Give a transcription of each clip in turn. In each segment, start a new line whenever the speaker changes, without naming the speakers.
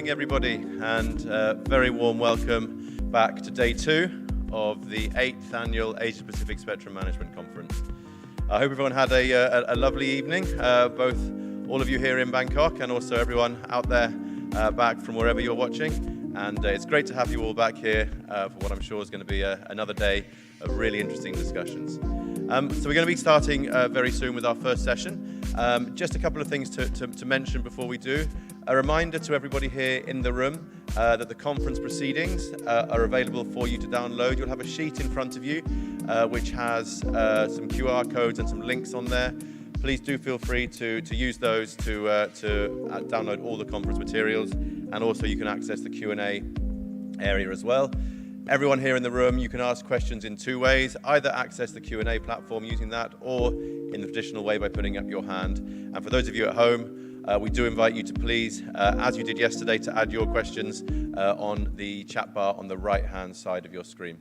Everybody, and very warm welcome back to day 2 of the 8th annual Asia Pacific Spectrum Management Conference. I hope everyone had a lovely evening, both all of you here in Bangkok and also everyone out there back from wherever you're watching. And it's great to have you all back here for what I'm sure is going to be another day of really interesting discussions. So we're going to be starting very soon with our first session. Just a couple of things to mention before we do. A reminder to everybody here in the room that the conference proceedings are available for you to download. You'll have a sheet in front of you which has some QR codes and some links on there. Please do feel free to use those to download all the conference materials, and also you can access the Q&A area as well. Everyone here in the room, you can ask questions in 2 ways. Either access the Q&A platform using that, or in the traditional way by putting up your hand. And for those of you at home, we do invite you to please, as you did yesterday, to add your questions on the chat bar on the right-hand side of your screen.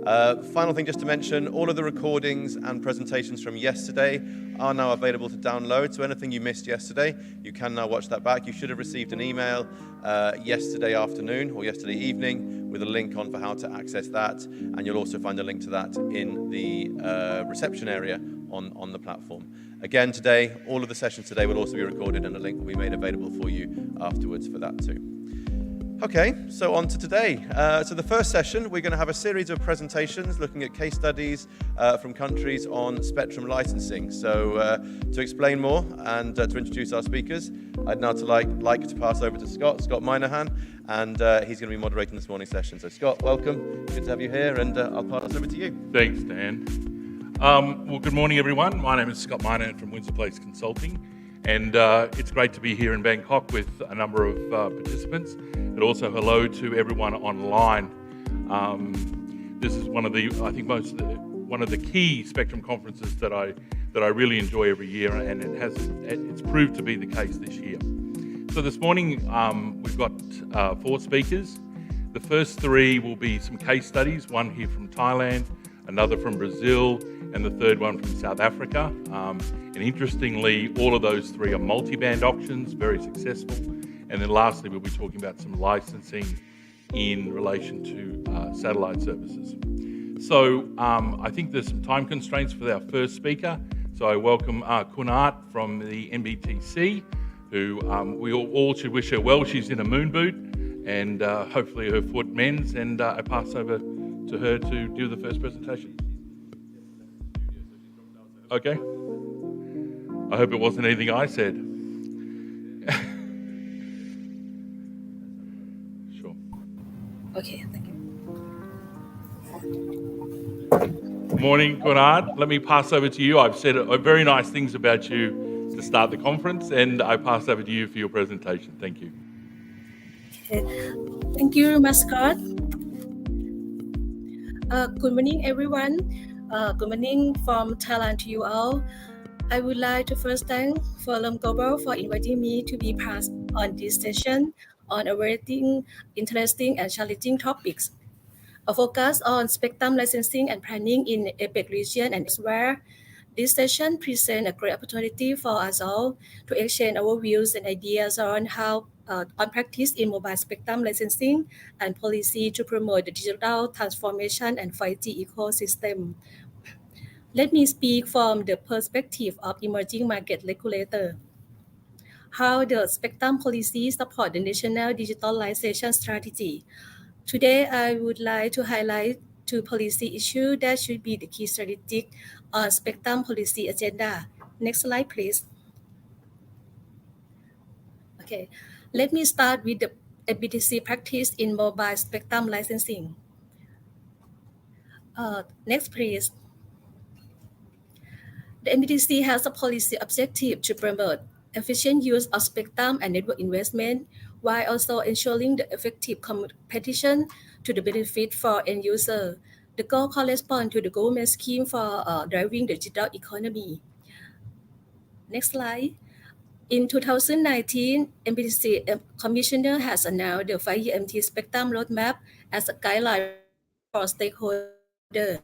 Final thing just to mention, all of the recordings and presentations from yesterday are now available to download. So anything you missed yesterday, you can now watch that back. You should have received an email yesterday afternoon or yesterday evening with a link on for how to access that. And you'll also find a link to that in the reception area on the platform. Again, today, all of the sessions today will also be recorded and a link will be made available for you afterwards for that too. Okay, so on to today. So the first session, we're going to have a series of presentations looking at case studies from countries on spectrum licensing. So to explain more and to introduce our speakers, I'd now like to pass over to Scott Minahan, and he's going to be moderating this morning's session. So Scott, welcome. Good to have you here, and I'll pass over to you.
Thanks, Dan. Well, good morning, everyone. My name is Scott Minahan from Windsor Place Consulting, and it's great to be here in Bangkok with a number of participants, and also hello to everyone online. This is one of the, I think, one of the key Spectrum conferences that I really enjoy every year, and it's proved to be the case this year. So this morning we've got 4 speakers. The first 3 will be some case studies, one here from Thailand, another from Brazil, and the third one from South Africa. And interestingly, all of those 3 are multi-band auctions, very successful. And then lastly, we'll be talking about some licensing in relation to satellite services. So I think there's some time constraints for our first speaker. So I welcome Kunart from the NBTC, who we all should wish her well. She's in a moon boot, and hopefully her foot mends. And I pass over to her to do the first presentation. Okay. I hope it wasn't anything I said. Sure.
Okay, thank you.
Good morning, Kunart. Let me pass over to you. I've said very nice things about you to start the conference, and I pass over to you for your presentation. Thank you.
Okay. Thank you, Mascot. Good morning, everyone. Good morning from Thailand to you all. I would like to first thank Forum Global for inviting me to be part on this session on a very interesting and challenging topics. A focus on spectrum licensing and planning in APAC region and elsewhere. This session presents a great opportunity for us all to exchange our views and ideas on how on practice in mobile spectrum licensing and policy to promote the digital transformation and 5G ecosystem. Let me speak from the perspective of emerging market regulator. How the spectrum policy support the national digitalization strategy. Today, I would like to highlight two policy issues that should be the key strategic on spectrum policy agenda. Next slide, please. Okay, let me start with the MBTC practice in mobile spectrum licensing. Next, please. The MBTC has a policy objective to promote efficient use of spectrum and network investment while also ensuring the effective competition to the benefit for end user. The goal corresponds to the government scheme for driving the digital economy. Next slide. In 2019, MBTC Commissioner has announced the 5-year MT Spectrum Roadmap as a guideline for stakeholders.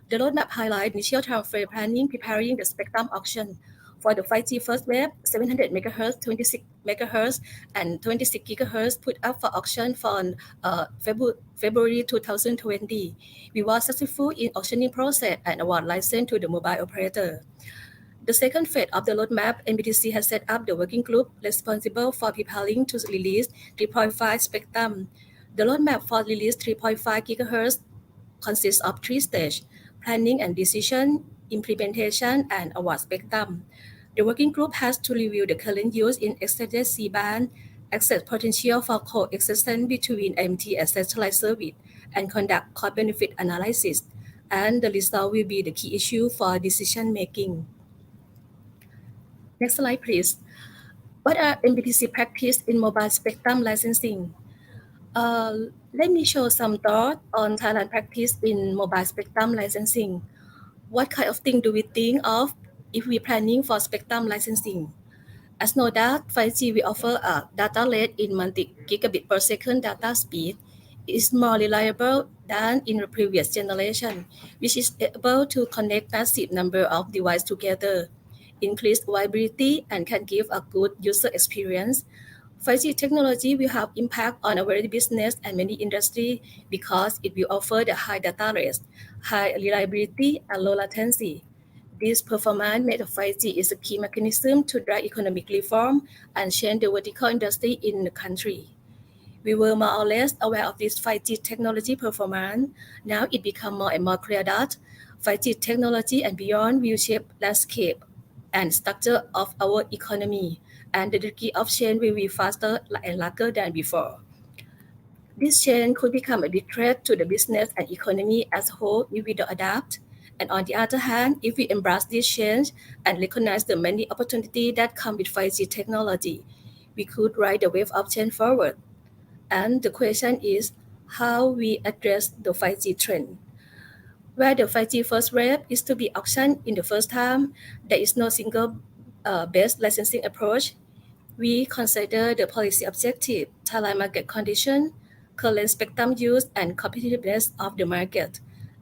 The roadmap highlights initial timeframe planning, preparing the spectrum auction for the 5G first wave, 700 MHz, 26 MHz, and 26 GHz put up for auction for February 2020. We were successful in auctioning process and award license to the mobile operator. The second phase of the roadmap, MBTC has set up the working group responsible for preparing to release 3.5 spectrum. The roadmap for release 3.5 GHz consists of 3 stages: planning and decision, implementation, and award spectrum. The working group has to review the current use in extended C-band, access potential for coexistence between MT and satellite service, and conduct cost-benefit analysis. And the result will be the key issue for decision making. Next slide, please. What are MBTC practice in mobile spectrum licensing? Let me show some thought on Thailand practice in mobile spectrum licensing. What kind of thing do we think of if we're planning for spectrum licensing? As know that 5G will offer a data rate in multi-gigabit per second data speed. It is more reliable than in the previous generation, which is able to connect massive number of devices together, increase viability, and can give a good user experience. 5G technology will have impact on our business and many industries because it will offer the high data rates, high reliability, and low latency. This performance made of 5G is a key mechanism to drive economic reform and change the vertical industry in the country. We were more or less aware of this 5G technology performance. Now it becomes more and more clear that 5G technology and beyond will shape landscape and structure of our economy, and the degree of change will be faster and larger than before. This change could become a big threat to the business and economy as a whole if we don't adapt. And on the other hand, if we embrace this change and recognize the many opportunities that come with 5G technology, we could ride the wave of change forward. And the question is how we address the 5G trend. Where the 5G first wave is to be auctioned in the first time, there is no single best licensing approach. We consider the policy objective, Thailand market condition, current spectrum use, and competitiveness of the market,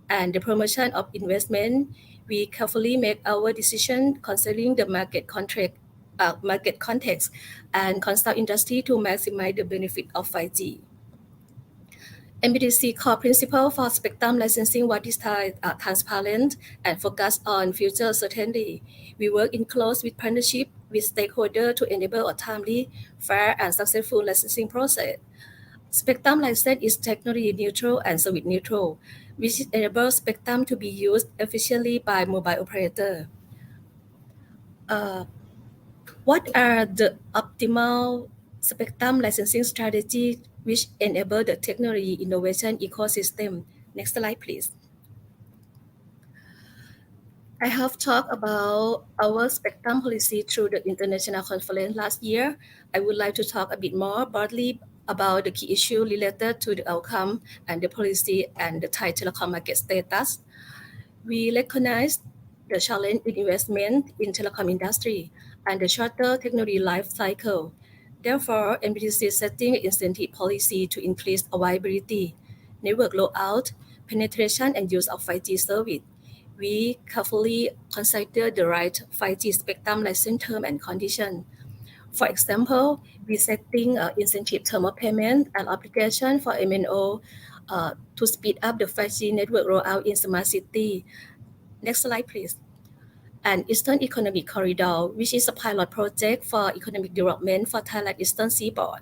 and the promotion of investment. We carefully make our decision considering the market context and consult industry to maximize the benefit of 5G. MBTC core principle for spectrum licensing was transparent and focused on future certainty. We work in close with partnership with stakeholders to enable a timely, fair, and successful licensing process. Spectrum license is technology neutral and service neutral, which enables spectrum to be used efficiently by mobile operator. What are the optimal spectrum licensing strategies which enable the technology innovation ecosystem? Next slide, please. I have talked about our spectrum policy through the international conference last year. I would like to talk a bit more broadly about the key issue related to the outcome and the policy and the Thai telecom market status. We recognize the challenge in investment in telecom industry and the shorter technology life cycle. Therefore, MBTC is setting an incentive policy to increase availability, network rollout, penetration, and use of 5G service. we carefully consider the right 5G spectrum license term and condition. For example, we setting incentive term of payment and obligation for MNO to speed up the 5G network rollout in smart city. Next slide, please. And Eastern Economic Corridor, which is a pilot project for economic development for Thailand Eastern Seaboard.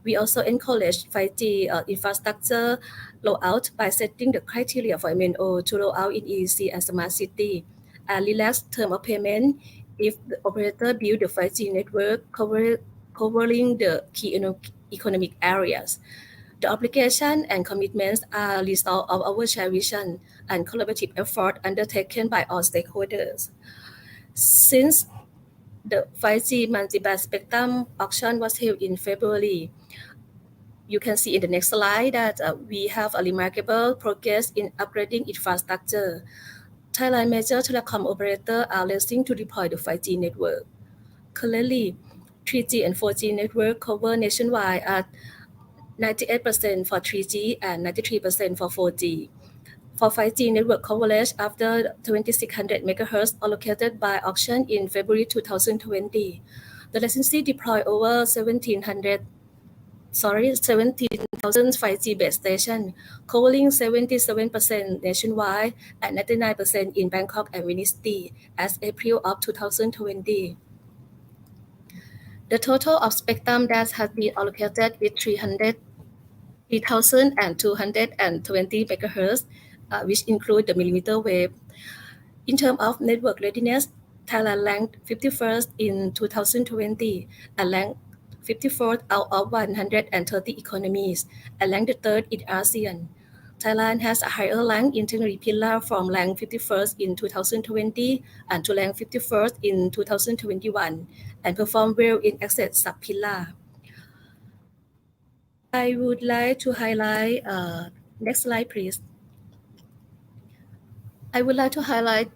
We also encourage 5G infrastructure rollout by setting the criteria for MNO to roll out in EEC and smart city and relax term of payment if the operator build the 5G network covering the key economic areas. The obligation and commitments are a result of our shared vision and collaborative effort undertaken by all stakeholders. Since the 5G multi-band spectrum auction was held in February, you can see in the next slide that we have a remarkable progress in upgrading infrastructure. Thailand major telecom operators are racing to deploy the 5G network. Currently, 3G and 4G network cover nationwide at 98% for 3G and 93% for 4G. For 5G network coverage after 2600 MHz allocated by auction in February 2020, the licensee deployed over 17,000 5G base stations, covering 77% nationwide and 99% in Bangkok and Venice as April of 2020. The total of spectrum that has been allocated is 3,220 MHz, which include the millimeter wave. In terms of network readiness, Thailand ranked 51st in 2020 and ranked 54th out of 130 economies and ranked the third in ASEAN. Thailand has a higher rank in technology pillar from rank 51st in 2020 and to rank 51st in 2021 and performed well in access sub-pillar. I would like to highlight, next slide please. I would like to highlight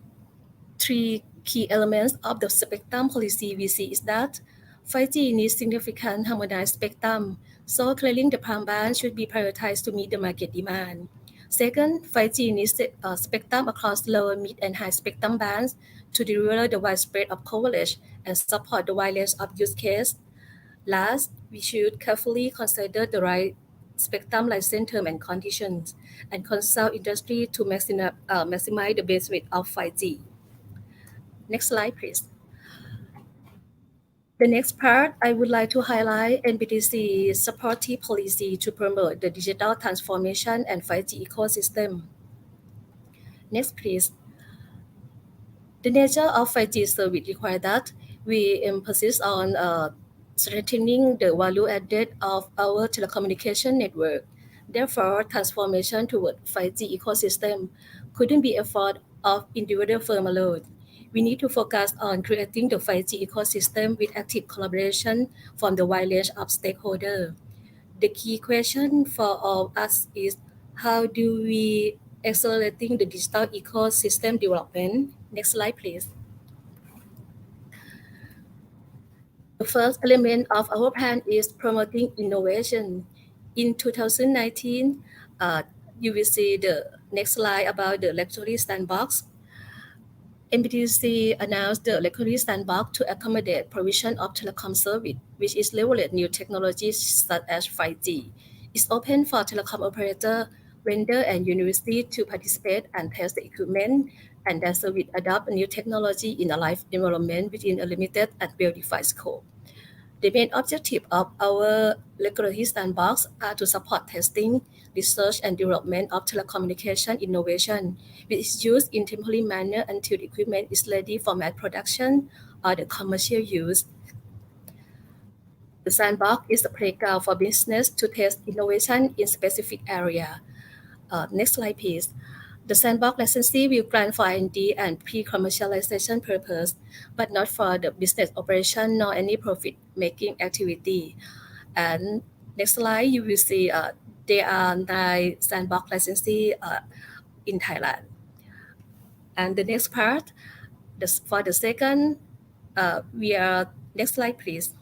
three key elements of the spectrum policy we see is that 5G needs significant harmonized spectrum, so clearing the prime band should be prioritized to meet the market demand. Second, 5G needs spectrum across lower, mid, and high spectrum bands to deliver the widespread of coverage and support the wide range of use case. Last, we should carefully consider the right spectrum license term and conditions and consult industry to maximize the base rate of 5G. Next slide, please. The next part, I would like to highlight NBTC's supportive policy to promote the digital transformation and 5G ecosystem. Next, please. The nature of 5G service requires that we emphasize on strengthening the value added of our telecommunication network. Therefore, transformation toward 5G ecosystem couldn't be effort of individual firm alone. We need to focus on creating the 5G ecosystem with active collaboration from the wide range of stakeholders. The key question for all us is how do we accelerating the digital ecosystem development? Next slide, please. The first element of our plan is promoting innovation. In 2019, you will see the next slide about the regulatory sandbox. NBTC announced the regulatory sandbox to accommodate provision of telecom service, which is leverage new technologies such as 5G. It's open for telecom operator, vendor, and university to participate and test the equipment, and their service adopt new technology in a live environment within a limited and well-defined scope. The main objective of our regulatory sandbox are to support testing, research, and development of telecommunication innovation, which is used in temporary manner until the equipment is ready for mass production or the commercial use. The sandbox is a playground for business to test innovation in specific area. Next slide, please. The sandbox licensee will grant for R&D and pre-commercialization purpose, but not for the business operation nor any profit-making activity. And next slide, you will see there are 9 sandbox licensee in Thailand. And the next part, for the second, next slide, please.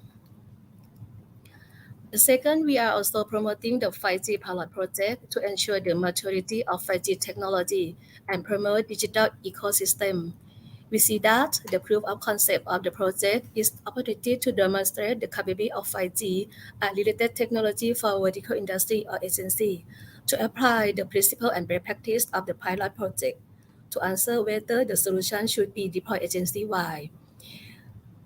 Second, we are also promoting the 5G pilot project to ensure the maturity of 5G technology and promote digital ecosystem. We see that the proof of concept of the project is opportunity to demonstrate the capability of 5G and related technology for vertical industry or agency to apply the principle and best practice of the pilot project to answer whether the solution should be deployed agency-wide.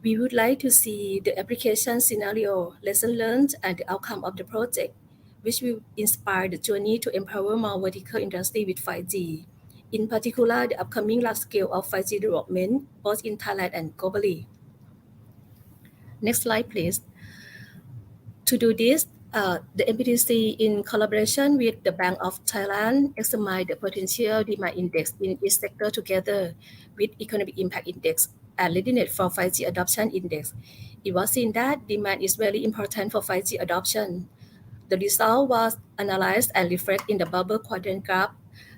We would like to see the application scenario, lesson learned, and the outcome of the project, which will inspire the journey to empower more vertical industry with 5G. In particular, the upcoming large scale of 5G development, both in Thailand and globally. Next slide, please. To do this, the MPTC, in collaboration with the Bank of Thailand, examined the potential demand index in each sector together with economic impact index and readiness for 5G adoption index. It was seen that demand is very important for 5G adoption. The result was analyzed and reflected in the bubble quadrant graph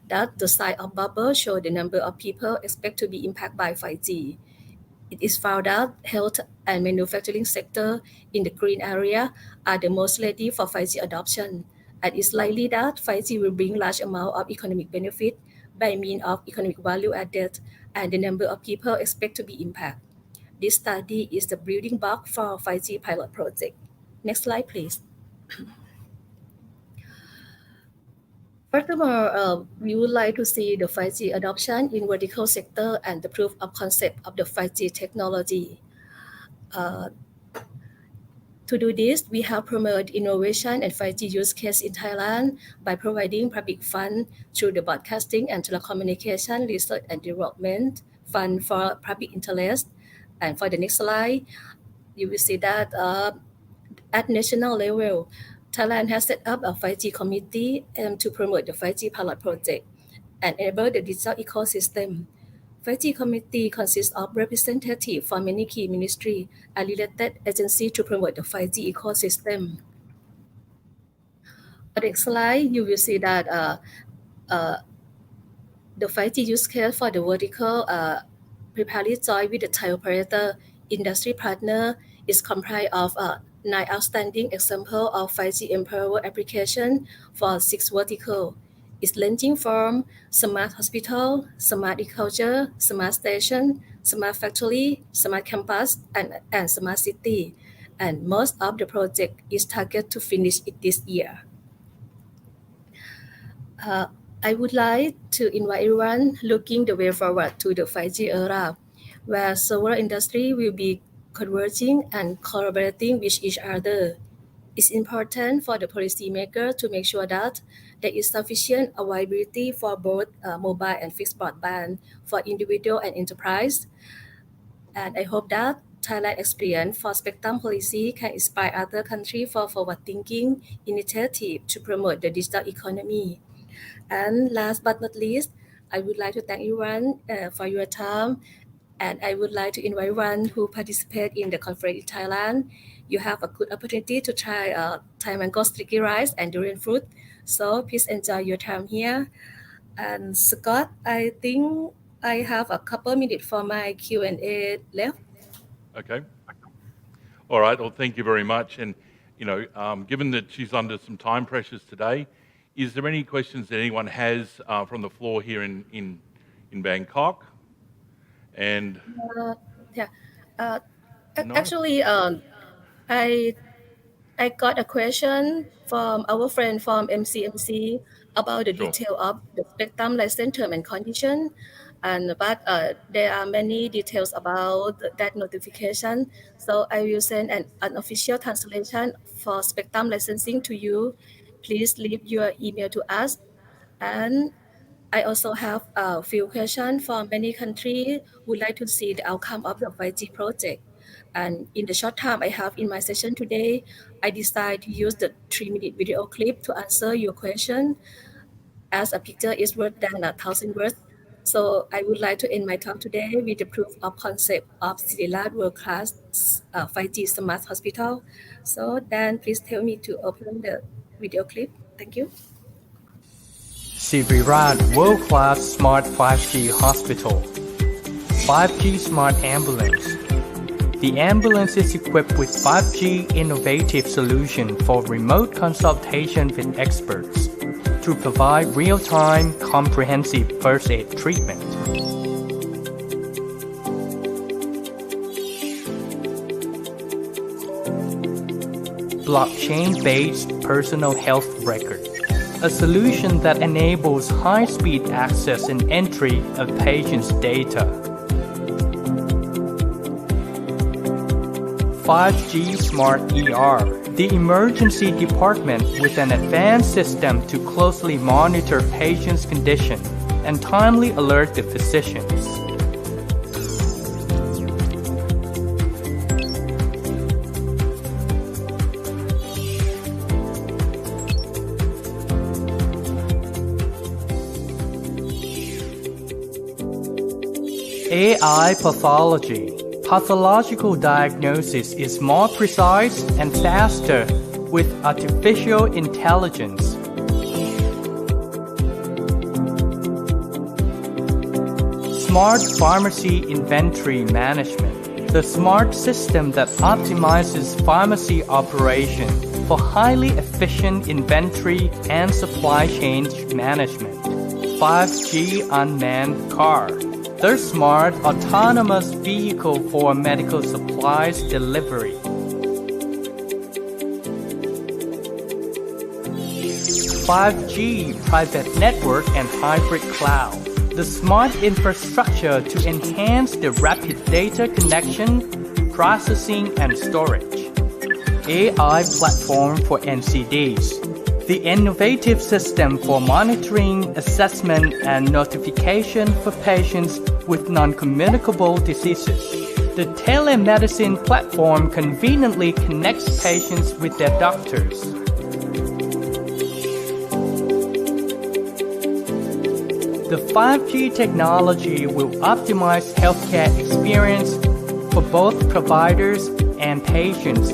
that the size of bubble showed the number of people expect to be impacted by 5G. It is found that health and manufacturing sector in the green area are the most ready for 5G adoption, and it's likely that 5G will bring large amount of economic benefit by means of economic value added and the number of people expect to be impacted. This study is the building block for 5G pilot project. Next slide, please. Furthermore, we would like to see the 5G adoption in vertical sector and the proof of concept of the 5G technology. To do this, we have promoted innovation and 5G use case in Thailand by providing public fund through the Broadcasting and Telecommunication Research and Development Fund for Public Interest. And for the next slide, you will see that at national level, Thailand has set up a 5G committee to promote the 5G pilot project and enable the digital ecosystem. 5G committee consists of representatives from many key ministries and related agencies to promote the 5G ecosystem. On the next slide, you will see that the 5G use case for the vertical preparatory joint with the Thai operator industry partner is comprised of 9 outstanding examples of 5G empowered application for 6 verticals. It's ranging from smart hospital, smart agriculture, smart station, smart factory, smart campus, and smart city. And most of the project is targeted to finish it this year. I would like to invite everyone looking the way forward to the 5G era, where several industries will be converging and collaborating with each other. It's important for the policymaker to make sure that there is sufficient availability for both mobile and fixed broadband for individual and enterprise. And I hope that Thailand experience for spectrum policy can inspire other countries for forward-thinking initiative to promote the digital economy. And last but not least, I would like to thank everyone for your time. And I would like to invite everyone who participate in the conference in Thailand. You have a good opportunity to try Thai mango sticky rice and durian fruit. So please enjoy your time here. And Scott, I think I have a couple minutes for my Q&A left.
Okay. All right. Well, thank you very much. And, given that she's under some time pressures today, is there any questions that anyone has from the floor here in Bangkok? And
no? Actually, I got a question from our friend from MCMC about the detail of the spectrum license term and condition, but there are many details about that notification. So I will send an unofficial translation for spectrum licensing to you. Please leave your email to us. And I also have a few questions from many countries who would like to see the outcome of the 5G project. And in the short time I have in my session today, I decided to use the 3-minute video clip to answer your question, as a picture is worth than 1,000 words. So I would like to end my talk today with the proof of concept of Sirilat world-class 5G smart hospital. So Dan, please tell me to open the video clip. Thank you.
Sirilat world-class smart 5G hospital, 5G smart ambulance, The ambulance is equipped with 5G innovative solution for remote consultation with experts to provide real-time, comprehensive first aid treatment. Blockchain-based personal health record, a solution that enables high-speed access and entry of patients' data. 5G Smart ER, the emergency department with an advanced system to closely monitor patients' condition and timely alert the physicians. AI pathology. Pathological diagnosis is more precise and faster with artificial intelligence. Smart pharmacy inventory management, the smart system that optimizes pharmacy operation for highly efficient inventory and supply chain management. 5G unmanned car, the smart autonomous vehicle for medical supplies delivery. 5G private network and hybrid cloud, the smart infrastructure to enhance the rapid data connection, processing, and storage. AI platform for NCDs, the innovative system for monitoring, assessment, and notification for patients with non-communicable diseases. The telemedicine platform conveniently connects patients with their doctors. The 5G technology will optimize healthcare experience for both providers and patients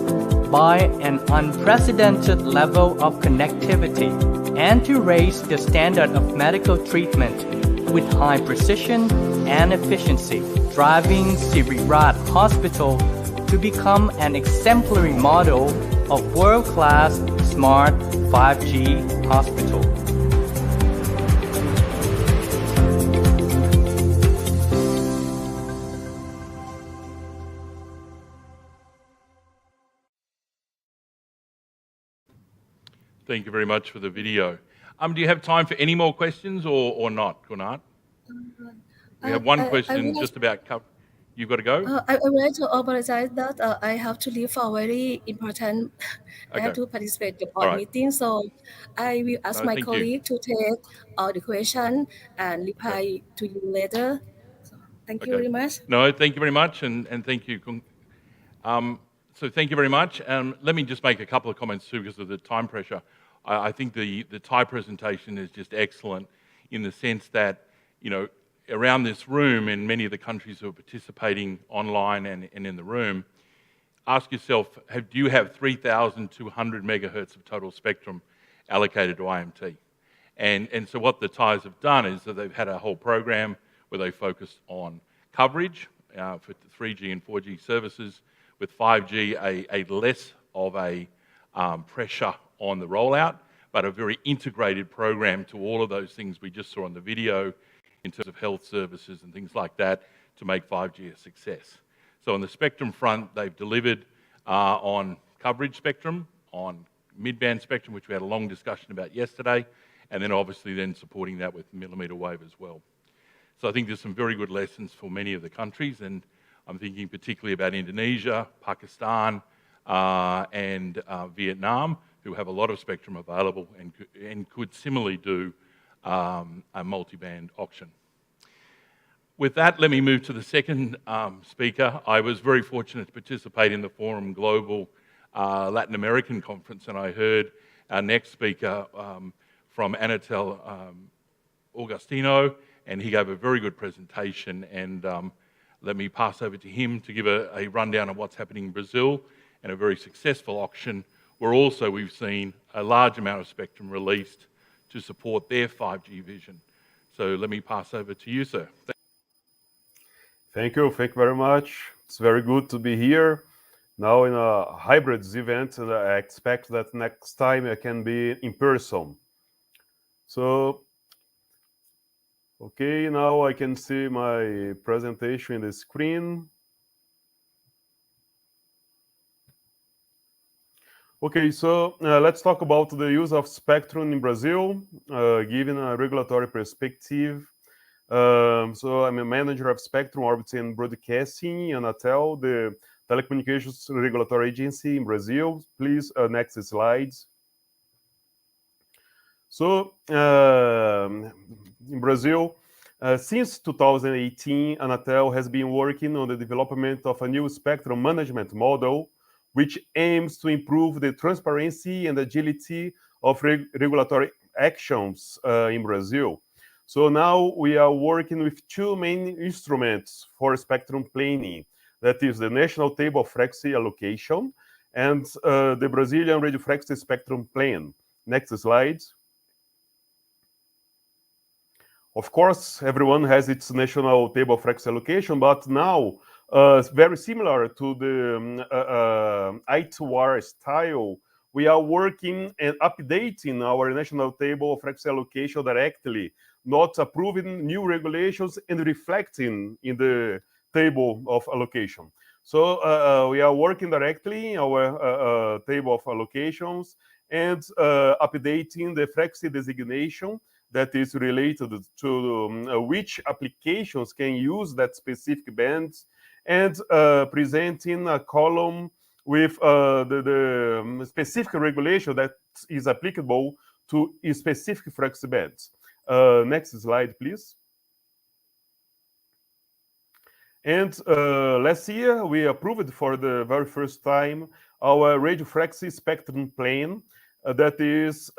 by an unprecedented level of connectivity and to raise the standard of medical treatment with high precision and efficiency, driving Sirirat Hospital to become an exemplary model of world-class smart 5G hospital.
Thank you very much for the video. Do you have time for any more questions or not, Kunat? We have one question just about you've got to go?
I would like to apologize that I have to leave for a very important. I have to participate in the board meeting, so I will ask my colleague to take all the questions and reply to you later. So, thank you very much.
No, thank you very much, and thank you. So thank you very much. Let me just make a couple of comments too because of the time pressure. I think the Thai presentation is just excellent in the sense that, you know, around this room in many of the countries who are participating online and in the room, ask yourself, do you have 3,200 megahertz of total spectrum allocated to IMT? And so what the Thais have done is that they've had a whole program where they focused on coverage for 3G and 4G services, with 5G a less of a pressure on the rollout, but a very integrated program to all of those things we just saw on the video in terms of health services and things like that to make 5G a success. So on the spectrum front, they've delivered on coverage spectrum, on mid-band spectrum, which we had a long discussion about yesterday, and then obviously then supporting that with mmWave as well. So I think there's some very good lessons for many of the countries, and I'm thinking particularly about Indonesia, Pakistan, and Vietnam, who have a lot of spectrum available and could similarly do a multi-band auction. With that, let me move to the second speaker. I was very fortunate to participate in the Forum Global Latin American Conference, and I heard our next speaker from Anatel Augustino, and he gave a very good presentation, and let me pass over to him to give a rundown of what's happening in Brazil and a very successful auction where also we've seen a large amount of spectrum released to support their 5G vision. So let me pass over to you, sir.
Thank you very much. It's very good to be here now in a hybrid event, and I expect that next time I can be in person. So, okay, now I can see my presentation in the screen. Okay, so let's talk about the use of spectrum in Brazil, given a regulatory perspective. So I'm a manager of Spectrum, Orbit, and Broadcasting in Anatel, the telecommunications regulatory agency in Brazil. Please, next slides. So in Brazil, since 2018, Anatel has been working on the development of a new spectrum management model, which aims to improve the transparency and agility of regulatory actions in Brazil. So now we are working with two main instruments for spectrum planning. That is the National Table of Frequency Allocation and the Brazilian Radio Frequency Spectrum Plan. Next slide. Of course, everyone has its national table of frequency allocation, but now, very similar to the I2R style, we are working and updating our national table of frequency allocation directly, not approving new regulations and reflecting in the table of allocation. So we are working directly in our table of allocations and updating the frequency designation that is related to which applications can use that specific bands, and presenting a column with the specific regulation that is applicable to specific frequency bands. Next slide, please. And last year, we approved for the very first time our radio frequency spectrum plan that is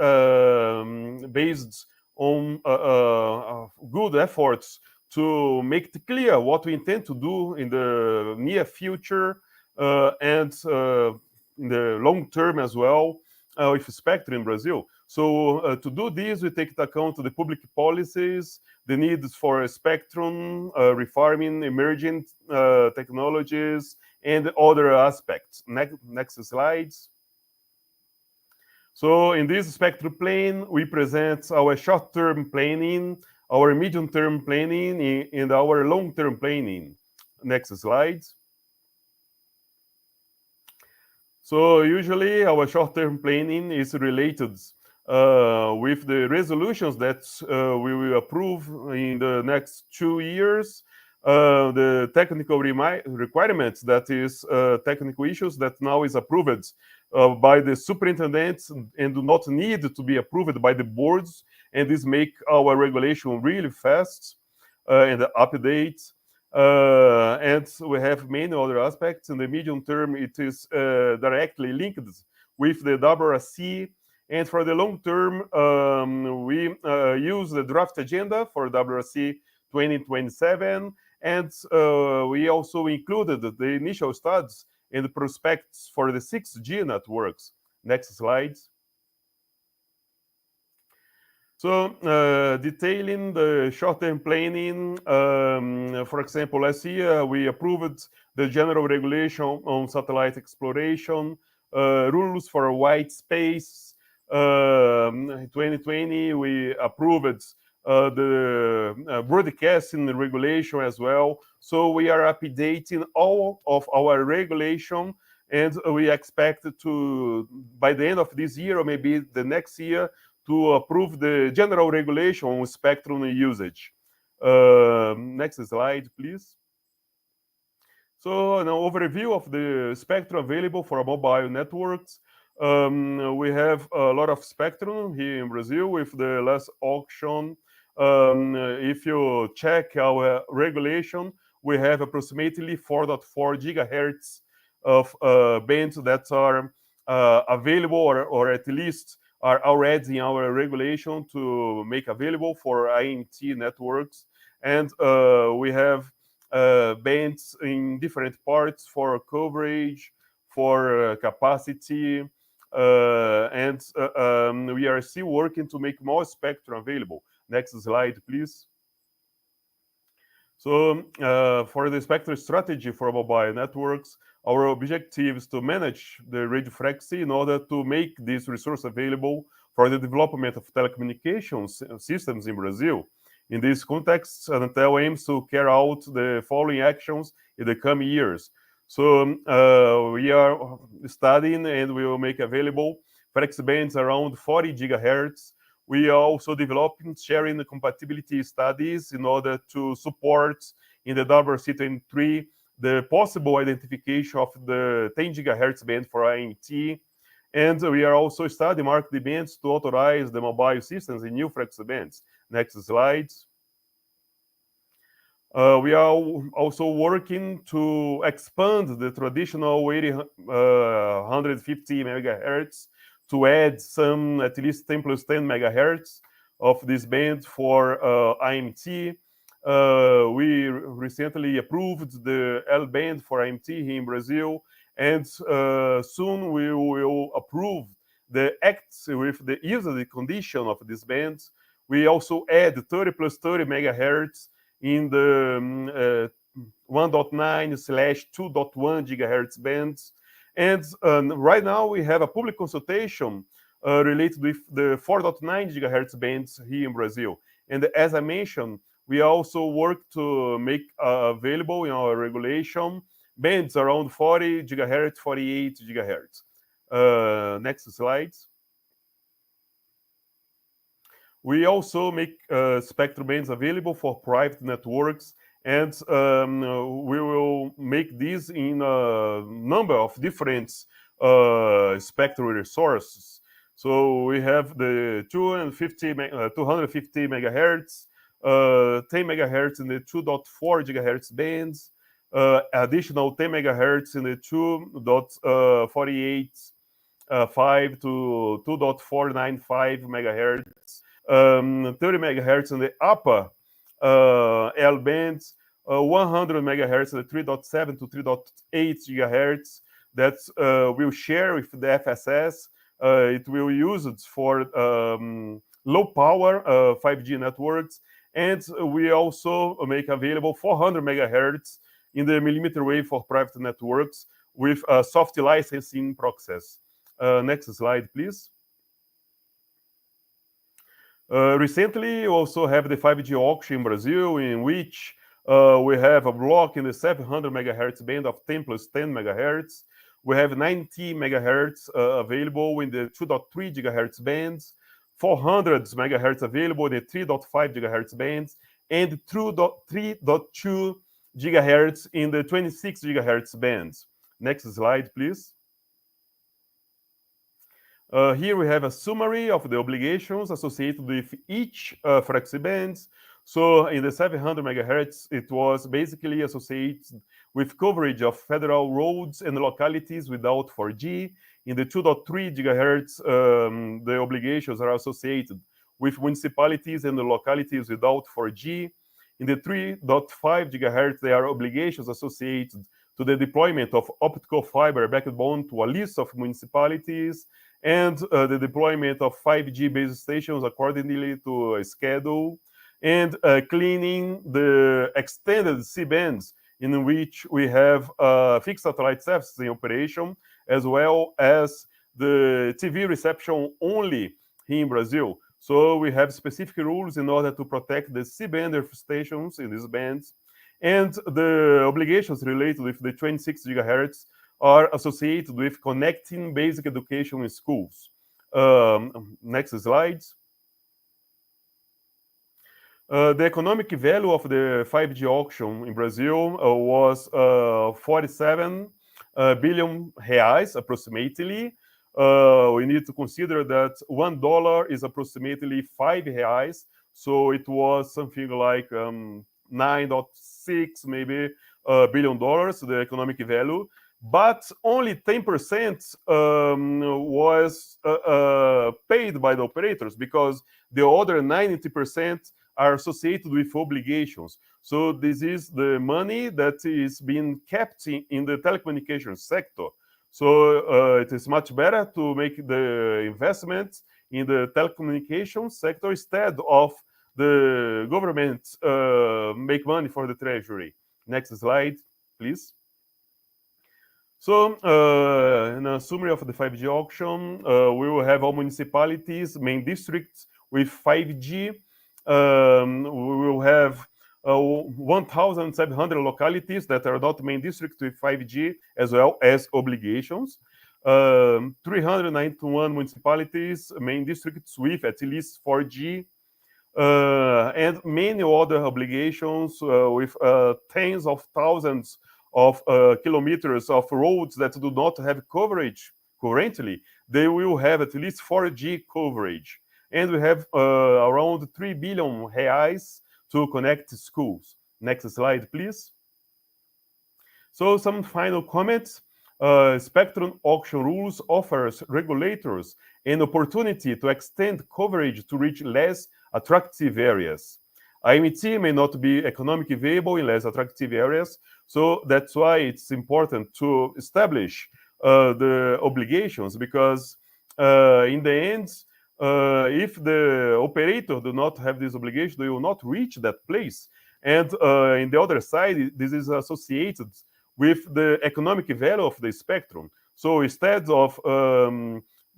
based on good efforts to make it clear what we intend to do in the near future and in the long term as well with spectrum in Brazil. So to do this, we take into account the public policies, the needs for spectrum, refarming, emerging technologies, and other aspects. Next slides. So in this spectrum plan, we present our short-term planning, our medium-term planning, and our long-term planning. Next slide. So usually our short-term planning is related with the resolutions that we will approve in the next 2 years, the technical requirements, that is technical issues that now is approved by the superintendents and do not need to be approved by the boards, and this make our regulation really fast and update. And we have many other aspects. In the medium term, it is directly linked with the WRC. And for the long term, we use the draft agenda for WRC 2027. And we also included the initial studies and the prospects for the 6G networks. Next slide. So detailing the short-term planning, for example, last year we approved the general regulation on satellite exploration, rules for white space. In 2020, we approved the broadcasting regulation as well. So we are updating all of our regulation, and we expect to, by the end of this year or maybe the next year, to approve the general regulation on spectrum usage. Next slide, please. So an overview of the spectrum available for mobile networks. We have a lot of spectrum here in Brazil with the last auction. If you check our regulation, we have approximately 4.4 gigahertz of bands that are available or at least are already in our regulation to make available for INT networks. And we have bands in different parts for coverage, for capacity, and we are still working to make more spectrum available. Next slide, please. So for the spectrum strategy for mobile networks, our objective is to manage the radio frequency in order to make this resource available for the development of telecommunications systems in Brazil. In this context, Anatel aims to carry out the following actions in the coming years. So we are studying and we will make available frequency bands around 40 gigahertz. We are also developing sharing the compatibility studies in order to support in the WC23 the possible identification of the 10 gigahertz band for IMT. And we are also studying market demands to authorize the mobile systems in new frequency bands. Next slides. We are also working to expand the traditional 150 megahertz to add some at least 10 plus 10 megahertz of this band for IMT. We recently approved the L band for IMT here in Brazil, and soon we will approve the acts with the usage condition of these bands. We also add 30 plus 30 megahertz in the 1.9/2.1 gigahertz bands. And right now we have a public consultation related with the 4.9 gigahertz bands here in Brazil. And as I mentioned, we also work to make available in our regulation bands around 40 gigahertz, 48 gigahertz. Next slides. We also make spectrum bands available for private networks, and we will make these in a number of different spectrum resources. So we have the 250 megahertz, 10 megahertz in the 2.4 gigahertz bands, additional 10 megahertz in the 2.48.5 to 2.495 megahertz. 30 megahertz in the upper L bands, 100 megahertz in the 3.7 to 3.8 gigahertz that will share with the FSS. It will use it for low power 5G networks, and we also make available 400 megahertz in the millimeter wave for private networks with a soft licensing process. Next slide, please. Recently, we also have the 5G auction in Brazil, in which we have a block in the 700 megahertz band of 10 plus 10 megahertz. We have 90 megahertz available in the 2.3 gigahertz bands, 400 megahertz available in the 3.5 gigahertz bands, and 3.2 gigahertz in the 26 gigahertz bands. Next slide, please. Here we have a summary of the obligations associated with each frequency bands. So in the 700 megahertz, it was basically associated with coverage of federal roads and localities without 4G. In the 2.3 gigahertz, the obligations are associated with municipalities and the localities without 4G. In the 3.5 gigahertz, there are obligations associated to the deployment of optical fiber backbone to a list of municipalities, and the deployment of 5G base stations accordingly to a schedule, and cleaning the extended C-bands in which we have fixed satellite services in operation, as well as the TV reception only here in Brazil. So we have specific rules in order to protect the C-band stations in these bands, and the obligations related with the 26 gigahertz are associated with connecting basic education in schools. Next slides. The economic value of the 5G auction in Brazil was 47 billion reais, approximately. We need to consider that $1 is approximately 5 reais, so it was something like 9.6 maybe billion dollars, the economic value. But only 10% was paid by the operators, because the other 90% are associated with obligations. So this is the money that is being kept in the telecommunications sector. So it is much better to make the investment in the telecommunications sector instead of the government make money for the treasury. Next slide, please. So, in a summary of the 5G auction, we will have all municipalities, main districts with 5G. We will have 1,700 localities that are not main districts with 5G, as well as obligations. 391 municipalities, main districts with at least 4G. And many other obligations with tens of thousands of kilometers of roads that do not have coverage currently. They will have at least 4G coverage. And we have around 3 billion reais to connect schools. Next slide, please. So some final comments. Spectrum auction rules offers regulators an opportunity to extend coverage to reach less attractive areas. IMT may not be economically viable in less attractive areas, so that's why it's important to establish the obligations, because in the end, if the operator do not have this obligation, they will not reach that place. And in the other side, this is associated with the economic value of the spectrum. So instead of,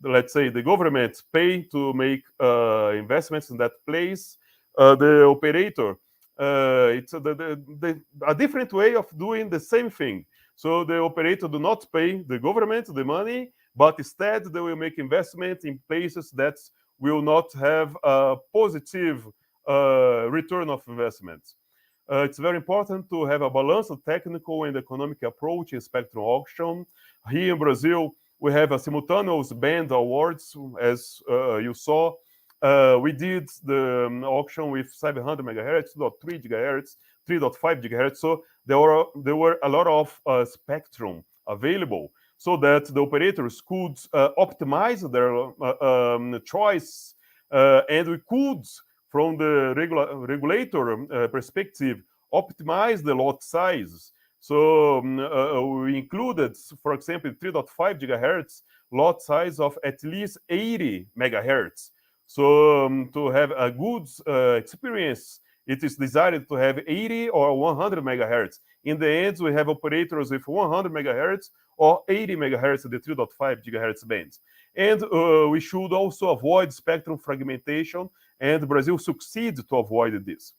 let's say, the government pay to make investments in that place, the operator, it's a different way of doing the same thing. So the operator do not pay the government the money, but instead they will make investment in places that will not have a positive return of investment. It's very important to have a balanced technical and economic approach in spectrum auction. Here in Brazil, we have a simultaneous band awards, as you saw. We did the auction with 700 megahertz, 2.3 gigahertz, 3.5 gigahertz. So there were a lot of spectrum available, so that the operators could optimize their choice, and we could, from the regulator perspective, optimize the lot size. So we included, for example, 3.5 gigahertz lot size of at least 80 megahertz. So to have a good experience, it is desired to have 80 or 100 megahertz. In the end, we have operators with 100 megahertz or 80 megahertz in the 3.5 gigahertz bands. And we should also avoid spectrum fragmentation, and Brazil succeeds to avoid this.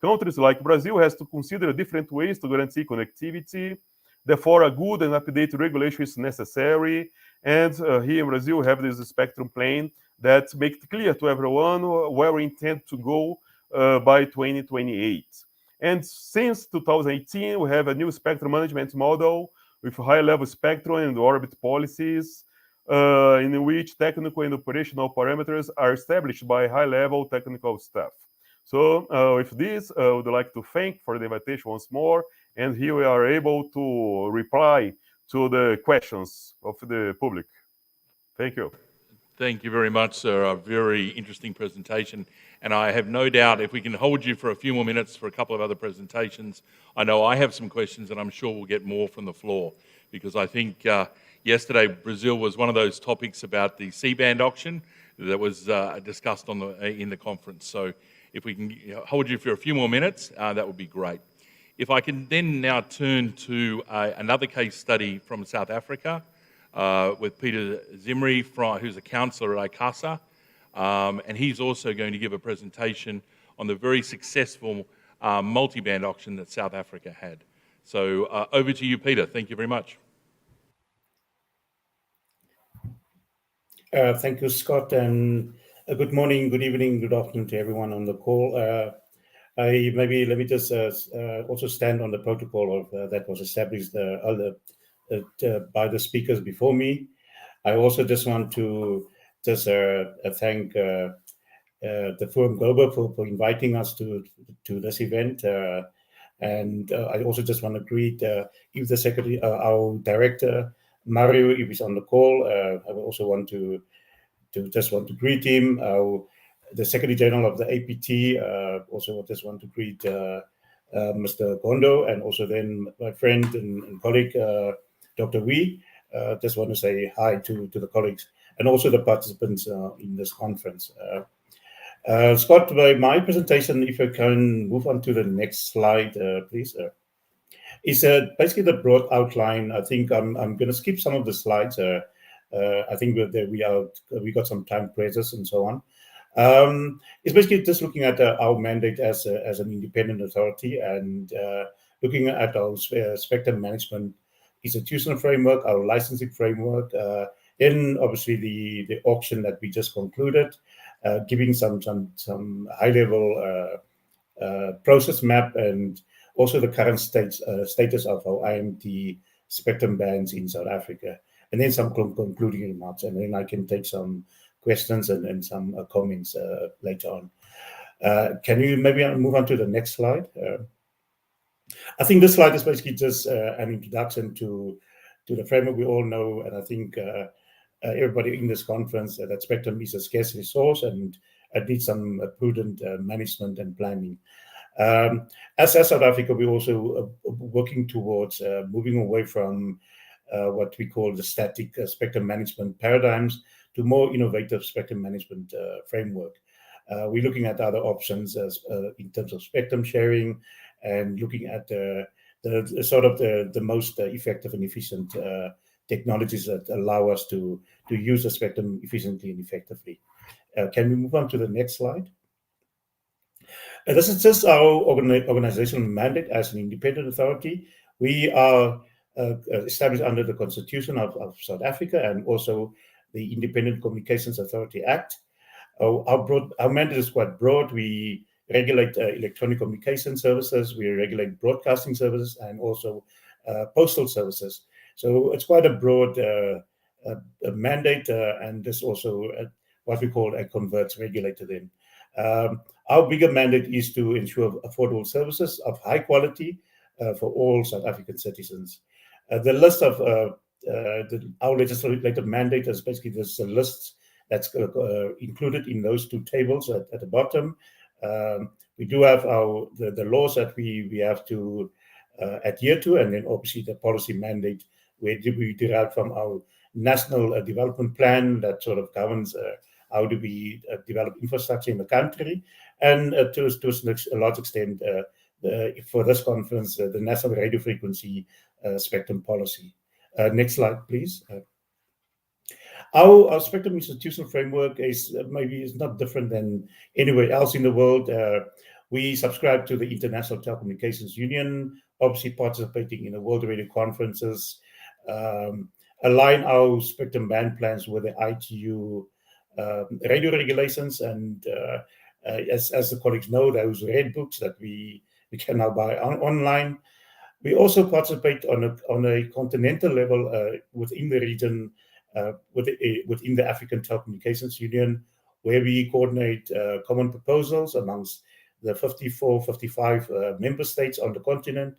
Countries like Brazil has to consider different ways to guarantee connectivity. Therefore, a good and up-to-date regulation is necessary. And here in Brazil, we have this spectrum plan that makes it clear to everyone where we intend to go by 2028. And since 2018, we have a new spectrum management model with high-level spectrum and orbit policies, in which technical and operational parameters are established by high-level technical staff. So with this, I would like to thank for the invitation once more, and here we are able to reply to the questions of the public. Thank you.
Thank you very much, sir. A very interesting presentation. And I have no doubt if we can hold you for a few more minutes for a couple of other presentations, I know I have some questions, and I'm sure we'll get more from the floor, because I think yesterday Brazil was one of those topics about the C-band auction that was discussed on in the conference. So if we can hold you for a few more minutes, that would be great. If I can then now turn to another case study from South Africa, with Peter Zimri, who's a councillor at ICASA, and he's also going to give a presentation on the very successful multi-band auction that South Africa had. So over to you, Peter. Thank you very much.
Thank you, Scott, and good morning, good evening, good afternoon to everyone on the call. Let me just also stand on the protocol of, that was established by the speakers before me. I also just want to thank the Forum Global for inviting us to this event, and I also just want to greet if the secretary, our director Mario, if he's on the call. I also want to greet him. The Secretary General of the APT, also just want to greet Mr. Gondo, and also then my friend and colleague, Dr. Wee. Just want to say hi to the colleagues and also the participants in this conference. Scott, by my presentation, if I can move on to the next slide, please. Is basically the broad outline. I think I'm going to skip some of the slides. I think we got some time pressures and so on. It's basically just looking at our mandate as an independent authority and looking at our spectrum management institutional framework, our licensing framework, then obviously the auction that we just concluded, giving some high level process map and also the current status of our IMT spectrum bands in South Africa, and then some concluding remarks, and then I can take some questions and some comments later on. Can you maybe move on to the next slide? I think this slide is basically just an introduction to the framework we all know, and I think everybody in this conference that spectrum is a scarce resource and it needs some prudent management and planning. As South Africa, we're also working towards moving away from what we call the static spectrum management paradigms to more innovative spectrum management framework. We're looking at other options as in terms of spectrum sharing and looking at the most effective and efficient technologies that allow us to use the spectrum efficiently and effectively. Can we move on to the next slide? This is just our organizational mandate as an independent authority. We are established under the Constitution of South Africa and also the Independent Communications Authority Act. Our mandate is quite broad. We regulate electronic communication services, we regulate broadcasting services, and also postal services. So it's quite a broad mandate, and there's also what we call a converts regulator then. Our bigger mandate is to ensure affordable services of high quality for all South African citizens. The list of our legislative mandate is basically this list that's included in those two tables at the bottom. We do have the laws that we have to adhere to, and then obviously the policy mandate where we derive from our national development plan that sort of governs how do we develop infrastructure in the country, and to a large extent for this conference, the national radio frequency spectrum policy. Next slide, please. Our spectrum institutional framework is not different than anywhere else in the world. We subscribe to the International Telecommunications Union, obviously participating in the World Radio Conferences, align our spectrum band plans with the ITU radio regulations, and as the colleagues know, those red books that we can now buy online. We also participate on a continental level within the region, within the African Telecommunications Union, where we coordinate common proposals amongst the 55 member states on the continent.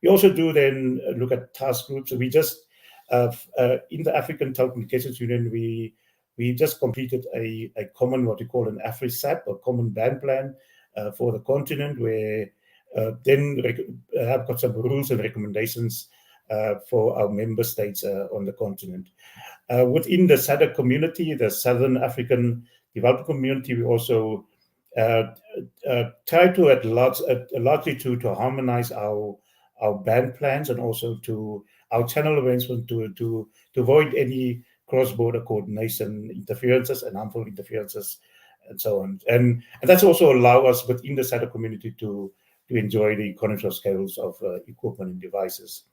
We also do then look at task groups. So we just, in the African Telecommunications Union, we just completed a common, what we call an AfriSAP, a common band plan for the continent, where then have got some rules and recommendations for our member states on the continent. Within the SADC community, the Southern African Development Community, we also try to largely to harmonize our band plans and also to our channel arrangement to avoid any cross-border coordination interferences and harmful interferences and so on. And that's also allow us within the SADC community to enjoy the economies of scales of equipment and devices.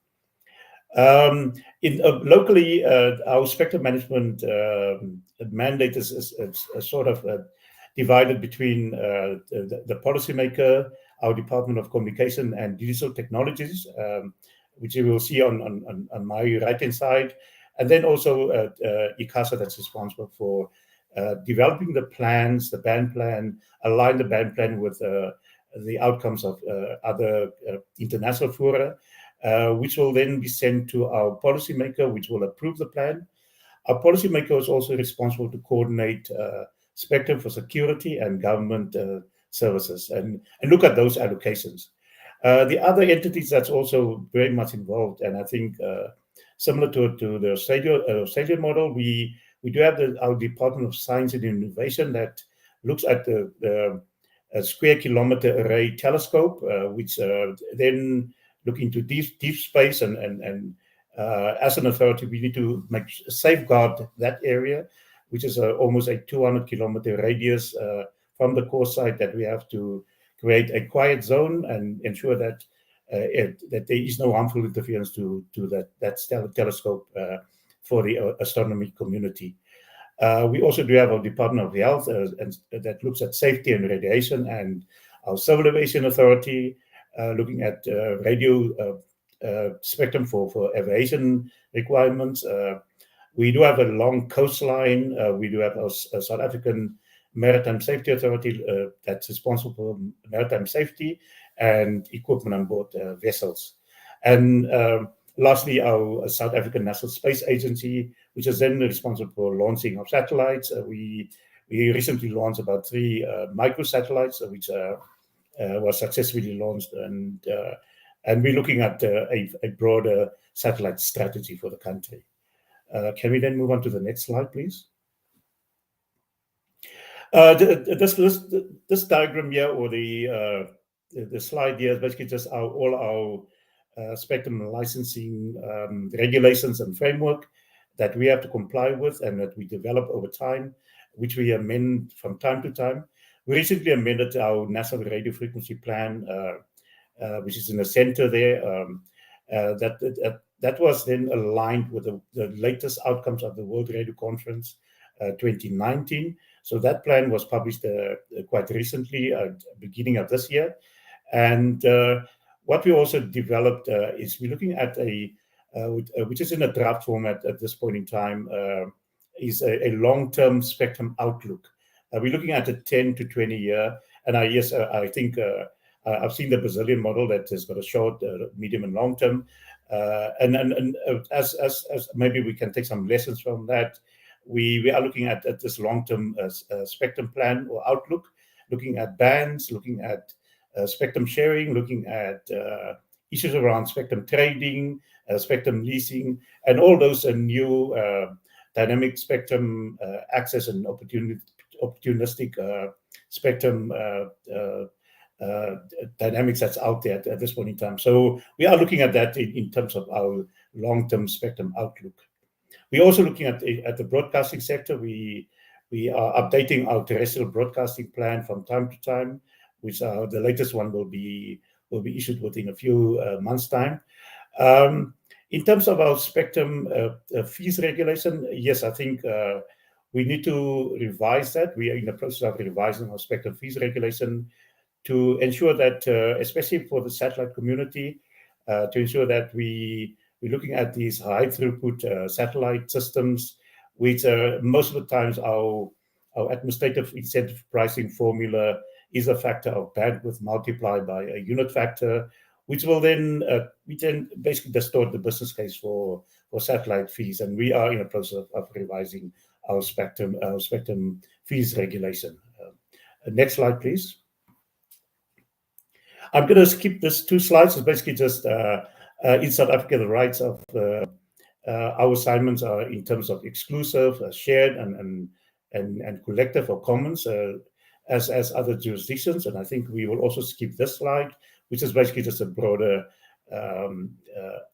Locally, our spectrum management mandate is sort of divided between the policymaker, our Department of Communication and Digital Technologies, which you will see on my right-hand side, and then also ICASA, that's responsible for developing the plans, the band plan, align the band plan with the outcomes of other international fora, which will then be sent to our policymaker, which will approve the plan. Our policymaker is also responsible to coordinate spectrum for security and government services and look at those allocations. The other entities that's also very much involved, and I think similar to the Australian model, we do have our Department of Science and Innovation that looks at the square kilometer array telescope, which then look into deep space, and as an authority, we need to safeguard that area, which is almost a 200-kilometer radius from the core site, that we have to create a quiet zone and ensure that that there is no harmful interference to that telescope for the astronomy community. We also do have our Department of Health and that looks at safety and radiation, and our Civil Aviation Authority looking at radio spectrum for aviation requirements. We do have a long coastline. We do have our South African Maritime Safety Authority that's responsible for maritime safety and equipment on board vessels. And lastly, our South African National Space Agency, which is then responsible for launching of satellites. We recently launched about 3 microsatellites, which was successfully launched, and we're looking at a broader satellite strategy for the country. Can we then move on to the next slide, please? This diagram here, or the slide here, is basically just all our spectrum licensing regulations and framework that we have to comply with and that we develop over time, which we amend from time to time. We recently amended our National Radio Frequency Plan, which is in the center there. That was then aligned with the latest outcomes of the World Radio Conference 2019. So that plan was published quite recently, beginning of this year. And what we also developed is we're looking at which is in a draft format at this point in time, is a long-term spectrum outlook. We're looking at a 10 to 20 year. And I think I've seen the Brazilian model that has got a short, medium, and long term. And as maybe we can take some lessons from that. We are looking at this long-term spectrum plan or outlook, looking at bands, looking at spectrum sharing, looking at issues around spectrum trading, spectrum leasing, and all those new dynamic spectrum access and opportunistic spectrum dynamics that's out there at this point in time. So we are looking at that in terms of our long-term spectrum outlook. We're also looking at the broadcasting sector. We are updating our terrestrial broadcasting plan from time to time, which the latest one will be issued within a few months' time. In terms of our spectrum fees regulation, yes, I think we need to revise that. We are in the process of revising our spectrum fees regulation to ensure that, especially for the satellite community, to ensure that we're looking at these high throughput satellite systems, which most of the times our administrative incentive pricing formula is a factor of bandwidth multiplied by a unit factor, which will then basically distort the business case for satellite fees. And we are in a process of revising our spectrum fees regulation. Next slide, please. I'm going to skip this 2 slides. It's basically just in South Africa, the rights of our assignments are in terms of exclusive, shared, and collective or commons as other jurisdictions. And I think we will also skip this slide, which is basically just a broader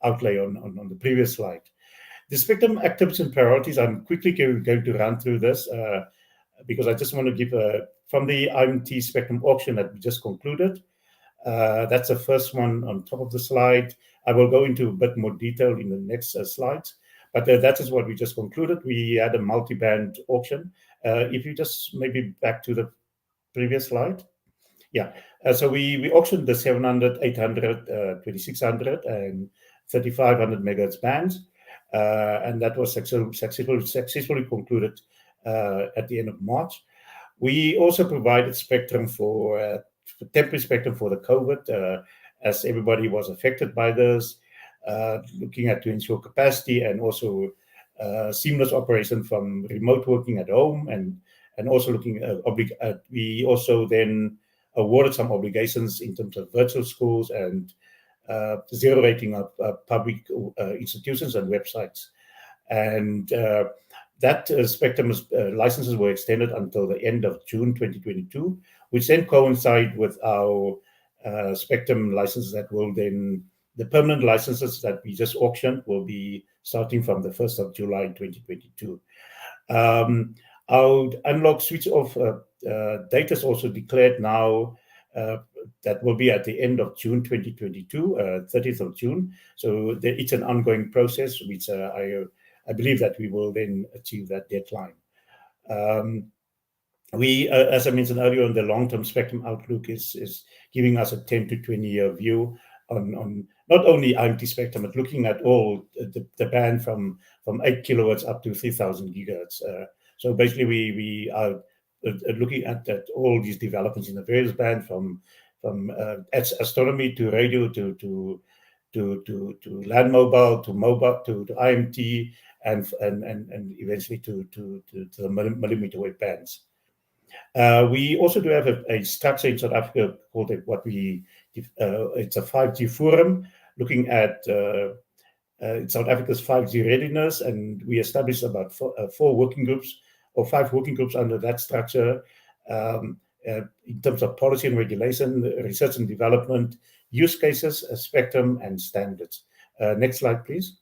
outlay on the previous slide. The spectrum activities and priorities, I'm quickly going to run through this because I just want to give from the IMT spectrum auction that we just concluded. That's the first one on top of the slide. I will go into a bit more detail in the next slides, but that is what we just concluded. We had a multi-band auction. If you just maybe back to the previous slide. Yeah, so we auctioned the 700, 800, 2600, and 3500 megahertz bands, and that was successfully concluded at the end of March. We also provided spectrum for temporary spectrum for the COVID, as everybody was affected by this, looking at to ensure capacity and also seamless operation from remote working at home, and also looking at we also then awarded some obligations in terms of virtual schools and zero rating of public institutions and websites. And that Spectrum's licenses were extended until the end of June 2022, which then coincide with our Spectrum licenses that will then, the permanent licenses that we just auctioned will be starting from the 1st of July 2022. Our unlock switch off date is also declared now. That will be at the end of June 2022, 30th of June. So it's an ongoing process, which I believe that we will then achieve that deadline. We, as I mentioned earlier, on the long-term spectrum outlook is giving us a 10 to 20-year view on not only IMT spectrum, but looking at all the band from 8 kilowatts up to 3,000 gigahertz. So basically, we are looking at all these developments in the various bands from astronomy to radio to land mobile to IMT and eventually to the millimeter wave bands. We also do have a structure in South Africa called it's a 5G forum looking at South Africa's 5G readiness, and we established about 4 working groups or 5 working groups under that structure in terms of policy and regulation, research and development, use cases, spectrum, and standards. Next slide, please.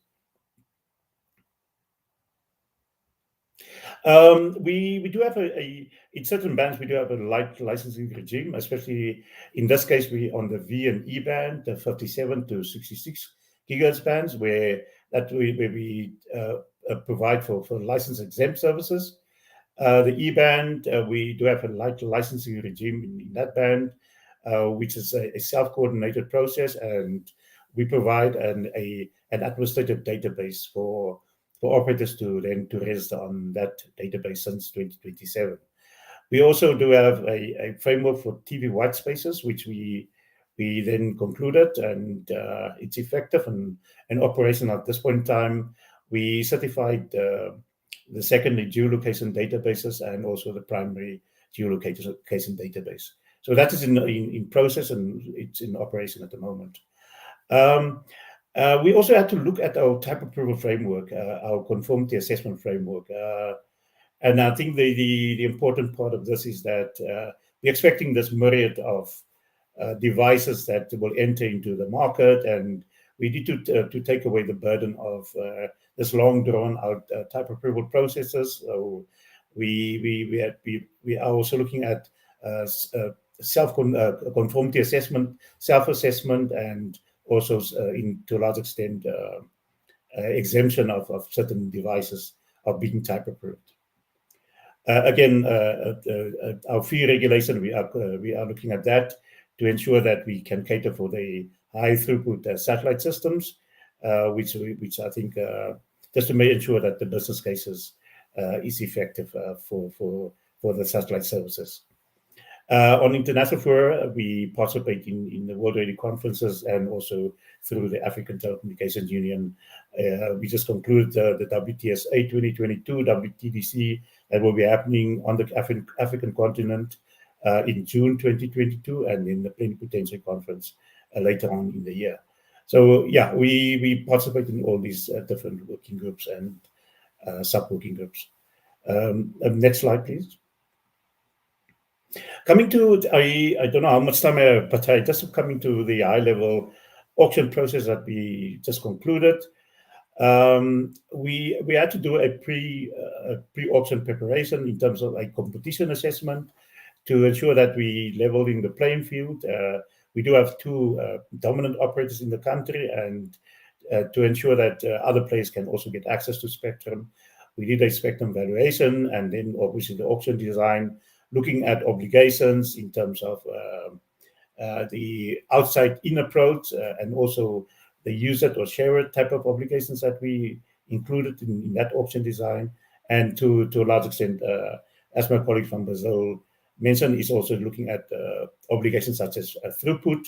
We do have in certain bands, we do have a light licensing regime, especially in this case, we on the V and E band, the 57 to 66 gigahertz bands, where we provide for license exempt services. The E band, we do have a light licensing regime in that band, which is a self-coordinated process, and we provide an administrative database for operators to register on that database since 2027. We also do have a framework for TV white spaces, which we then concluded, and it's effective and operational at this point in time. We certified the secondary geolocation databases and also the primary geolocation database. So that is in process and it's in operation at the moment. We also had to look at our type approval framework, our conformity assessment framework. And I think the important part of this is that we're expecting this myriad of devices that will enter into the market, and we need to take away the burden of this long drawn out type approval processes. So we are also looking at conformity assessment, self-assessment, and also to a large extent exemption of certain devices of being type approved. Again, our fee regulation, we are looking at that to ensure that we can cater for the high throughput satellite systems, which I think just to make sure that the business cases is effective for the satellite services. On international fora, we participate in the World Radio conferences and also through the African Telecommunications Union. We just concluded the WTSA 2022, WTDC, that will be happening on the African continent in June 2022, and in the Plenipotentiary Conference later on in the year. So yeah, we participate in all these different working groups and sub-working groups. Next slide, please. Coming to, I don't know how much time I have, but just coming to the high-level auction process that we just concluded. We had to do a pre-auction preparation in terms of a competition assessment to ensure that we leveling the playing field. We do have 2 dominant operators in the country, and to ensure that other players can also get access to spectrum. We did a spectrum valuation, and then obviously the auction design, looking at obligations in terms of the outside-in approach, and also the use it or share it type of obligations that we included in that auction design. And to a large extent, as my colleague from Brazil mentioned, is also looking at obligations such as throughput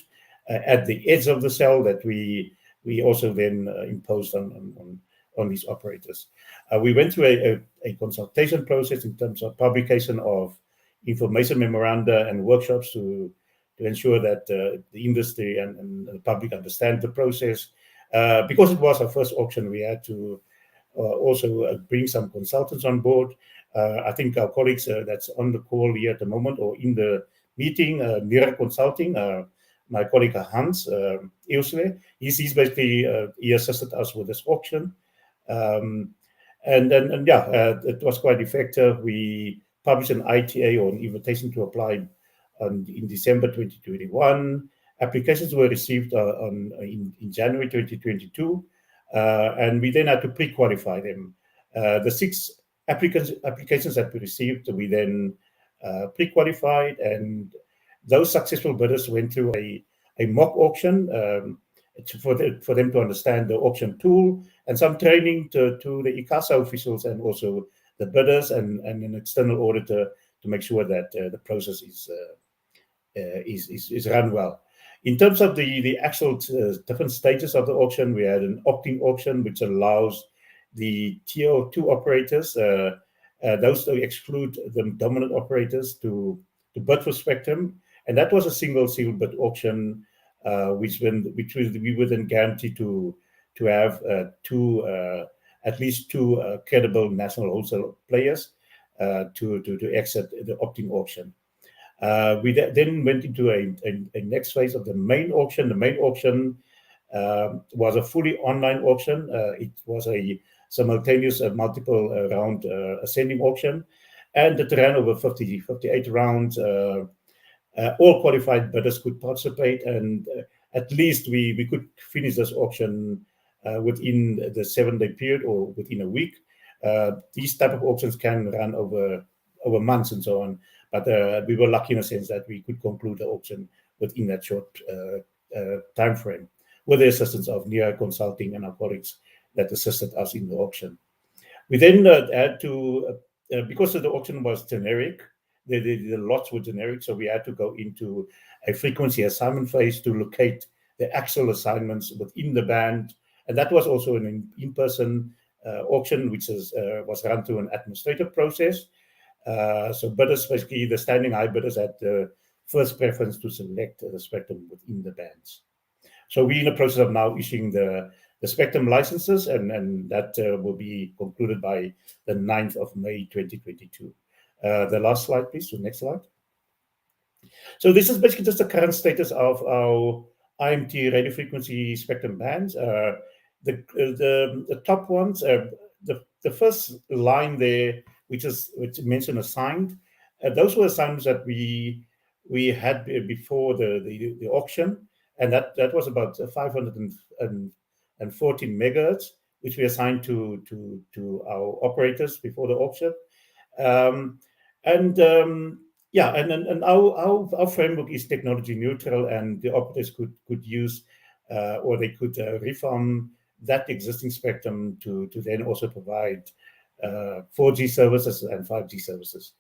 at the edge of the cell that we also then imposed on these operators. We went through a consultation process in terms of publication of information memoranda and workshops to ensure that the industry and the public understand the process. Because it was our first auction, we had to also bring some consultants on board. I think our colleagues that's on the call here at the moment or in the meeting, Mira Consulting, my colleague Hans Eusle, he's basically, he assisted us with this auction. It was quite effective. We published an ITA or an invitation to apply in December 2021. Applications were received in January 2022, and we then had to pre-qualify them. The 6 applications that we received, we then pre-qualified, and those successful bidders went through a mock auction for them to understand the auction tool and some training to the ICASA officials and also the bidders and an external auditor to make sure that the process is run well. In terms of the actual different stages of the auction, we had an opt-in auction, which allows the Tier 2 operators, those to exclude the dominant operators, to bid for spectrum. And that was a single sealed bid auction, which we would then guarantee to have at least two credible national wholesale players to exit the opt-in auction. We then went into a next phase of the main auction. The main auction was a fully online auction. It was a simultaneous multiple round ascending auction, and it ran over 58 rounds. All qualified bidders could participate, and at least we could finish this auction within the 7-day period or within a week. These type of auctions can run over months and so on, but we were lucky in a sense that we could conclude the auction within that short time frame with the assistance of NIA Consulting and our colleagues that assisted us in the auction. We then had to, because the auction was generic, the lots were generic, so we had to go into a frequency assignment phase to locate the actual assignments within the band. And that was also an in-person auction, which was run through an administrative process. So bidders, basically the standing high bidders, had the first preference to select the spectrum within the bands. So we're in the process of now issuing the spectrum licenses, and that will be concluded by the 9th of May 2022. The last slide, please. The next slide. So this is basically just the current status of our IMT radio frequency spectrum bands. The top ones, the first line there, which mentioned assigned, those were assignments that we had before the auction, and that was about 514 megahertz, which we assigned to our operators before the auction. And our framework is technology neutral, and the operators could use or they could reform that existing spectrum to then also provide 4G services and 5G services.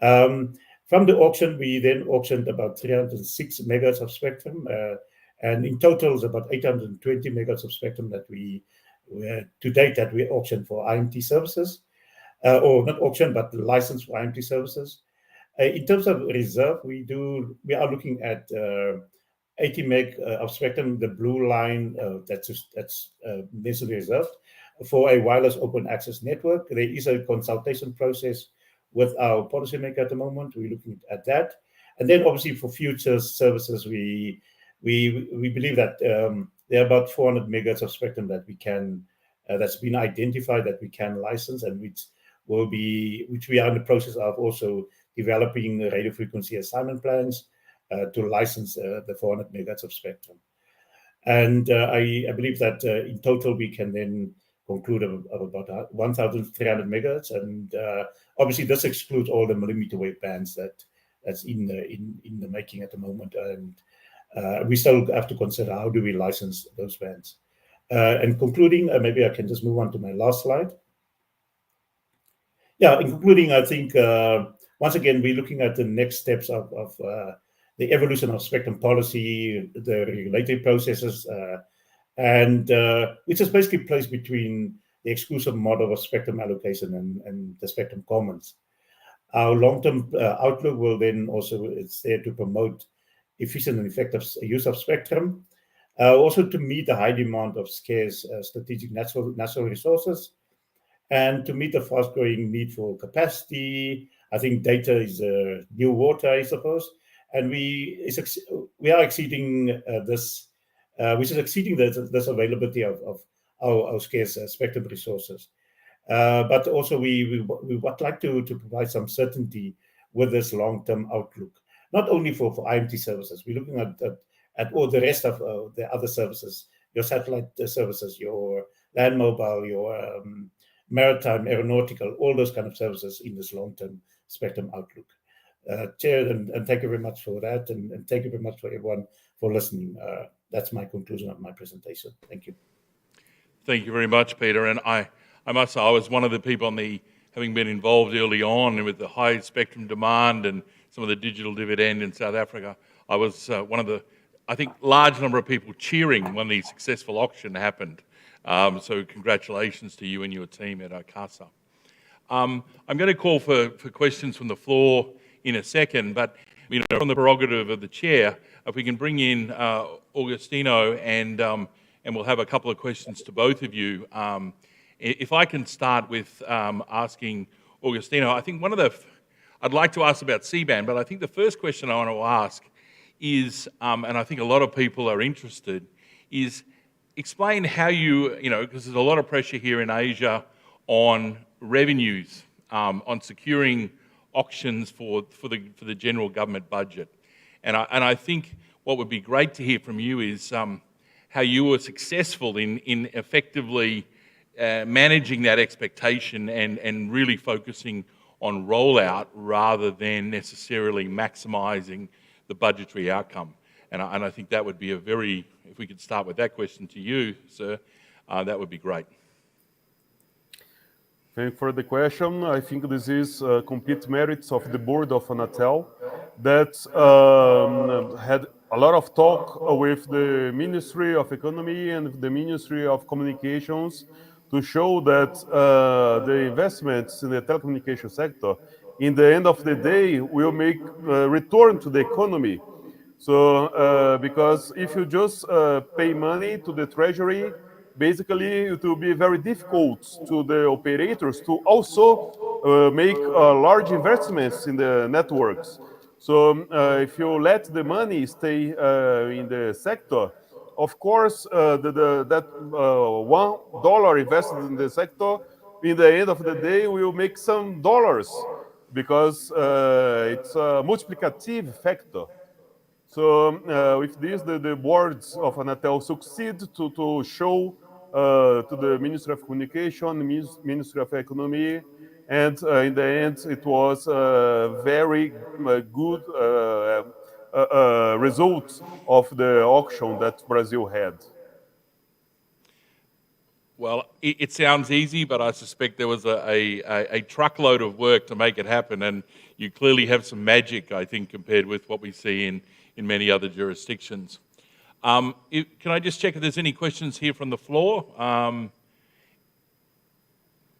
From the auction, we then auctioned about 306 megahertz of spectrum, and in total it's about 820 megahertz of spectrum that we to date that we auctioned for IMT services, or not auction, but license for IMT services. In terms of reserve, we are looking at 80 meg of spectrum, the blue line that's necessarily reserved for a wireless open access network. There is a consultation process with our policymaker at the moment. We're looking at that, and then obviously for future services, we believe that there are about 400 megahertz of spectrum that we can that's been identified that we can license, and which we are in the process of also developing radio frequency assignment plans to license the 400 megahertz of spectrum. And I believe that in total we can then conclude of about 1,300 megahertz, and obviously this excludes all the millimeter wave bands that's in the making at the moment, and we still have to consider how do we license those bands. And concluding, maybe I can just move on to my last slide. Yeah, in concluding, I think once again we're looking at the next steps of the evolution of spectrum policy, the regulatory processes, and which is basically placed between the exclusive model of spectrum allocation and the spectrum commons. Our long-term outlook will then also, it's there to promote efficient and effective use of spectrum, also to meet the high demand of scarce strategic natural resources, And to meet the fast-growing need for capacity, I think data is new water, I suppose. And we are exceeding this availability of our scarce spectrum resources. But also we would like to provide some certainty with this long-term outlook, not only for IMT services. We're looking at all the rest of the other services, your satellite services, your land mobile, your maritime, aeronautical, all those kind of services in this long-term spectrum outlook. Chair, and thank you very much for that, and thank you very much for everyone for listening. That's my conclusion of my presentation. Thank you.
Thank you very much, Peter. And I must say, I was one of the people having been involved early on with the high spectrum demand and some of the digital dividend in South Africa. I was one of the, I think, large number of people cheering when the successful auction happened. So congratulations to you and your team at ICASA. I'm going to call for questions from the floor in a second, but from the prerogative of the chair, if we can bring in Augustino and we'll have a couple of questions to both of you. If I can start with asking Augustino, I think I'd like to ask about C-band, but I think the first question I want to ask is, and I think a lot of people are interested, is explain how because there's a lot of pressure here in Asia on revenues, on securing auctions for the general government budget. And I think what would be great to hear from you is how you were successful in effectively managing that expectation and really focusing on rollout rather than necessarily maximising the budgetary outcome. And I think that would be if we could start with that question to you, sir, that would be great.
Thank you for the question. I think this is complete merits of the board of Anatel that had a lot of talk with the Ministry of Economy and the Ministry of Communications to show that the investments in the telecommunication sector, in the end of the day, will make return to the economy. So, because if you just pay money to the treasury, basically it will be very difficult to the operators to also make large investments in the networks. So if you let the money stay in the sector, of course, that $1 invested in the sector, in the end of the day, will make some dollars because it's a multiplicative factor. So with this, the boards of Anatel succeed to show to the Ministry of Communication, the Ministry of Economy, and in the end, it was a very good result of the auction that Brazil had.
Well, it sounds easy, but I suspect there was a truckload of work to make it happen, and you clearly have some magic, I think, compared with what we see in many other jurisdictions. Can I just check if there's any questions here from the floor?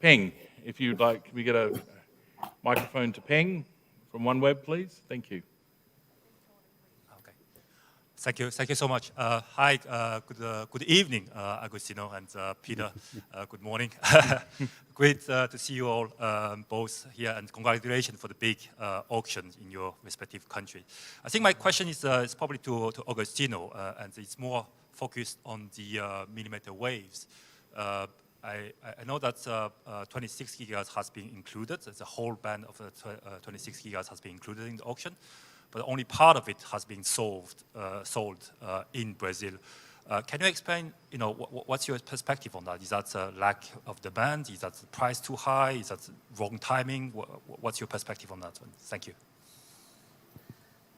Peng, if you'd like, can we get a microphone to Peng from OneWeb, please? Thank you.
Okay. Thank you so much. Hi, good evening, Agostino and Peter. Good morning. Great to see you all both here, and congratulations for the big auction in your respective country. I think my question is probably to Agostino, and it's more focused on the millimeter waves. I know that 26 gigahertz has been included. The whole band of 26 gigahertz has been included in the auction, but only part of it has been sold in Brazil. Can you explain, what's your perspective on that? Is that a lack of demand? Is that the price too high? Is that wrong timing? What's your perspective on that one? Thank you.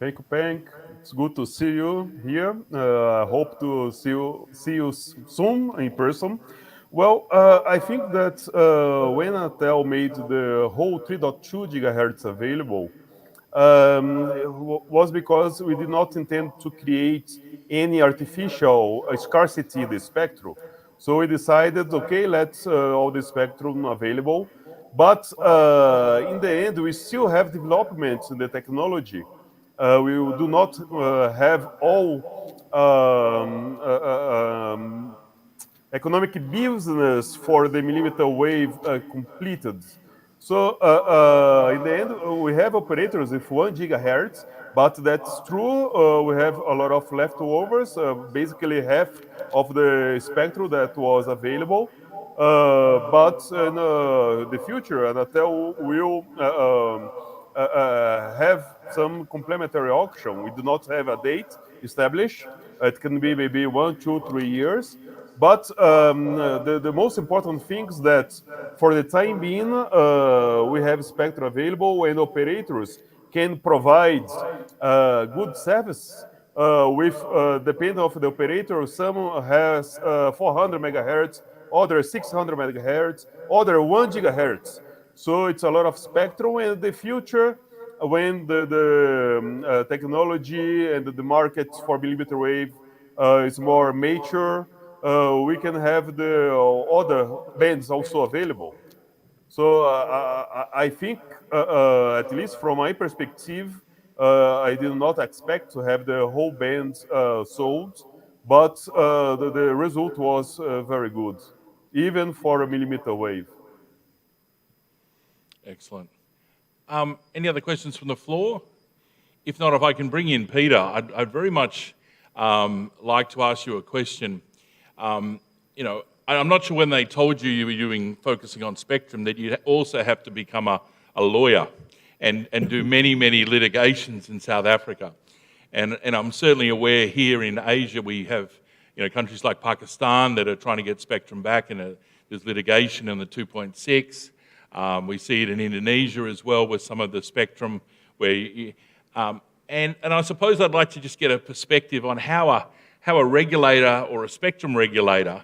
Thank you, Peng. It's good to see you here. I hope to see you soon in person. Well, I think that when Anatel made the whole 3.2 gigahertz available, was because we did not intend to create any artificial scarcity in the spectrum. So we decided, okay, let's all the spectrum available. But in the end, we still have developments in the technology. We do not have all economic business for the millimeter wave completed. So in the end, we have operators with 1 gigahertz, but that's true. We have a lot of leftovers, basically half of the spectrum that was available. But in the future, Anatel will have some complementary auction. We do not have a date established. It can be maybe 1, 2, 3 years. But the most important thing is that for the time being, we have spectrum available and operators can provide good service with, depending on the operator, some has 400 megahertz, other 600 megahertz, other 1 gigahertz. So it's a lot of spectrum, and the future, when the technology and the market for millimeter wave is more mature, we can have the other bands also available. So I think, at least from my perspective, I did not expect to have the whole band sold, but the result was very good, even for a millimeter wave.
Excellent. Any other questions from the floor? If not, if I can bring in Peter, I'd very much like to ask you a question. You know, I'm not sure when they told you you were focusing on spectrum that you also have to become a lawyer and do many litigations in South Africa. And I'm certainly aware here in Asia we have, you know, countries like Pakistan that are trying to get spectrum back, and there's litigation in the 2.6. We see it in Indonesia as well with some of the spectrum where and I suppose I'd like to just get a perspective on how a regulator or a spectrum regulator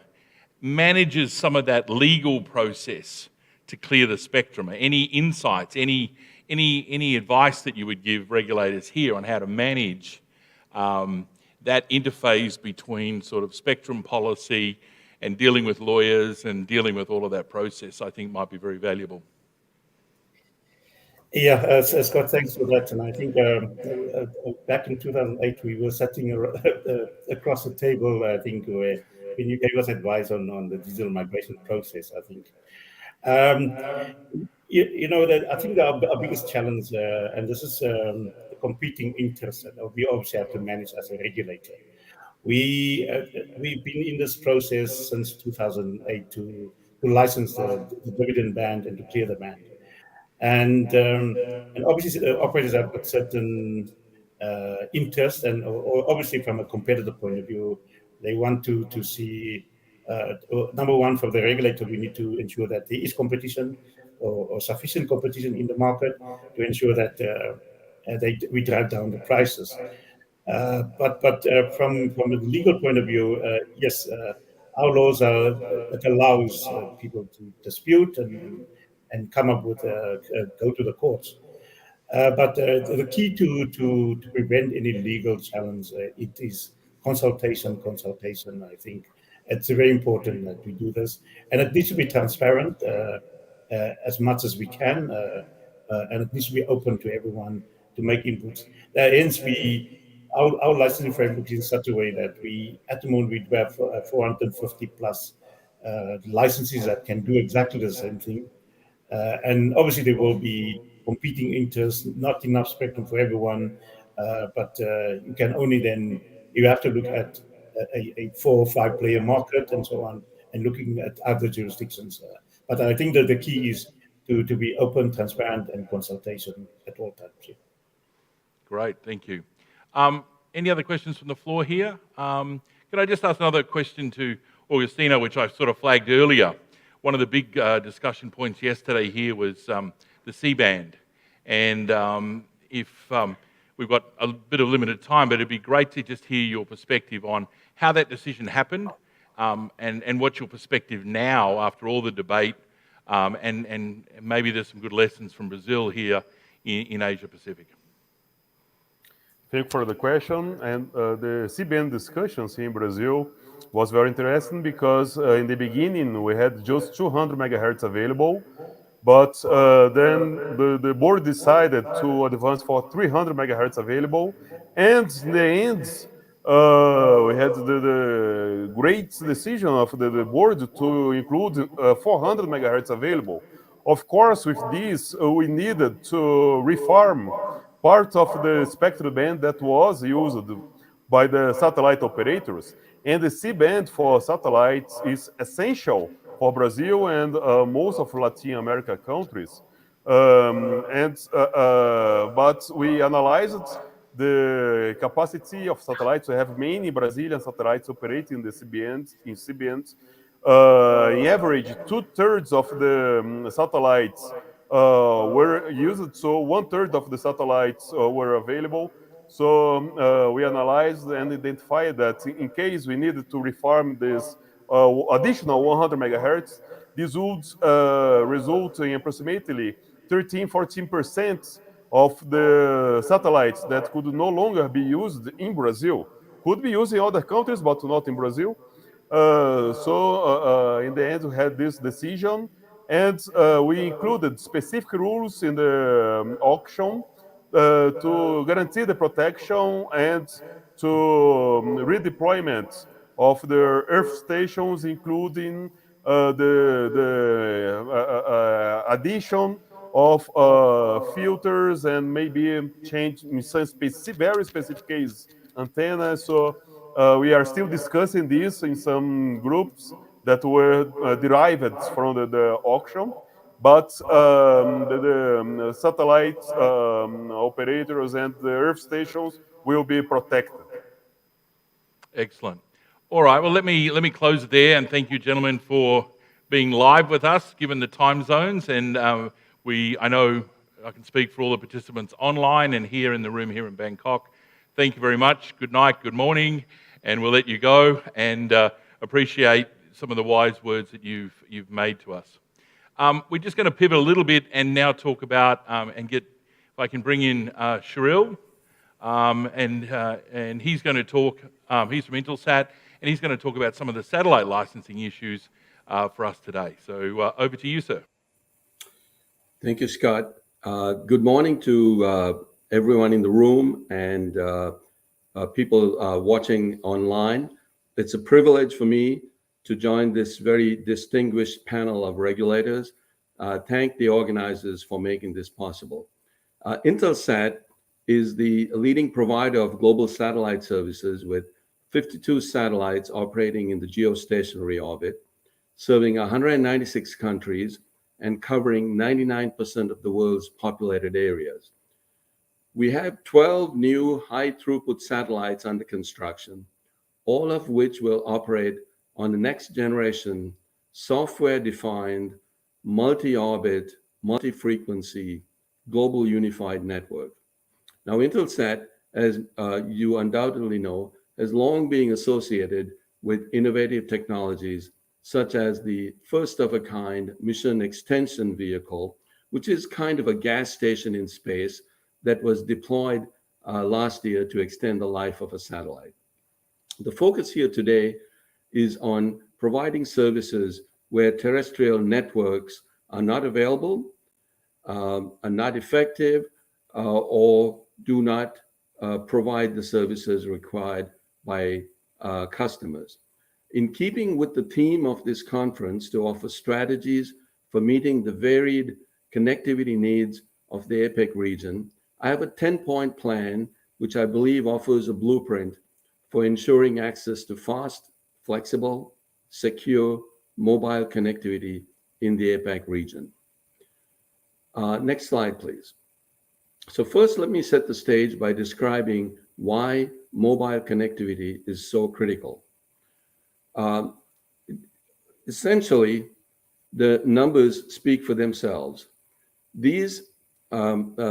manages some of that legal process to clear the spectrum. Any insights, any advice that you would give regulators here on how to manage that interface between sort of spectrum policy and dealing with lawyers and dealing with all of that process, I think might be very valuable.
Yeah, Scott, thanks for that. And I think back in 2008, we were sitting across the table, I think, when you gave us advice on the digital migration process, I think. You know, that I think our biggest challenge, and this is the competing interests that we obviously have to manage as a regulator. We've been in this process since 2008 to license the dividend band and to clear the band. And obviously the operators have got certain interest, and or obviously from a competitor point of view, they want to see, number one, for the regulator, we need to ensure that there is competition or sufficient competition in the market to ensure that we drive down the prices. But from a legal point of view, yes, our laws are, it allows people to dispute and come up with go to the courts. But the key to prevent any legal challenge, it is consultation. I think it's very important that we do this, and it needs to be transparent as much as we can, and it needs to be open to everyone to make inputs. Hence, our licensing framework is in such a way that at the moment, we have 450 plus licenses that can do exactly the same thing. And obviously, there will be competing interests, not enough spectrum for everyone, but you can only then, you have to look at a 4 or 5 player market and so on, and looking at other jurisdictions. But I think that the key is to be open, transparent, and consultation at all times. Yeah.
Great, thank you. Any other questions from the floor here? Could I just ask another question to Augustino, which I sort of flagged earlier? One of the big discussion points yesterday here was the C-band. And if we've got a bit of limited time, but it'd be great to just hear your perspective on how that decision happened, and what's your perspective now after all the debate, and maybe there's some good lessons from Brazil here in Asia Pacific.
Thank you for the question. And the C-band discussions in Brazil was very interesting because in the beginning we had just 200 megahertz available, but then the board decided to advance for 300 megahertz available, and in the end we had the great decision of the board to include 400 megahertz available. Of course, with this, we needed to reform part of the spectrum band that was used by the satellite operators. And the C-band for satellites is essential for Brazil and most of Latin America countries. But we analyzed the capacity of satellites. We have many Brazilian satellites operating the C-bands. In average, 2/3 of the satellites were used, so 1/3 of the satellites were available. So we analyzed and identified that in case we needed to reform this additional 100 megahertz, this would result in approximately 13-14% of the satellites that could no longer be used in Brazil. Could be used in other countries, but not in Brazil. In the end, we had this decision, and we included specific rules in the auction to guarantee the protection and to redeployment of the Earth stations, including the addition of filters and maybe change in some very specific case antennas. So we are still discussing this in some groups that were derived from the auction. But the satellite operators and the Earth stations will be protected.
Excellent. All right, well, let me close it there, and thank you, gentlemen, for being live with us, given the time zones. And I know I can speak for all the participants online and here in the room here in Bangkok. Thank you very much. Good night, good morning, and we'll let you go, and appreciate some of the wise words that you've made to us. We're just going to pivot a little bit and now talk about if I can bring in Sharil, and he's going to talk. He's from Intelsat, and he's going to talk about some of the satellite licensing issues for us today. So over to you, sir.
Thank you, Scott. Good morning to everyone in the room and people watching online. It's a privilege for me to join this very distinguished panel of regulators. Thank the organizers for making this possible. Intelsat is the leading provider of global satellite services with 52 satellites operating in the geostationary orbit, serving 196 countries and covering 99% of the world's populated areas. We have 12 new high-throughput satellites under construction, all of which will operate on the next generation software-defined, multi-orbit, multi-frequency, global unified network. Now, Intelsat, as you undoubtedly know, has long been associated with innovative technologies such as the first-of-a-kind mission extension vehicle, which is kind of a gas station in space that was deployed last year to extend the life of a satellite. The focus here today is on providing services where terrestrial networks are not available, are not effective, or do not provide the services required by customers. In keeping with the theme of this conference to offer strategies for meeting the varied connectivity needs of the APAC region, I have a 10-point plan, which I believe offers a blueprint for ensuring access to fast, flexible, secure, mobile connectivity in the APAC region. Next slide, please. So first, let me set the stage by describing why mobile connectivity is so critical. Essentially, the numbers speak for themselves. These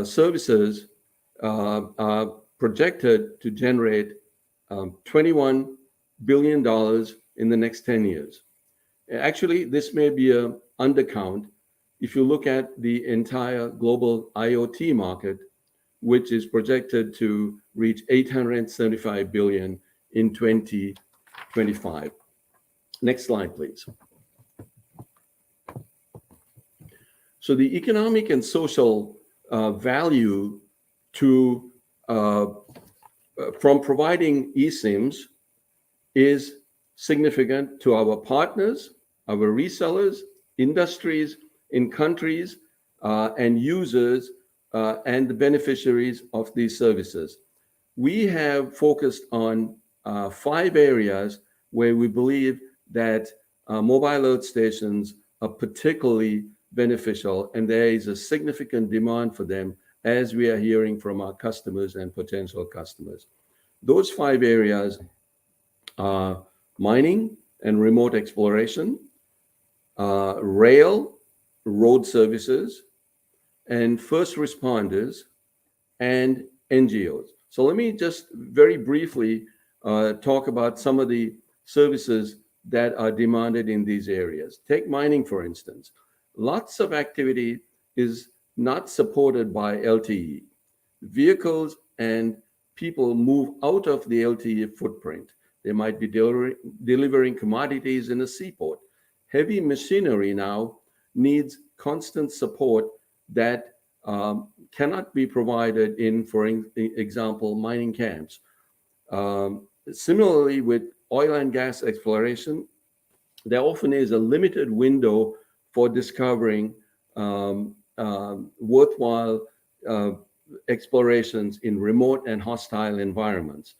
services are projected to generate $21 billion in the next 10 years. Actually, this may be an undercount if you look at the entire global IoT market, which is projected to reach $875 billion in 2025. Next slide, please. So the economic and social value to from providing eSIMs is significant to our partners, our resellers, industries in countries, and users and the beneficiaries of these services. We have focused on 5 areas where we believe that mobile earth stations are particularly beneficial, and there is a significant demand for them, as we are hearing from our customers and potential customers. Those 5 areas are mining and remote exploration, rail, road services, and first responders, and NGOs. So let me just very briefly talk about some of the services that are demanded in these areas. Take mining, for instance. Lots of activity is not supported by LTE. Vehicles and people move out of the LTE footprint. They might be delivering commodities in a seaport. Heavy machinery now needs constant support that cannot be provided in, for example, mining camps. Similarly, with oil and gas exploration, there often is a limited window for discovering worthwhile explorations in remote and hostile environments.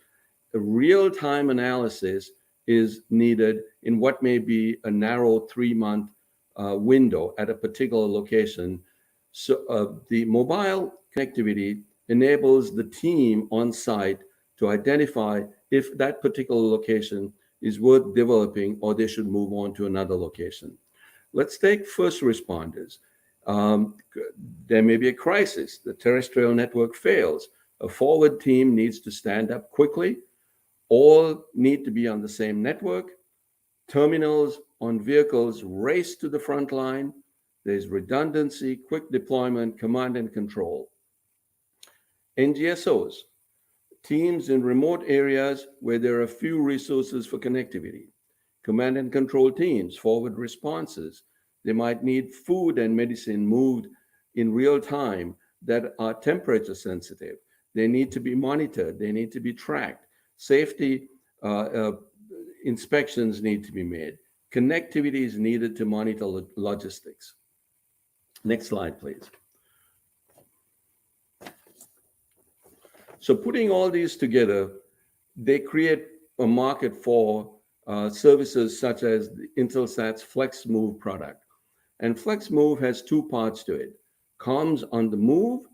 A real-time analysis is needed in what may be a narrow 3-month window at a particular location. So the mobile connectivity enables the team on site to identify if that particular location is worth developing or they should move on to another location. Let's take first responders. There may be a crisis. The terrestrial network fails. A forward team needs to stand up quickly. All need to be on the same network. Terminals on vehicles race to the front line. There's redundancy, quick deployment, command and control. NGSOs, teams in remote areas where there are few resources for connectivity. Command and control teams, forward responses. They might need food and medicine moved in real time that are temperature sensitive. They need to be monitored. They need to be tracked. Safety inspections need to be made. Connectivity is needed to monitor logistics. Next slide, please. So putting all these together, they create a market for services such as the Intelsat's FlexMove product. And FlexMove has 2 parts to it. Comms on the move,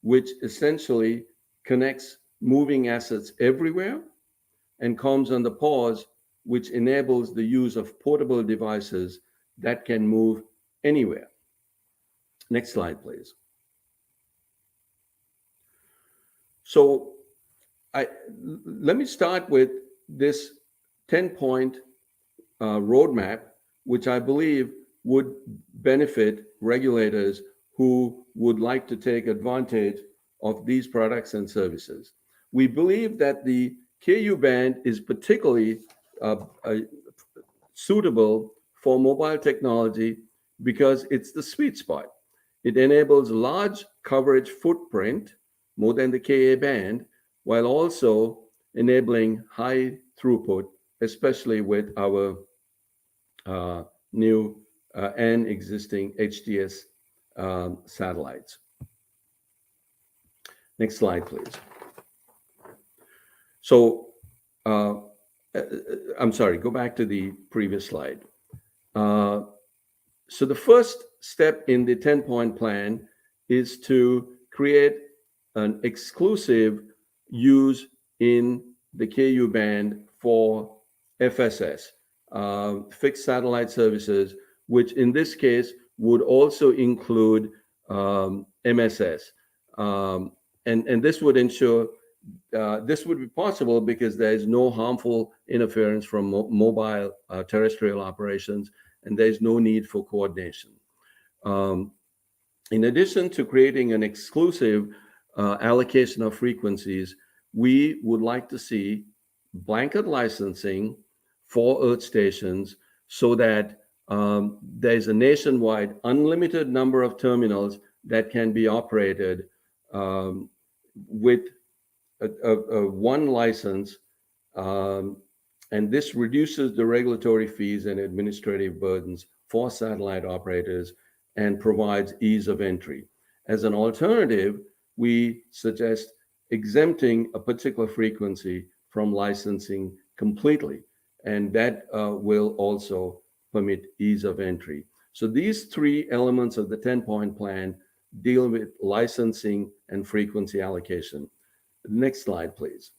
which essentially connects moving assets everywhere, and comms on the pause, which enables the use of portable devices that can move anywhere. Next slide, please. So let me start with this 10-point roadmap, which I believe would benefit regulators who would like to take advantage of these products and services. We believe that the Ku band is particularly suitable for mobile technology because it's the sweet spot. It enables large coverage footprint, more than the Ka band, while also enabling high throughput, especially with our new and existing HTS satellites. Next slide, please. So, I'm sorry, go back to the previous slide. So the first step in the 10-point plan is to create an exclusive use in the Ku band for FSS, fixed satellite services, which in this case would also include MSS. And this would ensure this would be possible because there is no harmful interference from mobile terrestrial operations, and there's no need for coordination. In addition to creating an exclusive allocation of frequencies, we would like to see blanket licensing for Earth stations so that there's a nationwide unlimited number of terminals that can be operated with one license, and this reduces the regulatory fees and administrative burdens for satellite operators and provides ease of entry. As an alternative, we suggest exempting a particular frequency from licensing completely, and that will also permit ease of entry. So these three elements of the 10-point plan deal with licensing and frequency allocation. Next slide, please.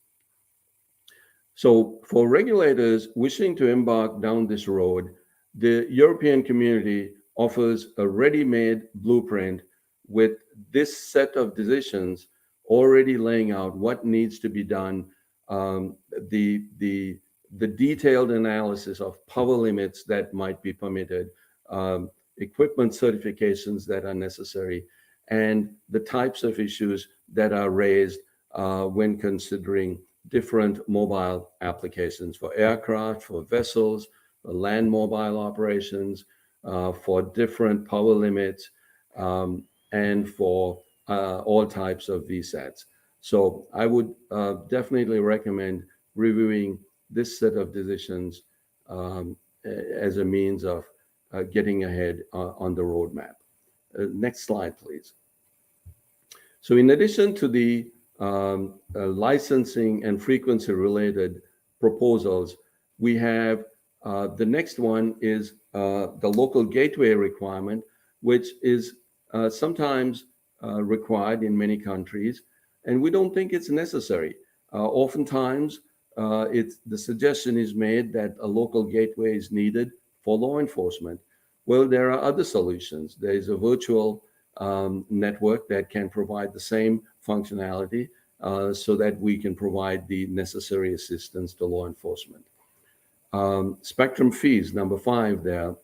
So for regulators wishing to embark down this road, the European community offers a ready-made blueprint with this set of decisions already laying out what needs to be done, the detailed analysis of power limits that might be permitted, equipment certifications that are necessary, and the types of issues that are raised when considering different mobile applications for aircraft, for vessels, for land mobile operations, for different power limits, and for all types of VSATs. So I would definitely recommend reviewing this set of decisions as a means of getting ahead on the roadmap. Next slide, please. So in addition to the licensing and frequency related proposals, we have the next one is the local gateway requirement, which is sometimes required in many countries, and we don't think it's necessary. Oftentimes, the suggestion is made that a local gateway is needed for law enforcement. Well, there are other solutions. There is a virtual network that can provide the same functionality so that we can provide the necessary assistance to law enforcement. Spectrum fees, number 5 there.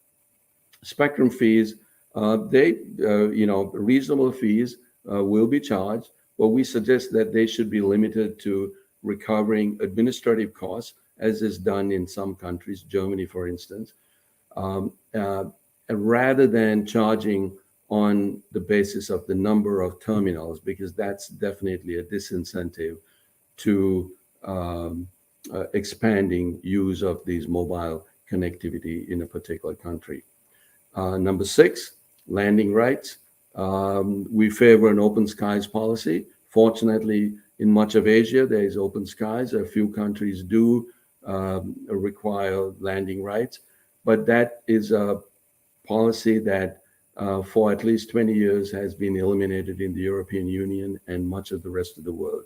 Spectrum fees, reasonable fees will be charged, but we suggest that they should be limited to recovering administrative costs, as is done in some countries, Germany, for instance, rather than charging on the basis of the number of terminals, because that's definitely a disincentive to expanding use of these mobile connectivity in a particular country. Number 6, landing rights. We favor an open skies policy. Fortunately, in much of Asia, there is open skies. A few countries do require landing rights, but that is a policy that for at least 20 years has been eliminated in the European Union and much of the rest of the world.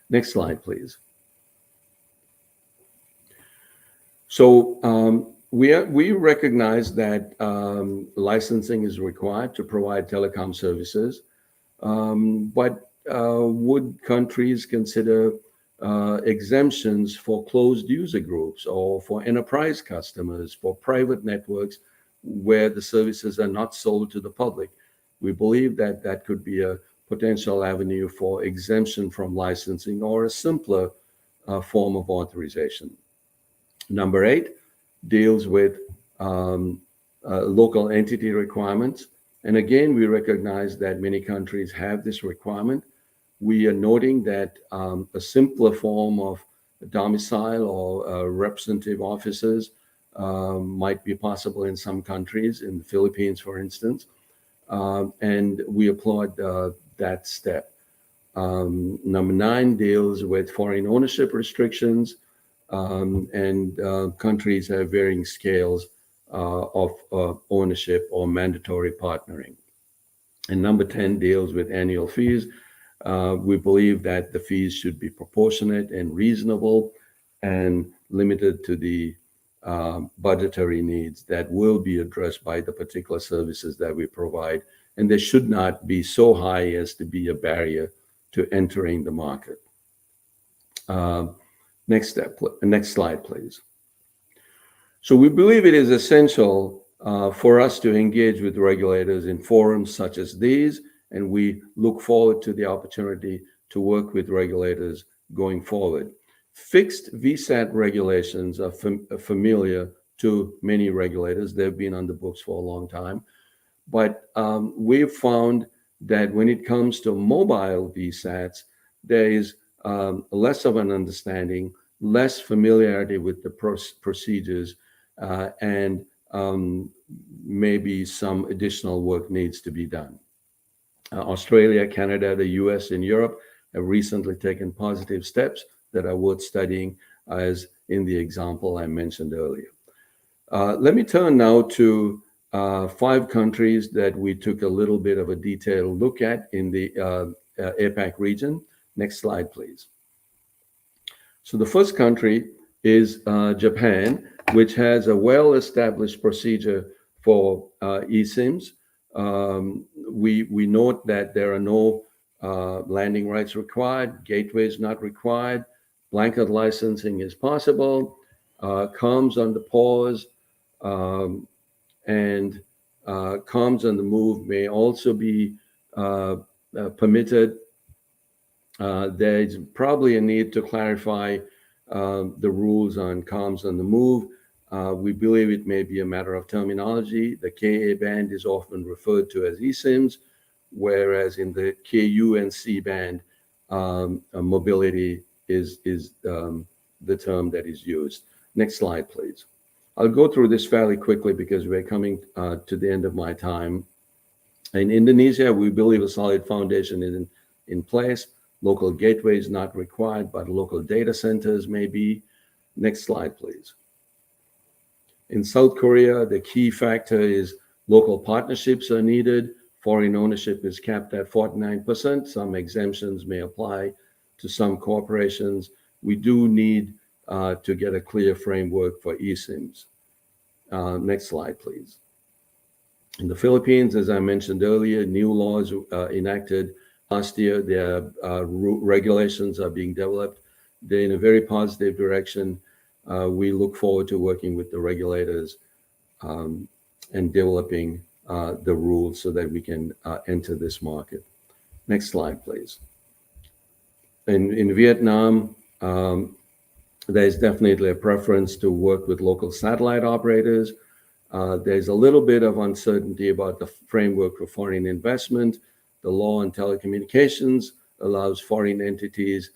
Next slide, please. So we recognize that licensing is required to provide telecom services, but would countries consider exemptions for closed user groups or for enterprise customers, for private networks where the services are not sold to the public? We believe that that could be a potential avenue for exemption from licensing or a simpler form of authorization. Number 8 deals with local entity requirements. And again, we recognize that many countries have this requirement. We are noting that a simpler form of domicile or representative offices might be possible in some countries, in the Philippines, for instance, and we applaud that step. Number 9 deals with foreign ownership restrictions, and countries have varying scales of ownership or mandatory partnering. And number 10 deals with annual fees. We believe that the fees should be proportionate and reasonable and limited to the budgetary needs that will be addressed by the particular services that we provide. And they should not be so high as to be a barrier to entering the market. Next slide, please. So we believe it is essential for us to engage with regulators in forums such as these, and we look forward to the opportunity to work with regulators going forward. Fixed VSAT regulations are familiar to many regulators. They've been on the books for a long time. But we've found that when it comes to mobile VSATs, there is less of an understanding, less familiarity with the procedures, and maybe some additional work needs to be done. Australia, Canada, the US, and Europe have recently taken positive steps that are worth studying, as in the example I mentioned earlier. Let me turn now to 5 countries that we took a little bit of a detailed look at in the APAC region. Next slide, please. So the first country is Japan, which has a well-established procedure for eSIMs. We note that there are no landing rights required, gateways not required, blanket licensing is possible, comms on the pause, and comms on the move may also be permitted. There's probably a need to clarify the rules on comms on the move. We believe it may be a matter of terminology. The Ka band is often referred to as eSIMs, whereas in the Ku and C band, mobility is the term that is used. Next slide, please. I'll go through this fairly quickly because we're coming to the end of my time. In Indonesia, we believe a solid foundation is in place. Local gateways not required, but local data centers may be. Next slide, please. In South Korea, the key factor is local partnerships are needed. Foreign ownership is capped at 49%. Some exemptions may apply to some corporations. We do need to get a clear framework for eSIMs. Next slide, please. In the Philippines, as I mentioned earlier, new laws enacted last year. Their regulations are being developed. They're in a very positive direction. We look forward to working with the regulators and developing the rules so that we can enter this market. Next slide, please. In Vietnam, there's definitely a preference to work with local satellite operators. There's a little bit of uncertainty about the framework for foreign investment. The law on telecommunications allows foreign entities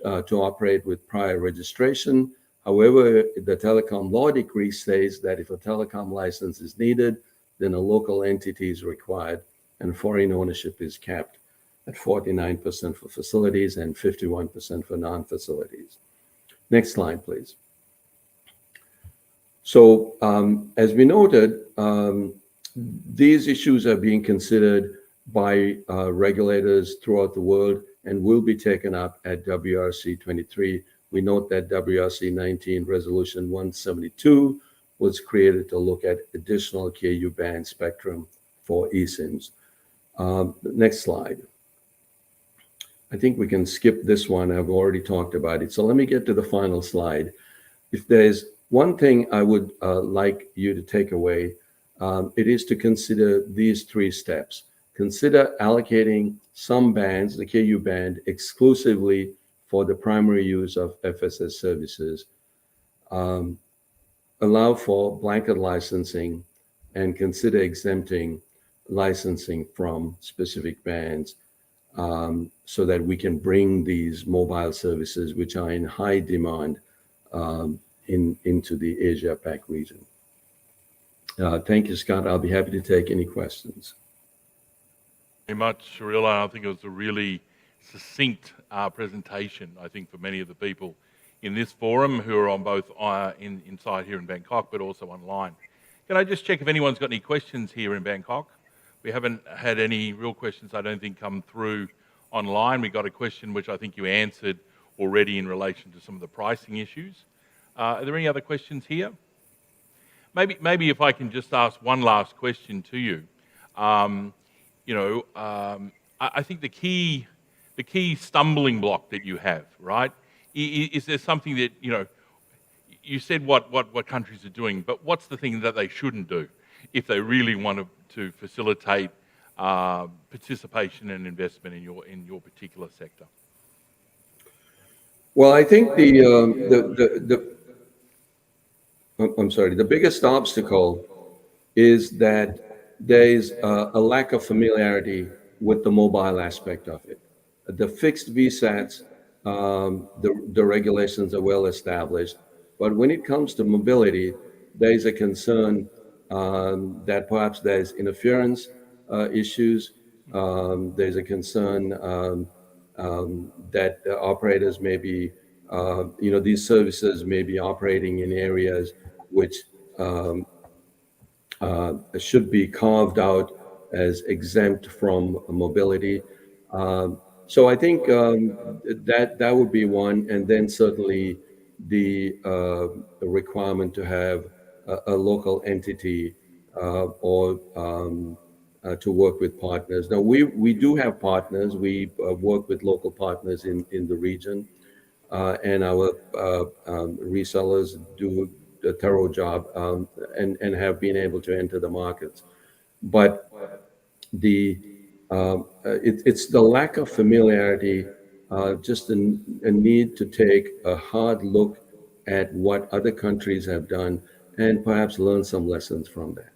to operate with prior registration. However, the telecom law decree says that if a telecom license is needed, then a local entity is required, and foreign ownership is capped at 49% for facilities and 51% for non-facilities. Next slide, please. So, as we noted, these issues are being considered by regulators throughout the world and will be taken up at WRC 23. We note that WRC 19 Resolution 172 was created to look at additional Ku band spectrum for eSIMs. Next slide. I think we can skip this one. I've already talked about it. So let me get to the final slide. If there's one thing I would like you to take away, it is to consider these 3 steps. Consider allocating some bands, the Ku band, exclusively for the primary use of FSS services. Allow for blanket licensing and consider exempting licensing from specific bands so that we can bring these mobile services, which are in high demand, into the Asia-Pac region. Thank you, Scott. I'll be happy to take any questions.
Very much, Sharila. I think it was a really succinct presentation, I think, for many of the people in this forum who are on both inside here in Bangkok, but also online. Can I just check if anyone's got any questions here in Bangkok? We haven't had any real questions, I don't think, come through online. We got a question which I think you answered already in relation to some of the pricing issues. Are there any other questions here? Maybe if I can just ask one last question to you. I think the key stumbling block that you have, right? Is there something that, you said what countries are doing, but what's the thing that they shouldn't do if they really want to facilitate participation and investment in your particular sector?
Well, I think the biggest obstacle is that there is a lack of familiarity with the mobile aspect of it. The fixed VSATs, the regulations are well established. But when it comes to mobility, there is a concern that perhaps there's interference issues. There's a concern that operators may be, these services may be operating in areas which should be carved out as exempt from mobility. So I think that would be one, and then certainly the requirement to have a local entity or to work with partners. Now we do have partners. We work with local partners in the region, and our resellers do a thorough job and have been able to enter the markets. But it's the lack of familiarity, just a need to take a hard look at what other countries have done and perhaps learn some lessons from that.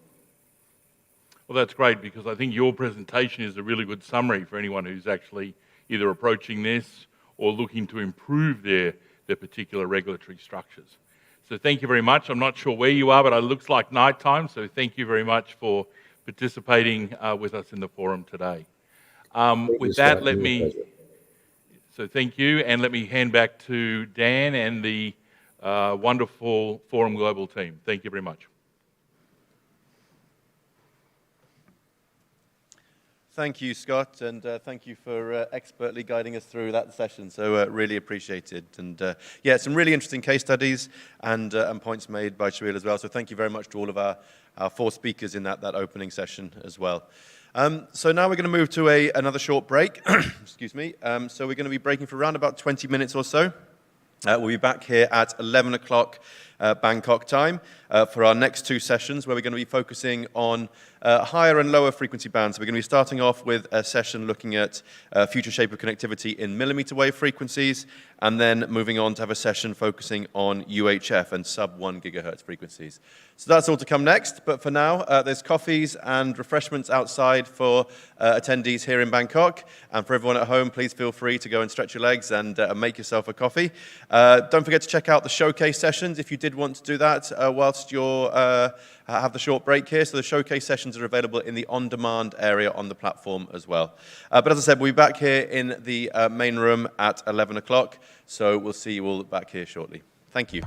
Well, that's great, because I think your presentation is a really good summary for anyone who's actually either approaching this or looking to improve their particular regulatory structures. So thank you very much. I'm not sure where you are, but it looks like nighttime, so thank you very much for participating with us in the forum today. With that, thank you, and let me hand back to Dan and the wonderful Forum Global team. Thank you very much.
Thank you, Scott, and thank you for expertly guiding us through that session. So really appreciate it. And yeah, some really interesting case studies and points made by Shabil as well. So thank you very much to all of our four speakers in that opening session as well. So now we're going to move to another short break. Excuse me. So we're going to be breaking for around about 20 minutes or so. We'll be back here at 11 o'clock Bangkok time for our next two sessions, where we're going to be focusing on higher and lower frequency bands. So we're going to be starting off with a session looking at future shape of connectivity in millimeter wave frequencies, and then moving on to have a session focusing on UHF and sub 1 gigahertz frequencies. So that's all to come next, but for now, there's coffees and refreshments outside for attendees here in Bangkok, and for everyone at home, please feel free to go and stretch your legs and make yourself a coffee. Don't forget to check out the showcase sessions if you did want to do that whilst you're have the short break here. So the showcase sessions are available in the on-demand area on the platform as well. But as I said, we'll be back here in the main room at 11 o'clock. So we'll see you all back here shortly. Thank you.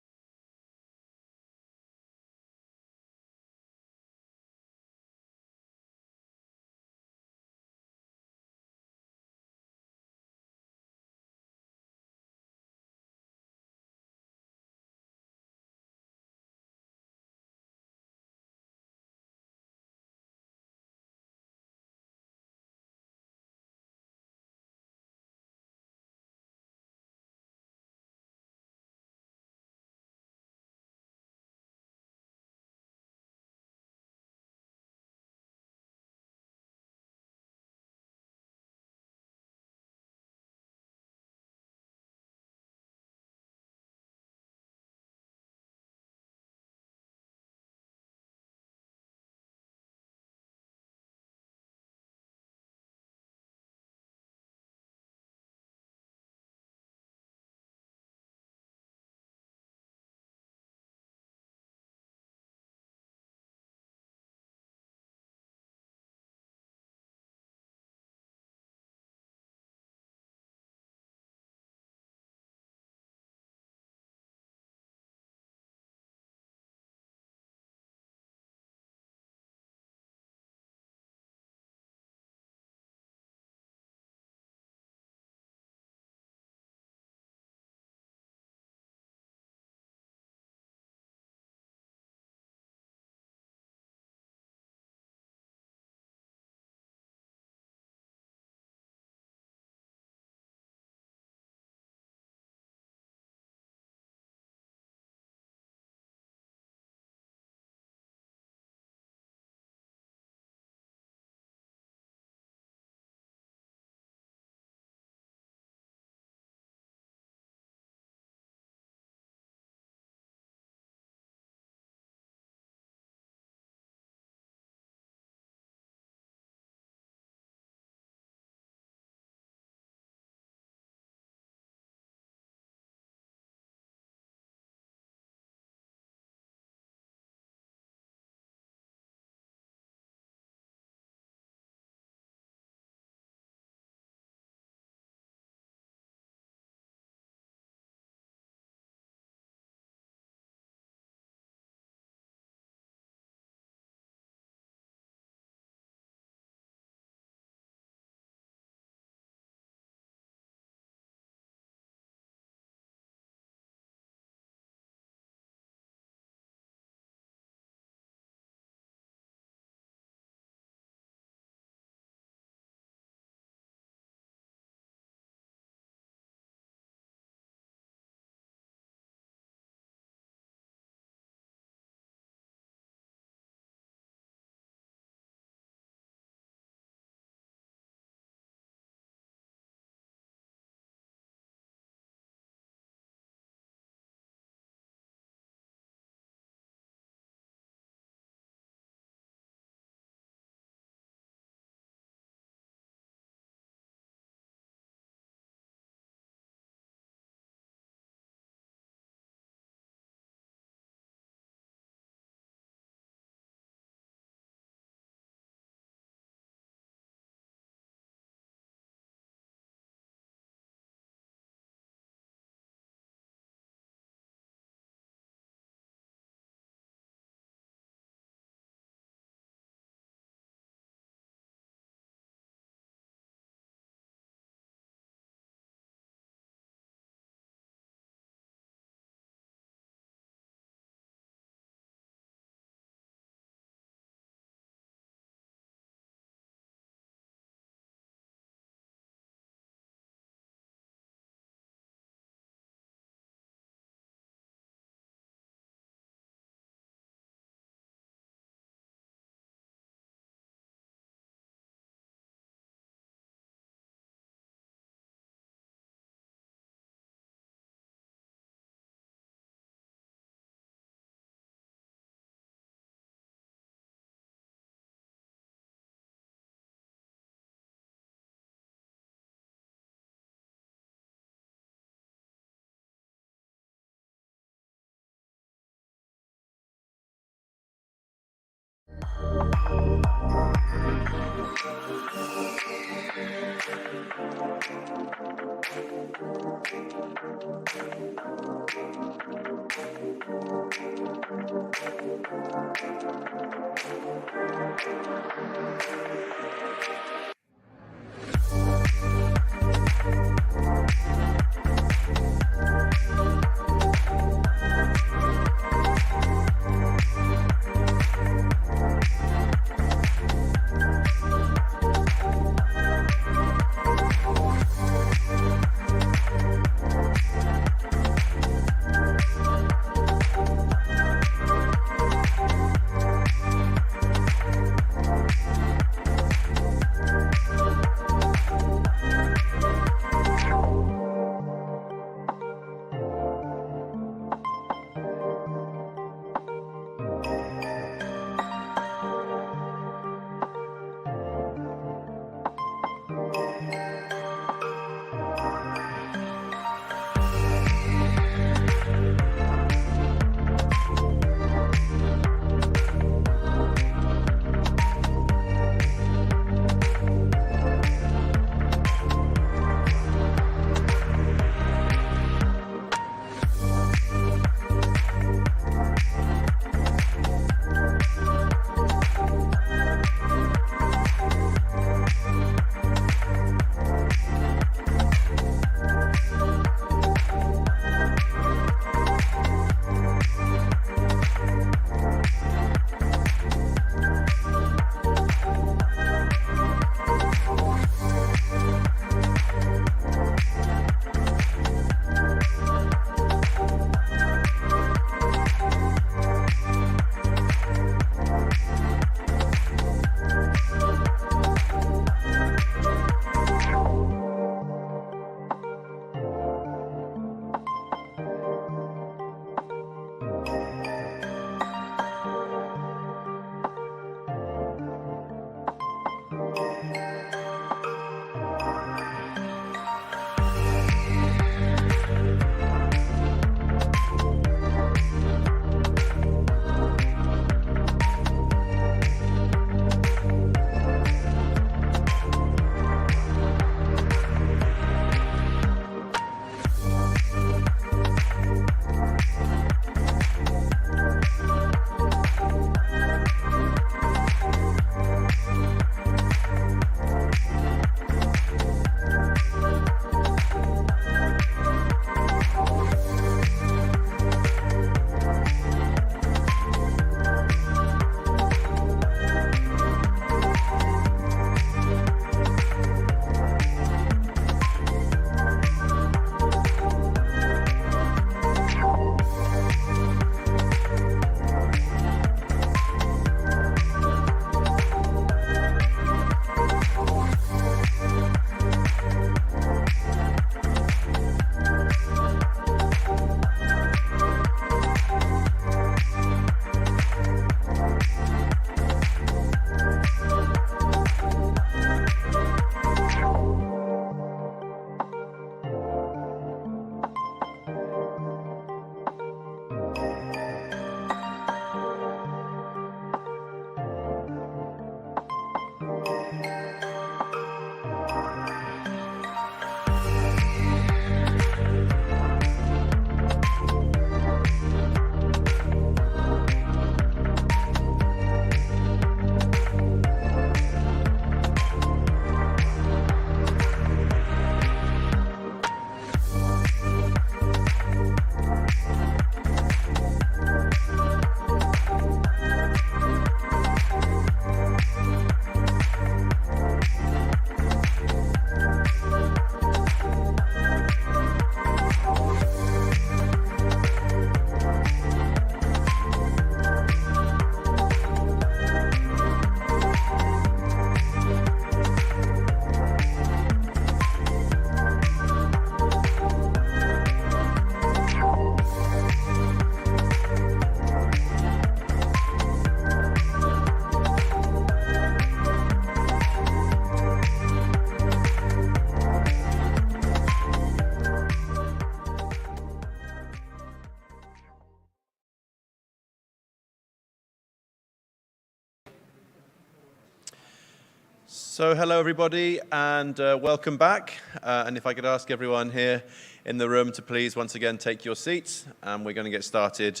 So hello everybody and welcome back. And if I could ask everyone here in the room to please once again take your seats, and we're going to get started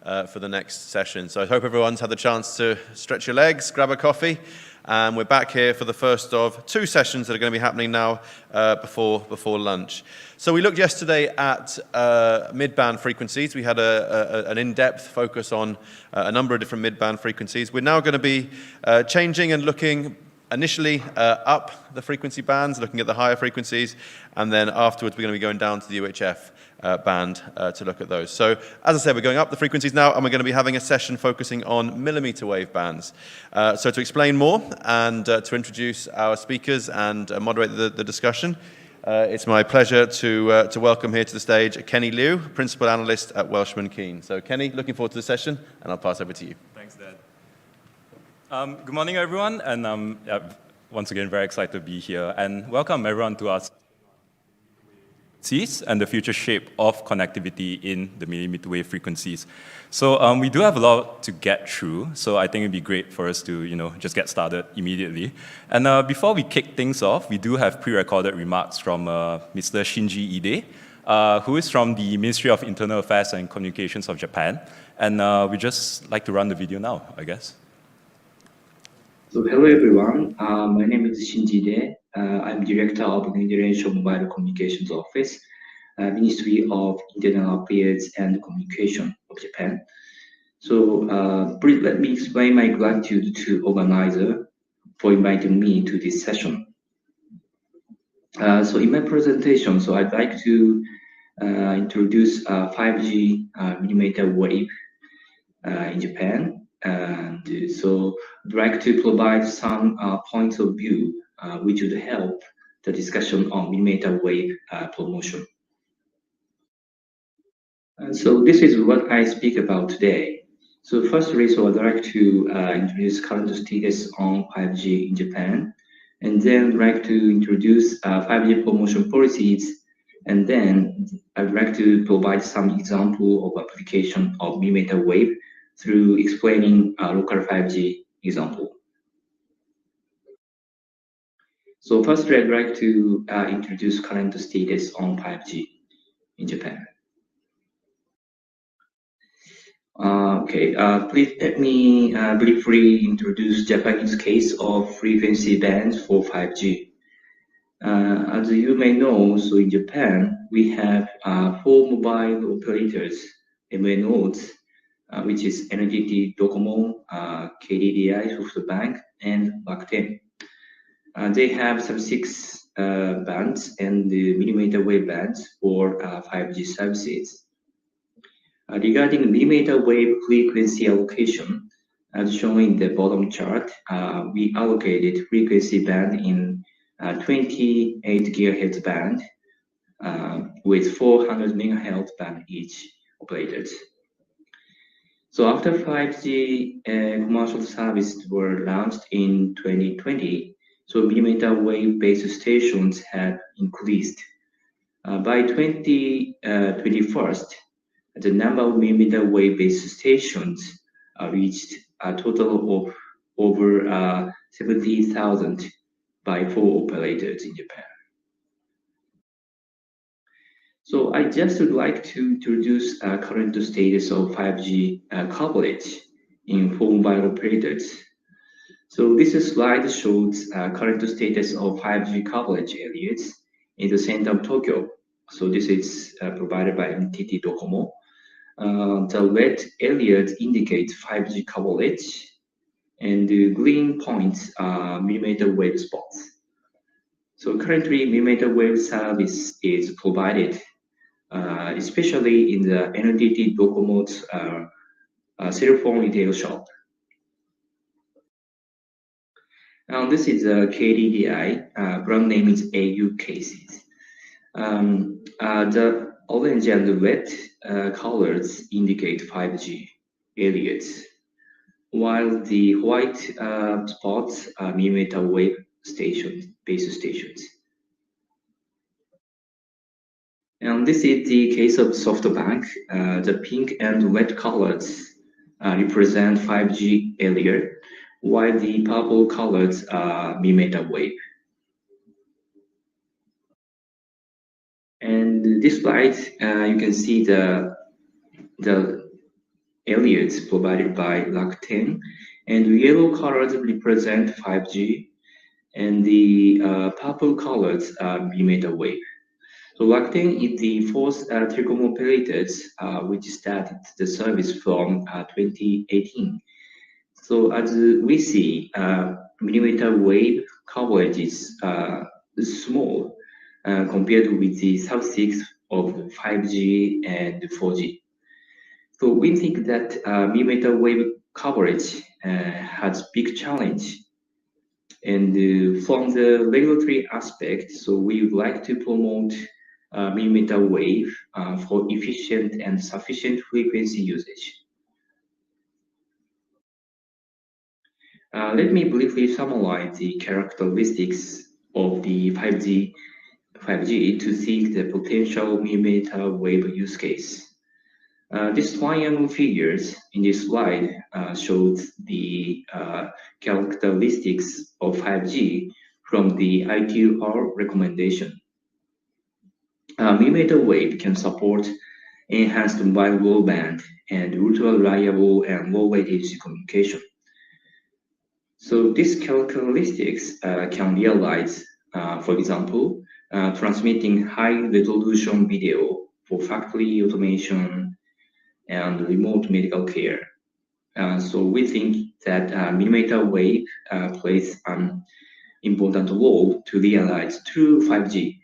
for the next session. So I hope everyone's had the chance to stretch your legs, grab a coffee, and we're back here for the first of two sessions that are going to be happening now before lunch. So we looked yesterday at mid-band frequencies. We had an in-depth focus on a number of different mid-band frequencies. We're now going to be changing and looking initially up the frequency bands, looking at the higher frequencies, and then afterwards we're going to be going down to the UHF band to look at those. So as I said, we're going up the frequencies now, and we're going to be having a session focusing on mmWave bands. So to explain more and to introduce our speakers and moderate the discussion, it's my pleasure to welcome here to the stage Kenny Liu, Principal Analyst at Welshman Keen. So Kenny, looking forward to the session, and I'll pass over to you.
Thanks, Dad. Good morning, everyone, and once again, very excited to be here. And welcome, everyone, to us and the future shape of connectivity in the mmWave frequencies. So we do have a lot to get through, so I think it'd be great for us to, just get started immediately. And before we kick things off, we do have pre-recorded remarks from Mr. Shinji Ide, who is from the Ministry of Internal Affairs and Communications of Japan. And we just like to run the video now, I guess.
So hello everyone, my name is Shinji Ide. I'm Director of the International Mobile Communications Office, Ministry of Internal Affairs and Communication of Japan. So please let me explain my gratitude to organizer for inviting me to this session. So in my presentation, I'd like to introduce 5G millimeter wave in Japan. And so I'd like to provide some points of view which would help the discussion on millimeter wave promotion. So this is what I speak about today. So firstly, I'd like to introduce current status on 5G in Japan, and then I'd like to introduce 5G promotion policies, and then I'd like to provide some example of application of millimeter wave through explaining a local 5G example. So firstly, I'd like to introduce current status on 5G in Japan. Please let me briefly introduce Japanese case of frequency bands for 5G. As you may know, so in Japan, we have 4 mobile operators, MNOs, which is NTT Docomo, KDDI, SoftBank, and Rakuten. They have some 6 bands and the millimeter wave bands for 5G services. Regarding millimeter wave frequency allocation, as shown in the bottom chart, we allocated frequency band in 28 GHz band with 400 MHz band each operators. So after 5G commercial services were launched in 2020, so millimeter wave base stations have increased. By 2021, the number of millimeter wave base stations reached a total of over 70,000 by 4 operators in Japan. So I just would like to introduce current status of 5G coverage in 4 mobile operators. So this slide shows current status of 5G coverage areas in the center of Tokyo. So this is provided by NTT Docomo. The red areas indicate 5G coverage, and the green points are millimeter wave spots. So currently, millimeter wave service is provided, especially in the NTT Docomo's cell phone retail shop. Now this is a KDDI, brand name is AU cases. The orange and red colors indicate 5G areas, while the white spots are millimeter wave stations, base stations. And this is the case of SoftBank. The pink and red colors represent 5G area, while the purple colors are mmWave. And this slide, you can see the areas provided by Rakuten, and yellow colors represent 5G, and the purple colors are mmWave. So Rakuten is the fourth telecom operators which started the service from 2018. So as we see, mmWave coverage is small compared with the sub-6 of 5G and 4G. So we think that mmWave coverage has big challenge. And from the regulatory aspect, so we would like to promote mmWave for efficient and sufficient frequency usage. Let me briefly summarize the characteristics of the 5G to see the potential mmWave use case. These triangle figures in this slide shows the characteristics of 5G from the ITUR recommendation. mmWave can support enhanced wide broadband and ultra-reliable and low-latency communication. So these characteristics can realize, for example, transmitting high-resolution video for factory automation and remote medical care. So we think that mmWave plays an important role to realize true 5G,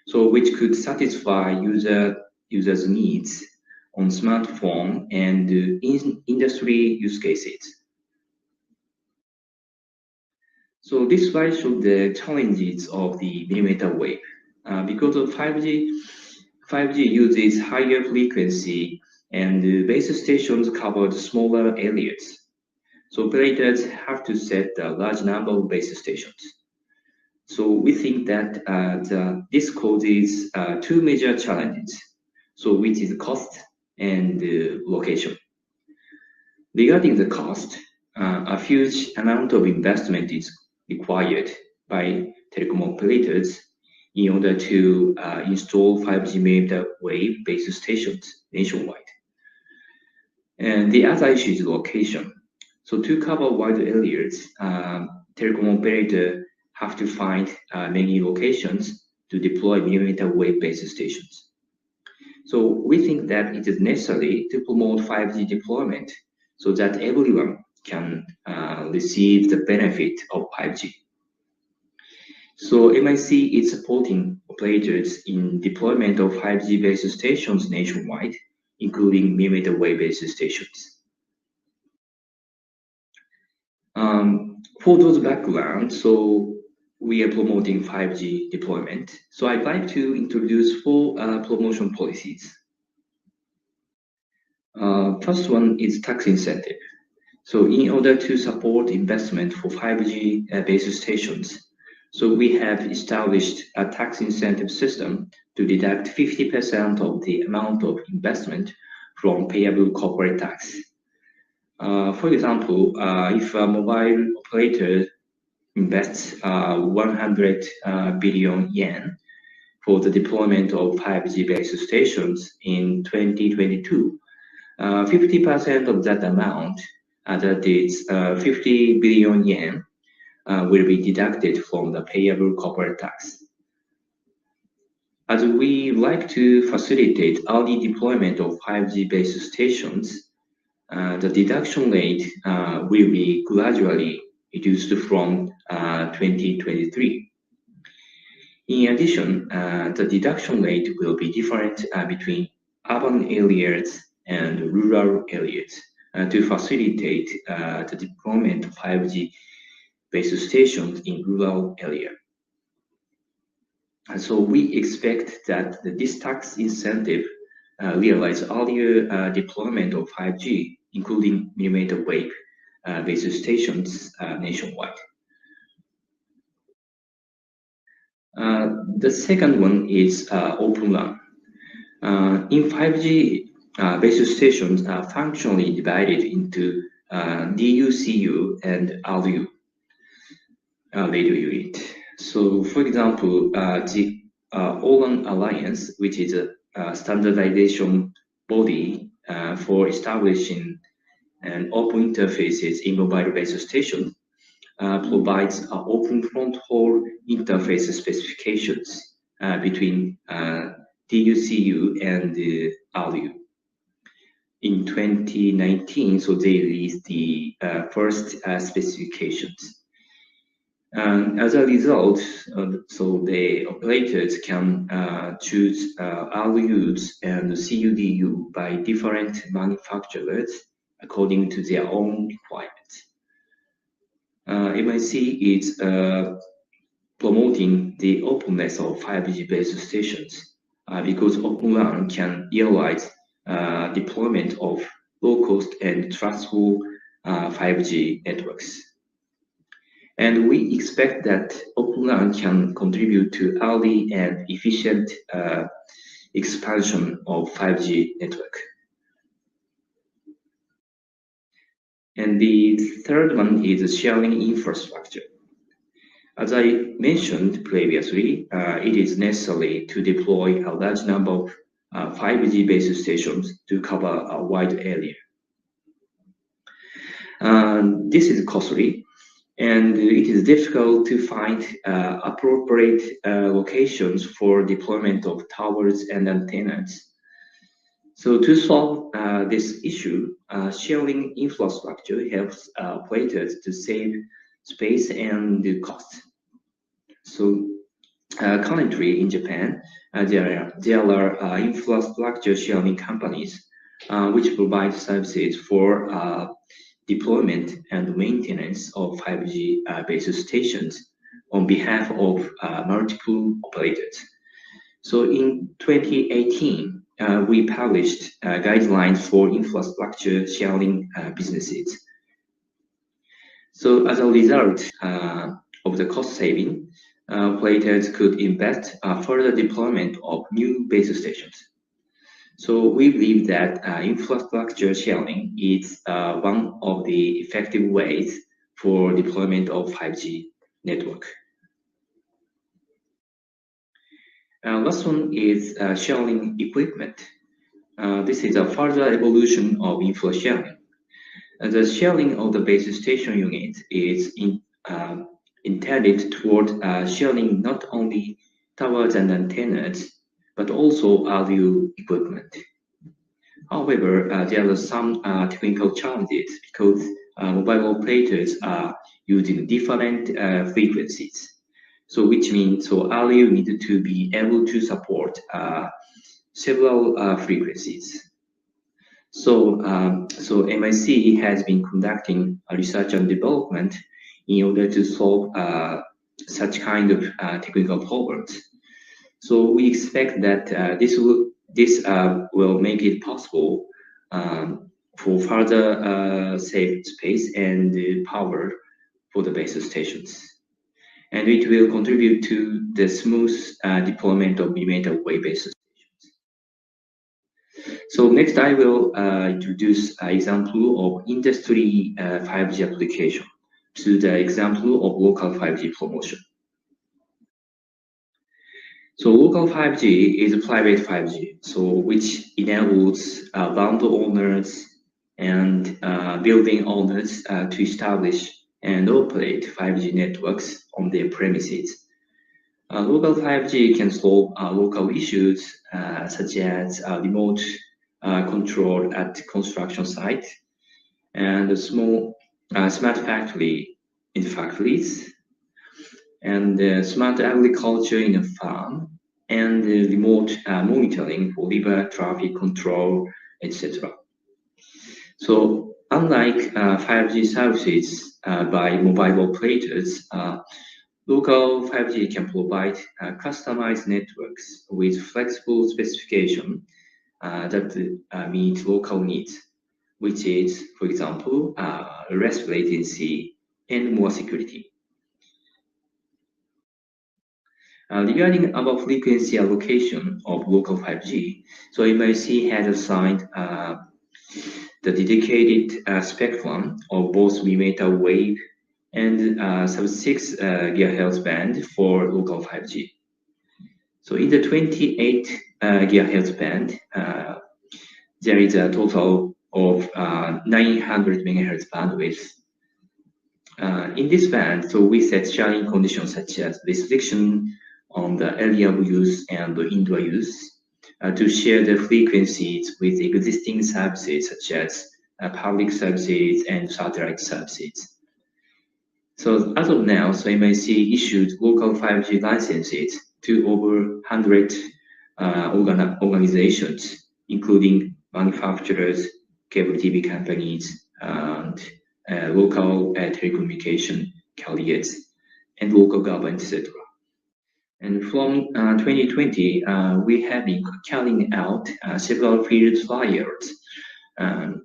so which could satisfy users' needs on smartphone and in industry use cases. So this slide shows the challenges of the mmWave. Because of 5G uses higher frequency and base stations cover smaller areas. So operators have to set a large number of base stations. So we think that this causes two major challenges, so which is cost and location. Regarding the cost, a huge amount of investment is required by telecom operators in order to install 5G mmWave base stations nationwide. And the other issue is location. So to cover wide areas, telecom operator have to find many locations to deploy mmWave base stations. So we think that it is necessary to promote 5G deployment so that everyone can receive the benefit of 5G. So MIC is supporting operators in deployment of 5G base stations nationwide, including mmWave base stations. For those backgrounds, so we are promoting 5G deployment. So I'd like to introduce 4 promotion policies. First one is tax incentive. So in order to support investment for 5G base stations, so we have established a tax incentive system to deduct 50% of the amount of investment from payable corporate tax. For example, if a mobile operator invests 100 billion yen for the deployment of 5G base stations in 2022, 50% of that amount, that is 50 billion yen, will be deducted from the payable corporate tax. As we like to facilitate early deployment of 5G base stations, the deduction rate will be gradually reduced from 2023. In addition, the deduction rate will be different between urban areas and rural areas to facilitate the deployment of 5G base stations in rural area. And so we expect that this tax incentive realize earlier deployment of 5G, including mmWave base stations nationwide. The second one is Open RAN. In 5G, base stations are functionally divided into DUCU and RU radio unit. So, for example, the Open Alliance, which is a standardization body for establishing an open interfaces in mobile base station, provides open front haul interface specifications between DUCU and RU. In 2019, so they released the first specifications. As a result, so the operators can choose RUs and CUDU by different manufacturers according to their own requirements. MIC is promoting the openness of 5G base stations because Open RAN can realize deployment of low-cost and trustful 5G networks. And we expect that Open RAN can contribute to early and efficient expansion of 5G network. And the third one is sharing infrastructure. As I mentioned previously, it is necessary to deploy a large number of 5G base stations to cover a wide area. This is costly, and it is difficult to find appropriate locations for deployment of towers and antennas. So to solve this issue, sharing infrastructure helps operators to save space and cost. So currently in Japan, there are infrastructure sharing companies which provide services for deployment and maintenance of 5G base stations on behalf of multiple operators. So in 2018, we published guidelines for infrastructure sharing businesses. So as a result of the cost saving, operators could invest further deployment of new base stations. So we believe that infrastructure sharing is one of the effective ways for deployment of 5G network. Last one is sharing equipment. This is a further evolution of infra sharing. The sharing of the base station unit is intended toward sharing not only towers and antennas, but also RU equipment. However, there are some technical challenges because mobile operators are using different frequencies. So which means RU needed to be able to support several frequencies. So MIC has been conducting research and development in order to solve such kind of technical problems. So we expect that this will make it possible for further save space and power for the base stations. And it will contribute to the smooth deployment of mmWave base stations. So next I will introduce an example of industry 5G application to the example of local 5G promotion. So local 5G is a private 5G, so which enables bundle owners and building owners to establish and operate 5G networks on their premises. Local 5G can solve local issues such as remote control at construction site and a small smart factory in factories, and smart agriculture in a farm, and remote monitoring for river traffic control, etc. So unlike 5G services by mobile operators, local 5G can provide customized networks with flexible specification that meet local needs, which is, for example, less latency and more security. Regarding our frequency allocation of local 5G, so MIC has assigned the dedicated spectrum of both mmWave and sub-6 GHz band for local 5G. So in the 28 GHz band, there is a total of 900 MHz bandwidth. In this band, so we set sharing conditions such as restriction on the area of use and the indoor use to share the frequencies with existing services such as public services and satellite services. So as of now, so MIC issued local 5G licenses to over 100 organizations, including manufacturers, cable TV companies, and local telecommunication carriers, and local government, etc. And from 2020, we have been carrying out several field trials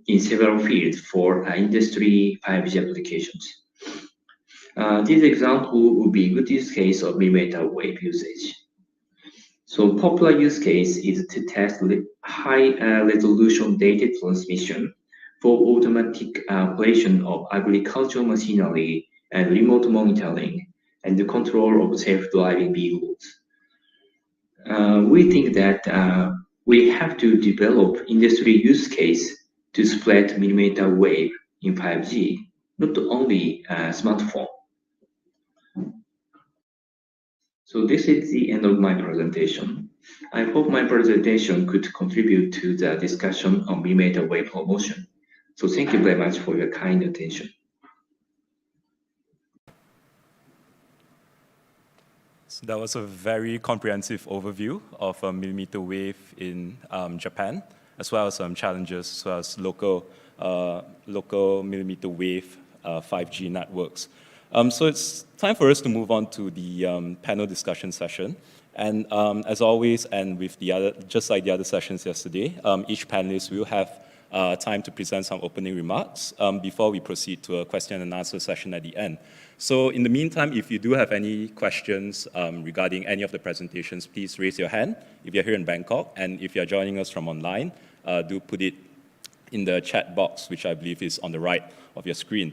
in several fields for industry 5G applications. This example would be a good use case of mmWave usage. So popular use case is to test high resolution data transmission for automatic operation of agricultural machinery and remote monitoring and the control of self-driving vehicles. We think that we have to develop industry use case to spread mmWave in 5G, not only smartphone. So this is the end of my presentation. I hope my presentation could contribute to the discussion on mmWave promotion. So thank you very much for your kind attention.
So that was a very comprehensive overview of mmWave in Japan, as well as challenges, as well as local mmWave 5G networks. So it's time for us to move on to the panel discussion session. And as always, and with the other, just like the other sessions yesterday, each panelist will have time to present some opening remarks before we proceed to a question and answer session at the end. So in the meantime, if you do have any questions regarding any of the presentations, please raise your hand if you're here in Bangkok. And if you're joining us from online, do put it in the chat box, which I believe is on the right of your screen.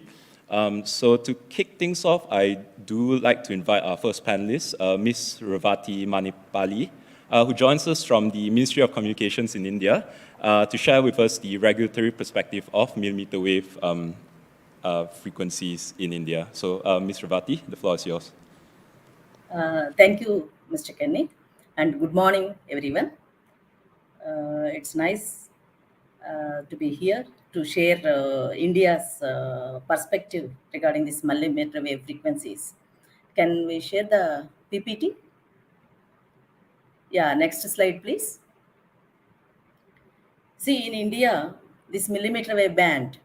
So to kick things off, I do like to invite our first panelist, Ms. Revati Manipali, who joins us from the Ministry of Communications in India to share with us the regulatory perspective of mmWave frequencies in India. So Ms. Revati, the floor is yours.
Thank you, Mr. Kenny, and good morning, everyone. It's nice to be here to share India's perspective regarding this millimeter wave frequencies. Can we share the PPT? Yeah, next slide, please. See, in India, this millimeter wave band,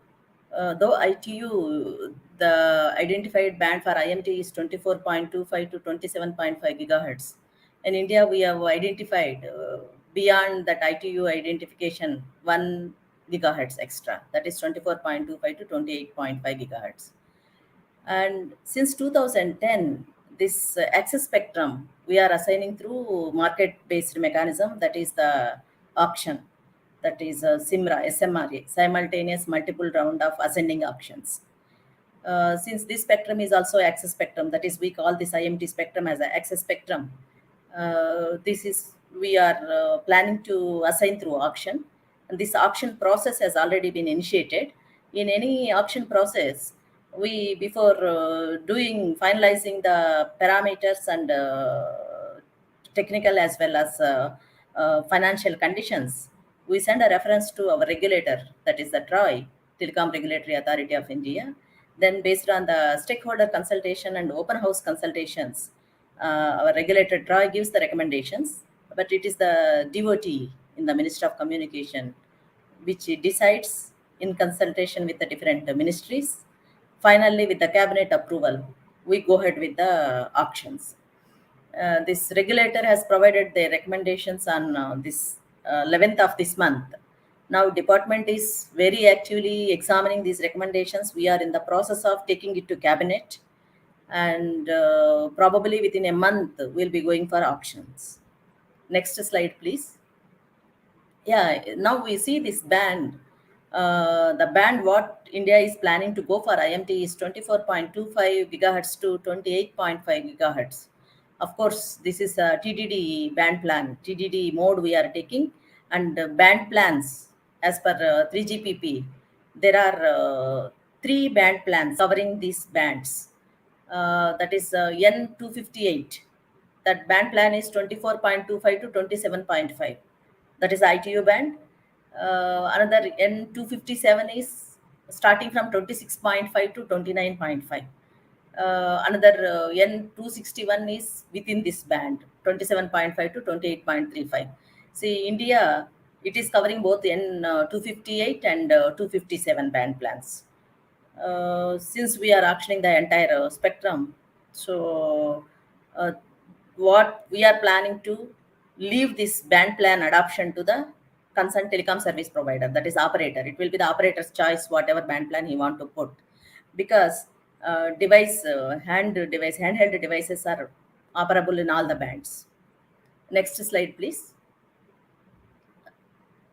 though ITU, the identified band for IMT is 24.25 to 27.5 gigahertz. In India, we have identified beyond that ITU identification 1 gigahertz extra, that is 24.25 to 28.5 gigahertz. And since 2010, this access spectrum we are assigning through market-based mechanism, that is the auction, that is SIMRA, SMRA, simultaneous multiple round of ascending auctions. Since this spectrum is also access spectrum, that is we call this IMT spectrum as an access spectrum. We are planning to assign through auction, and this auction process has already been initiated. In any auction process, we before finalizing the parameters and technical as well as financial conditions, we send a reference to our regulator, that is the TRAI, Telecom Regulatory Authority of India. Then based on the stakeholder consultation and open house consultations, our regulator TRAI gives the recommendations, but it is the DOT in the Ministry of Communication which decides in consultation with the different ministries. Finally, with the cabinet approval, we go ahead with the auctions. This regulator has provided their recommendations on this 11th of this month. Now, department is very actively examining these recommendations. We are in the process of taking it to cabinet, and probably within a month, we'll be going for auctions. Next slide, please. Yeah, now we see this band The band what India is planning to go for IMT is 24.25 gigahertz to 28.5 gigahertz. Of course, this is a TDD band plan, TDD mode we are taking, and band plans as per 3GPP. There are 3 band plans covering these bands. That is N258. That band plan is 24.25 to 27.5. That is ITU band. Another N257 is starting from 26.5 to 29.5. Another N261 is within this band, 27.5 to 28.35. See, India, it is covering both N258 and 257 band plans. Since we are auctioning the entire spectrum, so what we are planning to leave this band plan adoption to the concerned telecom service provider, that is operator. It will be the operator's choice, whatever band plan he want to put, because handheld devices are operable in all the bands. Next slide, please.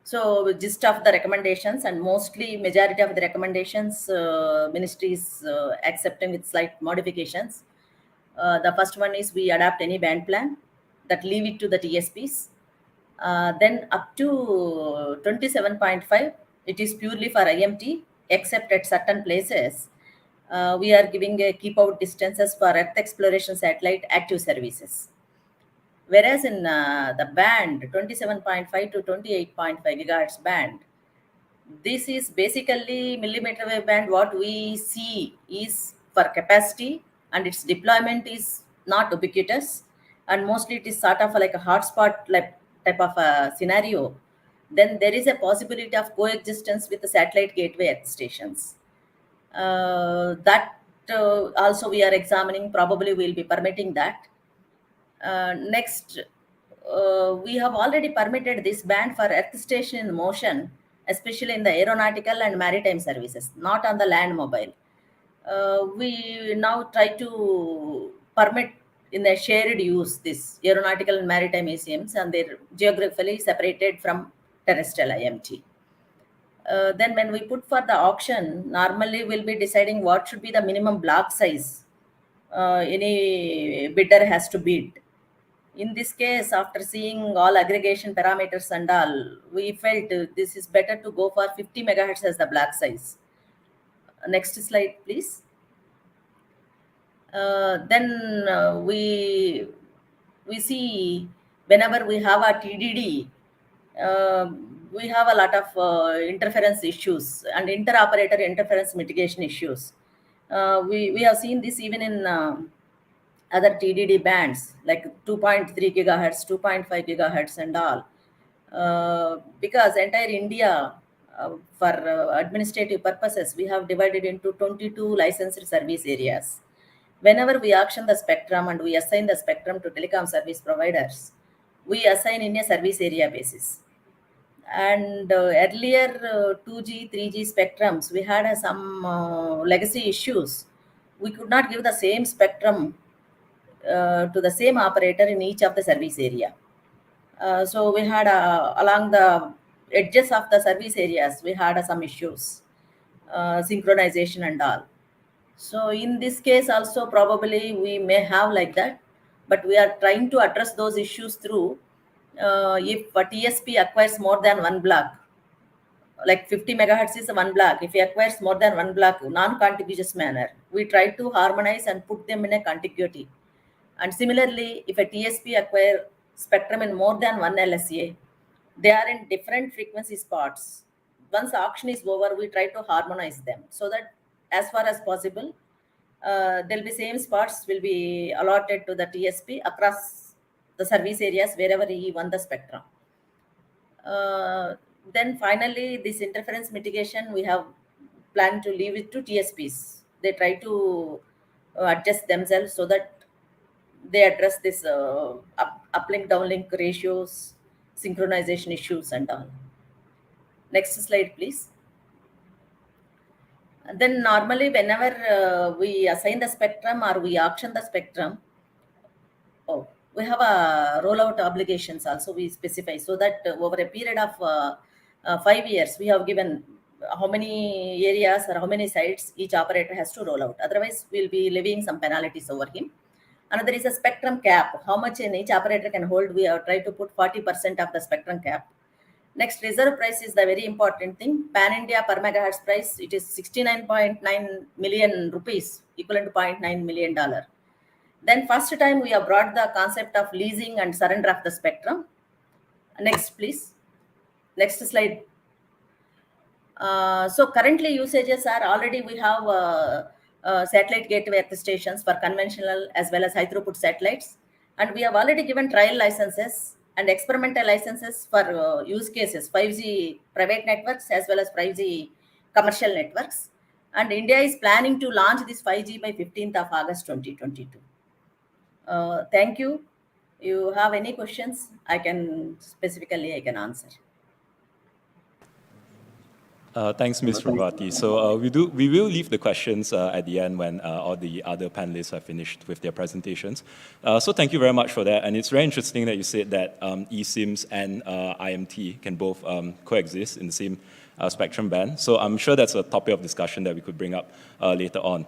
So gist of the recommendations, and mostly majority of the recommendations ministry is accepting with slight modifications. The first one is we adapt any band plan, that leave it to the TSPs. Then up to 27.5, it is purely for IMT, except at certain places. We are giving a keep out distances for Earth exploration satellite active services. Whereas in the band 27.5 to 28.5 gigahertz band, this is basically millimeter wave band. What we see is for capacity, and its deployment is not ubiquitous, and mostly it is sort of like a hotspot like type of a scenario. Then there is a possibility of coexistence with the satellite gateway Earth stations. That also we are examining. Probably we'll be permitting that. Next, we have already permitted this band for Earth station in motion, especially in the aeronautical and maritime services, not on the land mobile. We now try to permit in the shared use this aeronautical and maritime ACMs, and they're geographically separated from terrestrial IMT. Then when we put for the auction, normally we'll be deciding what should be the minimum block size any bidder has to bid. In this case, after seeing all aggregation parameters and all, we felt this is better to go for 50 megahertz as the block size. Next slide, please. Then we see whenever we have a TDD, we have a lot of interference issues and interoperator interference mitigation issues. We have seen this even in other TDD bands like 2.3 gigahertz, 2.5 gigahertz and all. Because entire India, for administrative purposes, we have divided into 22 licensed service areas. Whenever we auction the spectrum and we assign the spectrum to telecom service providers, we assign in a service area basis. And earlier 2G, 3G spectrums, we had some legacy issues. We could not give the same spectrum to the same operator in each of the service area. So we had along the edges of the service areas, we had some issues, synchronization and all. So in this case also probably we may have like that, but we are trying to address those issues through if a TSP acquires more than one block, like 50 megahertz is one block. If he acquires more than one block, non-contiguous manner, we try to harmonize and put them in a contiguity. And similarly, if a TSP acquire spectrum in more than one LSA, they are in different frequency spots. Once the auction is over, we try to harmonize them so that as far as possible, there'll be same spots will be allotted to the TSP across the service areas wherever he won the spectrum. Then finally, this interference mitigation, we have planned to leave it to TSPs. They try to adjust themselves so that they address this uplink downlink ratios, synchronization issues and all. Next slide, please. And then normally whenever we assign the spectrum or we auction the spectrum, we have a rollout obligations also we specify, so that over a period of 5 years, we have given how many areas or how many sites each operator has to roll out. Otherwise, we'll be levying some penalties over him. Another is a spectrum cap. How much in each operator can hold? We have tried to put 40% of the spectrum cap. Next, reserve price is the very important thing. Pan-India per megahertz price, it is 69.9 million rupees, equivalent to $0.9 million. Then first time we have brought the concept of leasing and surrender of the spectrum. Next, please. Next slide. So currently usages are already we have satellite gateway stations for conventional as well as high throughput satellites. And we have already given trial licenses and experimental licenses for use cases, 5G private networks as well as 5G commercial networks. And India is planning to launch this 5G by 15th of August 2022. Thank you. You have any questions? I can answer.
Thanks, Ms. Pravati. So we will leave the questions at the end when all the other panelists have finished with their presentations. So thank you very much for that. And it's very interesting that you said that eSIMs and IMT can both coexist in the same spectrum band. So I'm sure that's a topic of discussion that we could bring up later on.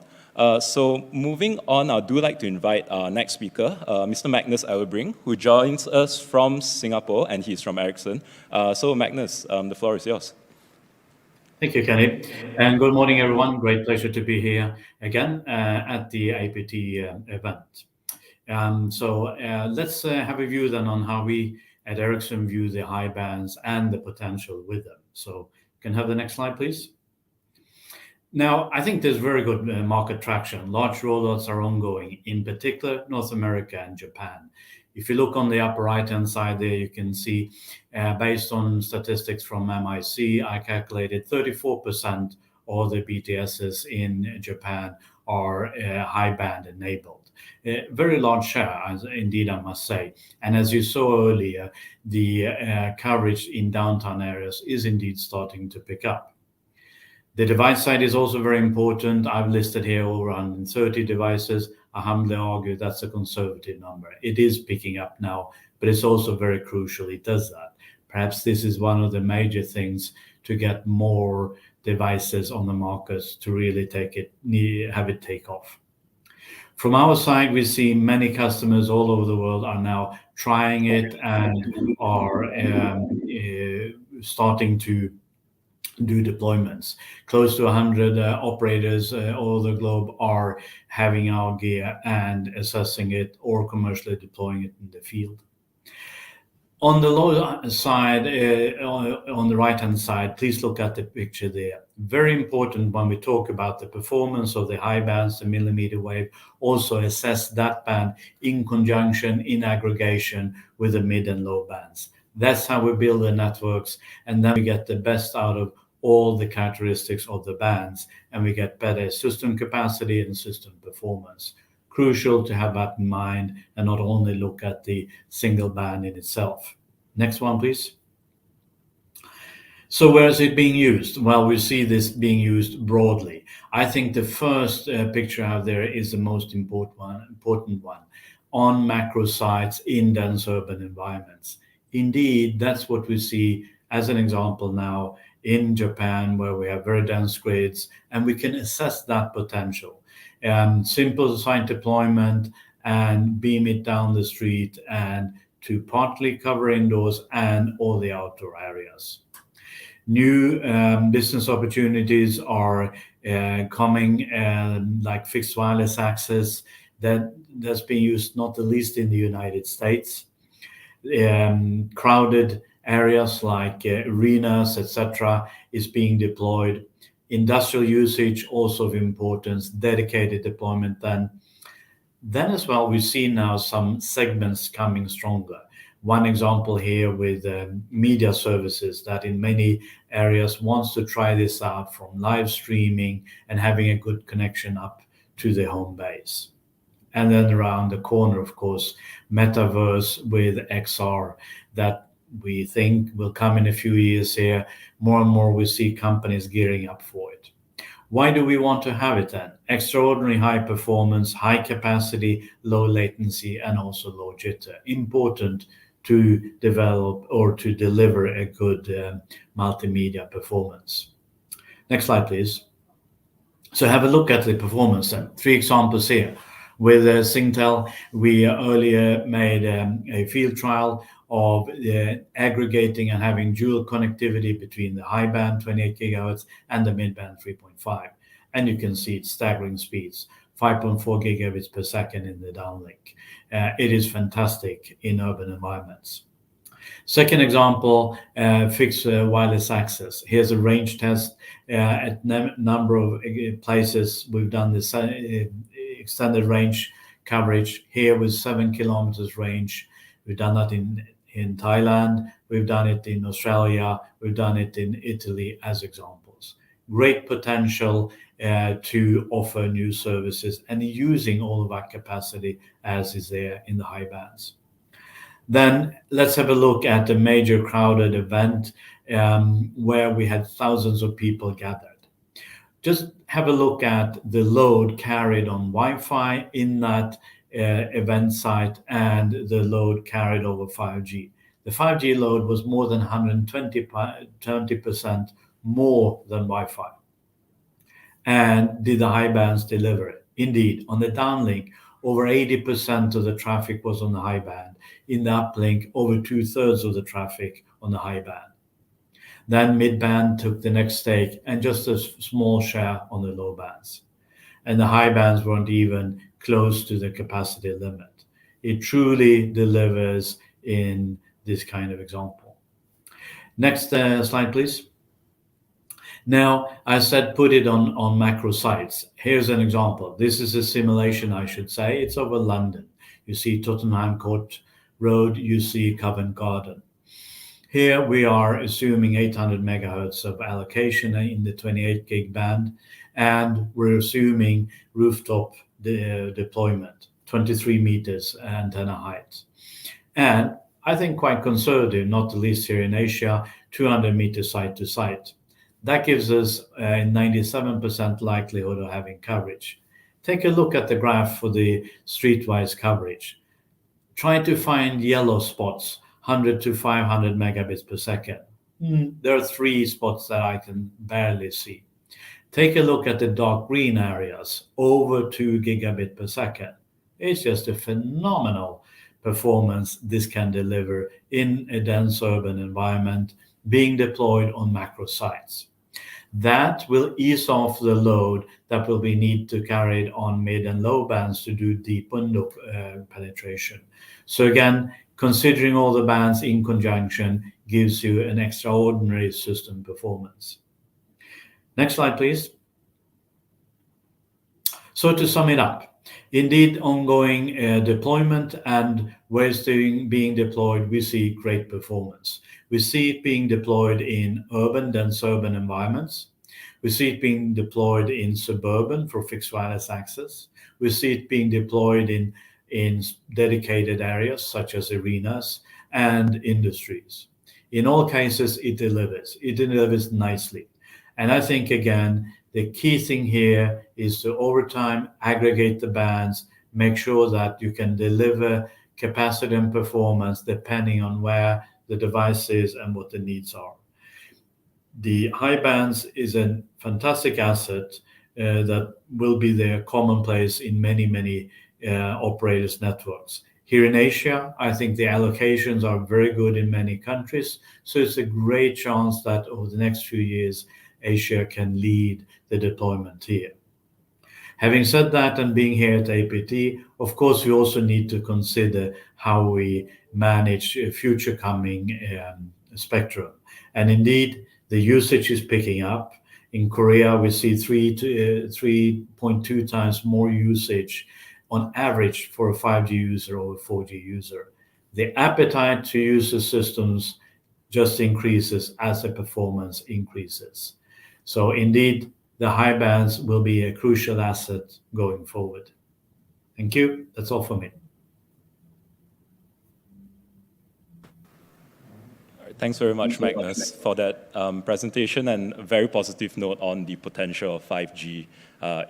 So moving on, I do like to invite our next speaker, Mr. Magnus Elbring, who joins us from Singapore, and he's from Ericsson. So Magnus, the floor is yours.
Thank you, Kenny. And good morning, everyone. Great pleasure to be here again at the APT event. So let's have a view then on how we at Ericsson view the high bands and the potential with them. So can I have the next slide, please? Now, I think there's very good market traction. Large rollouts are ongoing, in particular North America and Japan. If you look on the upper right-hand side there, you can see, based on statistics from MIC, I calculated 34% of the BTSs in Japan are high band enabled. Very large share, indeed, I must say. And as you saw earlier, the coverage in downtown areas is indeed starting to pick up. The device side is also very important. I've listed here over 130 devices. I humbly argue that's a conservative number. It is picking up now, but it's also very crucial it does that. Perhaps this is one of the major things to get more devices on the markets to really have it take off. From our side, we see many customers all over the world are now trying it and are starting to do deployments. Close to 100 operators all over the globe are having our gear and assessing it or commercially deploying it in the field. On the low side, on the right-hand side, please look at the picture there. Very important when we talk about the performance of the high bands, the millimeter wave, also assess that band in conjunction, in aggregation with the mid and low bands. That's how we build the networks, and then we get the best out of all the characteristics of the bands, and we get better system capacity and system performance. Crucial to have that in mind and not only look at the single band in itself. Next one, please. So where is it being used? Well, we see this being used broadly. I think the first picture out there is the most important one. On macro sites in dense urban environments. Indeed, that's what we see as an example now in Japan, where we have very dense grids, and we can assess that potential. Simple site deployment and beam it down the street and to partly cover indoors and all the outdoor areas. New business opportunities are coming, like fixed wireless access that's being used not the least in the United States. Crowded areas like arenas, etc., is being deployed. Industrial usage also of importance, dedicated deployment then. Then as well, we see now some segments coming stronger. One example here with media services that in many areas wants to try this out from live streaming and having a good connection up to the home base. And then around the corner, of course, metaverse with XR that we think will come in a few years here. More and more we see companies gearing up for it. Why do we want to have it then? Extraordinary high performance, high capacity, low latency, and also low jitter. Important to develop or to deliver a good multimedia performance. Next slide, please. So have a look at the performance then. 3 examples here. With Singtel, we earlier made a field trial of aggregating and having dual connectivity between the high band 28 gigahertz and the mid band 3.5. And you can see it's staggering speeds, 5.4 gigabits per second in the downlink. It is fantastic in urban environments. Second example, fixed wireless access. Here's a range test at number of places. We've done this extended range coverage here with 7 kilometers range. We've done that in Thailand. We've done it in Australia. We've done it in Italy as examples. Great potential to offer new services and using all of our capacity as is there in the high bands. Then let's have a look at a major crowded event where we had thousands of people gathered. Just have a look at the load carried on Wi-Fi in that event site and the load carried over 5G. The 5G load was more than 120% more than Wi-Fi. And did the high bands deliver it? Indeed, on the downlink, over 80% of the traffic was on the high band. In the uplink, over 2/3 of the traffic on the high band. Then mid-band took the next stake and just a small share on the low bands. And the high bands weren't even close to the capacity limit. It truly delivers in this kind of example. Next slide, please. Now, I said put it on macro sites. Here's an example. This is a simulation, I should say. It's over London. You see Tottenham Court Road, you see Covent Garden. Here we are assuming 800 megahertz of allocation in the 28 gig band, and we're assuming rooftop deployment, 23 meters antenna height. And I think quite conservative, not the least here in Asia, 200 meters site to site. That gives us a 97% likelihood of having coverage. Take a look at the graph for the streetwise coverage. Try to find yellow spots, 100 to 500 megabits per second. There are 3 spots that I can barely see. Take a look at the dark green areas, over 2 gigabit per second. It's just a phenomenal performance this can deliver in a dense urban environment being deployed on macro sites. That will ease off the load that will be need to carry it on mid and low bands to do deep window penetration. So again, considering all the bands in conjunction gives you an extraordinary system performance. Next slide, please. So to sum it up, indeed ongoing deployment and where it's being deployed, we see great performance. We see it being deployed in urban, dense urban environments. We see it being deployed in suburban for fixed wireless access. We see it being deployed in dedicated areas such as arenas and industries. In all cases, it delivers. It delivers nicely. And I think, again, the key thing here is to, over time, aggregate the bands, make sure that you can deliver capacity and performance depending on where the device is and what the needs are. The high bands is a fantastic asset that will be there commonplace in many operators' networks. Here in Asia, I think the allocations are very good in many countries, so it's a great chance that over the next few years, Asia can lead the deployment here. Having said that, and being here at APT, of course, we also need to consider how we manage future coming spectrum. And indeed, the usage is picking up. In Korea, we see 3.2 times more usage on average for a 5G user or a 4G user. The appetite to use the systems just increases as the performance increases. So indeed, the high bands will be a crucial asset going forward. Thank you. That's all for me.
All right, thanks very much, Magnus, for that presentation and a very positive note on the potential of 5G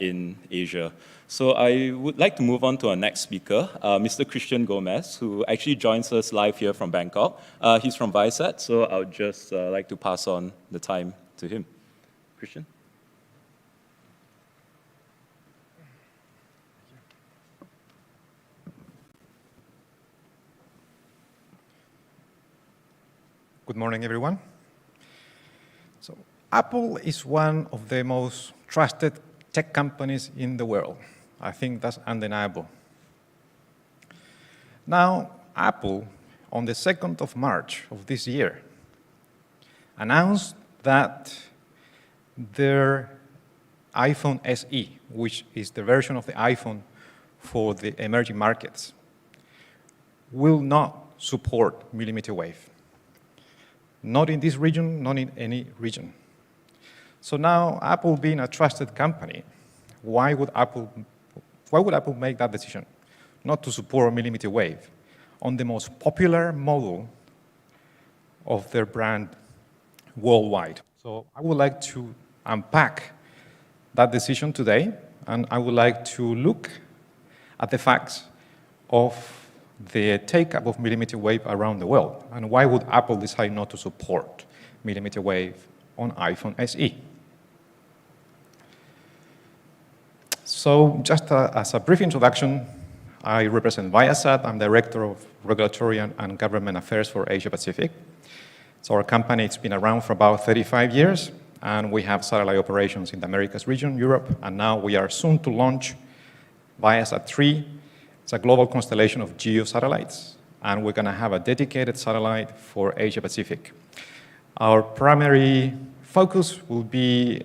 in Asia. So I would like to move on to our next speaker, Mr. Christian Gomez, who actually joins us live here from Bangkok. He's from Viasat, so I would just like to pass on the time to him. Christian?
Good morning, everyone. So, Apple is one of the most trusted tech companies in the world. I think that's undeniable. Now, Apple, on the 2nd of March of this year, announced that their iPhone SE, which is the version of the iPhone for the emerging markets, will not support millimeter wave. Not in this region, not in any region. So now, Apple being a trusted company, why would Apple make that decision not to support millimeter wave on the most popular model of their brand worldwide? So I would like to unpack that decision today, and I would like to look at the facts of the take-up of millimeter wave around the world, and why would Apple decide not to support millimeter wave on iPhone SE. So just as a brief introduction, I represent Viasat. I'm Director of Regulatory and Government Affairs for Asia Pacific. So our company has been around for about 35 years, and we have satellite operations in the Americas region, Europe, and now we are soon to launch Viasat 3. It's a global constellation of GEO satellites, and we're going to have a dedicated satellite for Asia Pacific. Our primary focus will be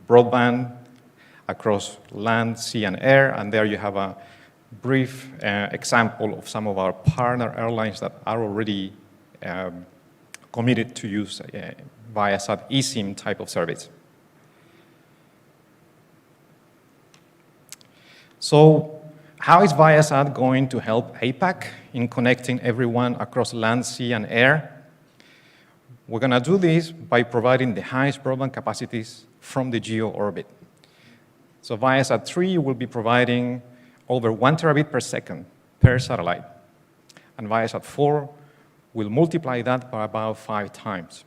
broadband across land, sea, and air, and there you have a brief example of some of our partner airlines that are already committed to use Viasat eSIM type of service. So, how is Viasat going to help APAC in connecting everyone across land, sea, and air? We're going to do this by providing the highest broadband capacities from the GEO orbit. So Viasat 3 will be providing over 1 terabit per second per satellite. And Viasat 4 will multiply that by about 5 times.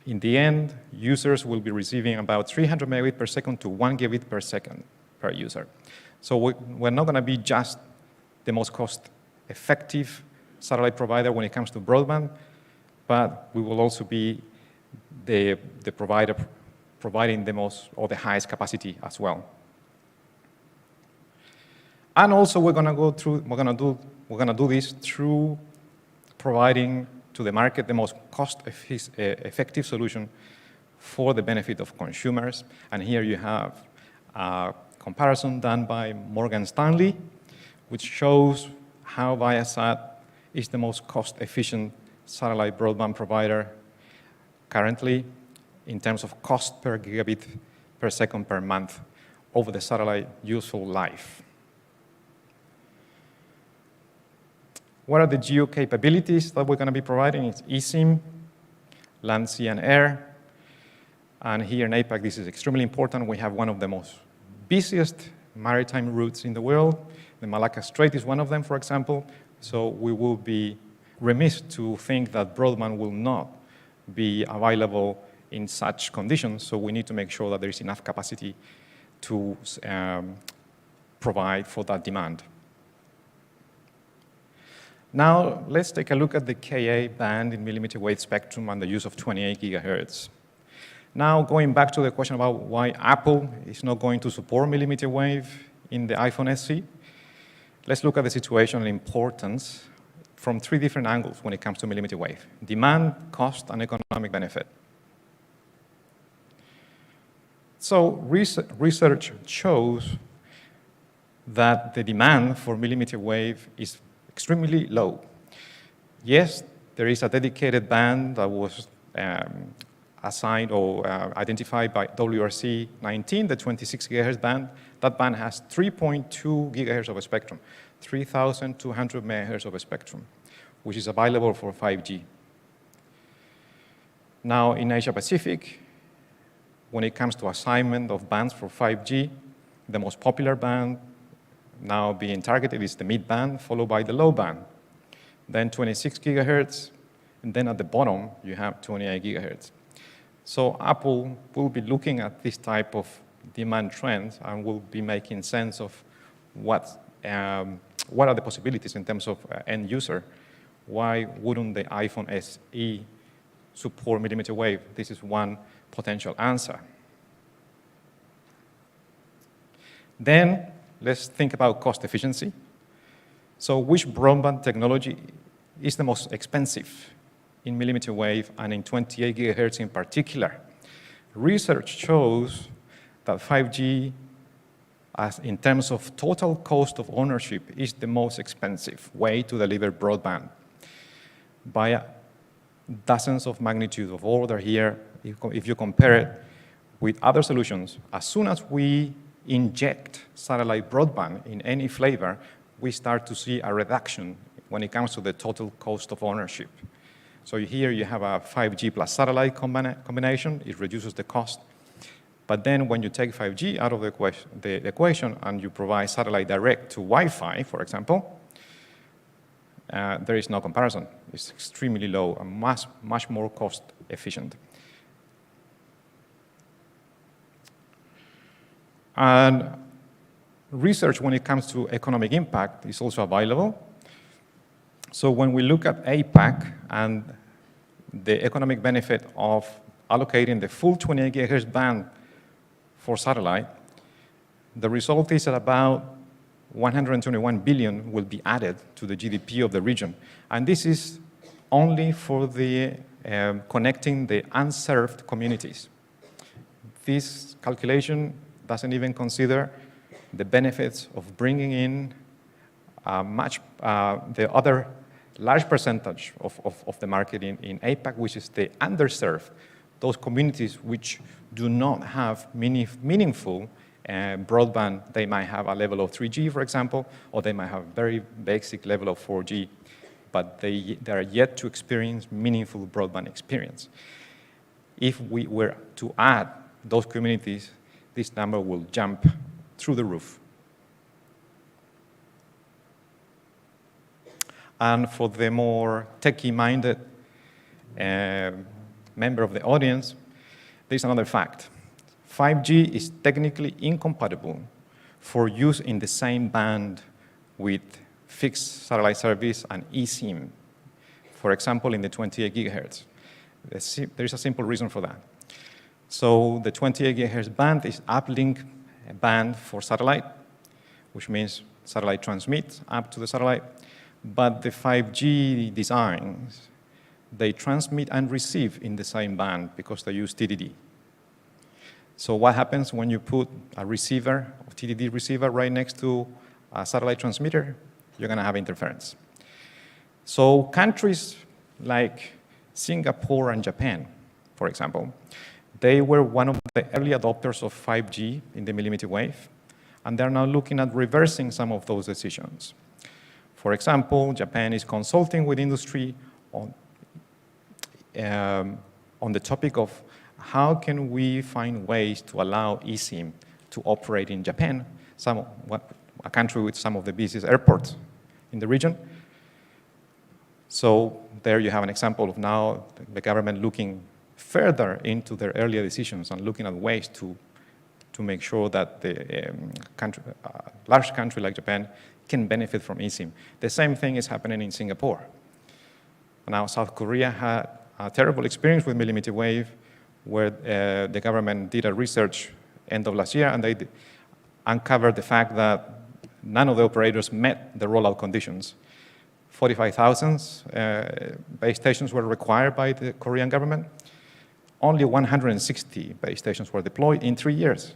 In the end, users will be receiving about 300 megabit per second to 1 gigabit per second per user. So we're not going to be just the most cost-effective satellite provider when it comes to broadband, but we will also be the provider providing the most or the highest capacity as well. And also we're going to do this through providing to the market the most cost-effective solution for the benefit of consumers. And here you have a comparison done by Morgan Stanley, which shows how Viasat is the most cost-efficient satellite broadband provider currently in terms of cost per gigabit per second per month over the satellite useful life. What are the GEO capabilities that we're going to be providing? It's eSIM, land, sea, and air. And here in APAC, this is extremely important. We have one of the most busiest maritime routes in the world. The Malacca Strait is one of them, for example. So we will be remiss to think that broadband will not be available in such conditions. So we need to make sure that there is enough capacity to provide for that demand. Now, let's take a look at the Ka band in millimeter wave spectrum and the use of 28 gigahertz. Now, going back to the question about why Apple is not going to support millimeter wave in the iPhone SE, let's look at the situation and importance from 3 different angles when it comes to millimeter wave: demand, cost, and economic benefit. So research shows that the demand for millimeter wave is extremely low. Yes, there is a dedicated band that was assigned or identified by WRC 19, the 26 gigahertz band. That band has 3.2 gigahertz of a spectrum, 3,200 megahertz of a spectrum, which is available for 5G. Now, in Asia Pacific, when it comes to assignment of bands for 5G, the most popular band now being targeted is the mid band, followed by the low band. Then 26 gigahertz, and then at the bottom, you have 28 gigahertz. So Apple will be looking at this type of demand trends and will be making sense of what are the possibilities in terms of end user why wouldn't the iPhone SE support millimeter wave? This is one potential answer. Then let's think about cost efficiency. So which broadband technology is the most expensive in millimeter wave and in 28 gigahertz in particular? Research shows that 5G, as in terms of total cost of ownership, is the most expensive way to deliver broadband by dozens of magnitudes of order here. If you compare it with other solutions, as soon as we inject satellite broadband in any flavor, we start to see a reduction when it comes to the total cost of ownership. So here you have a 5G plus satellite combination. It reduces the cost. But then when you take 5G out of the equation and you provide satellite direct to Wi-Fi, for example, there is no comparison. It's extremely low and much more cost efficient. And research when it comes to economic impact is also available. So when we look at APAC and the economic benefit of allocating the full 28 gigahertz band for satellite, the result is that about 121 billion will be added to the GDP of the region. And this is only for the connecting the unserved communities. This calculation doesn't even consider the benefits of bringing in the other large percentage of the market in APAC, which is the underserved, those communities which do not have meaningful broadband. They might have a level of 3G, for example, or they might have a very basic level of 4G, but they are yet to experience meaningful broadband experience. If we were to add those communities, this number will jump through the roof. And for the more techie-minded member of the audience, there's another fact. 5G is technically incompatible for use in the same band with fixed satellite service and eSIM, for example, in the 28 gigahertz. There's a simple reason for that. So the 28 gigahertz band is uplink band for satellite, which means satellite transmits up to the satellite. But the 5G designs, they transmit and receive in the same band because they use TDD. So what happens when you put a receiver, a TDD receiver, right next to a satellite transmitter? You're going to have interference. So countries like Singapore and Japan, for example, they were one of the early adopters of 5G in the millimeter wave, and they're now looking at reversing some of those decisions. For example, Japan is consulting with industry on the topic of how can we find ways to allow eSIM to operate in Japan, a country with some of the busiest airports in the region. So there you have an example of now the government looking further into their earlier decisions and looking at ways to make sure that the large country like Japan can benefit from eSIM. The same thing is happening in Singapore. Now, South Korea had a terrible experience with millimeter wave where the government did a research end of last year, and they uncovered the fact that none of the operators met the rollout conditions. 45,000 base stations were required by the Korean government. Only 160 base stations were deployed in 3 years.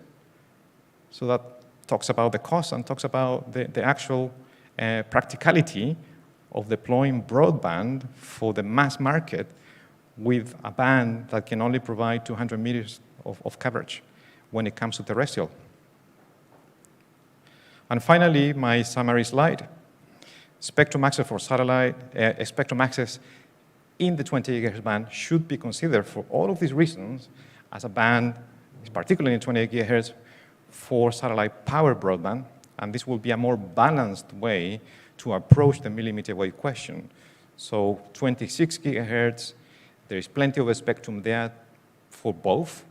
So that talks about the cost and talks about the actual practicality of deploying broadband for the mass market with a band that can only provide 200 meters of coverage when it comes to terrestrial. And finally, my summary slide. Spectrum access for satellite, spectrum access in the 20 gigahertz band should be considered for all of these reasons as a band, particularly in 28 gigahertz, for satellite power broadband, and this will be a more balanced way to approach the millimeter wave question. So 26 gigahertz, there is plenty of a spectrum there for both,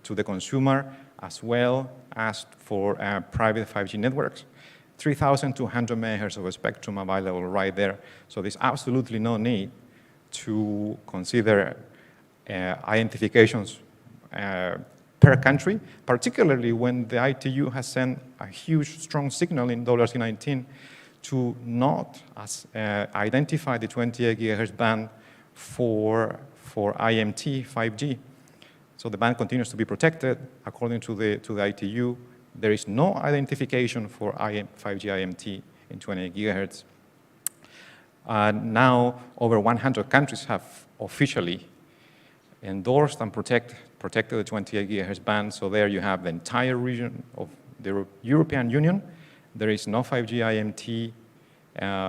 to the consumer as well as for private 5G networks. 3,200 megahertz of spectrum available right there. So there's absolutely no need to consider identifications per country, particularly when the ITU has sent a huge, strong signal in WC19 to not identify the 28 gigahertz band for IMT 5G. So the band continues to be protected according to the ITU. There is no identification for 5G IMT in 28 gigahertz. Now, over 100 countries have officially endorsed and protected the 28 gigahertz band. So there you have the entire region of the European Union. There is no 5G IMT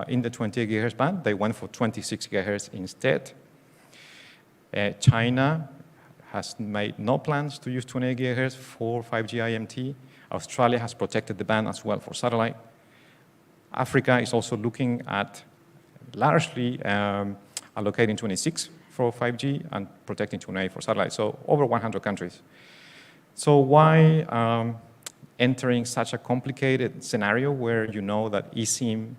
in the 28 gigahertz band. They went for 26 gigahertz instead. China has made no plans to use 28 gigahertz for 5G IMT. Australia has protected the band as well for satellite. Africa is also looking at largely allocating 26 for 5G and protecting 28 for satellite. So over 100 countries. So why entering such a complicated scenario where you know that eSIM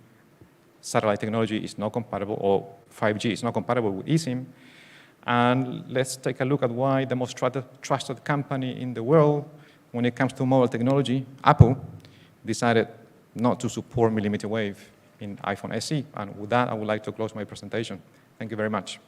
satellite technology is not compatible, or 5G is not compatible with eSIM? And let's take a look at why the most trusted company in the world when it comes to mobile technology, Apple, decided not to support millimeter wave in iPhone SE. And with that, I would like to close my presentation. Thank you very much.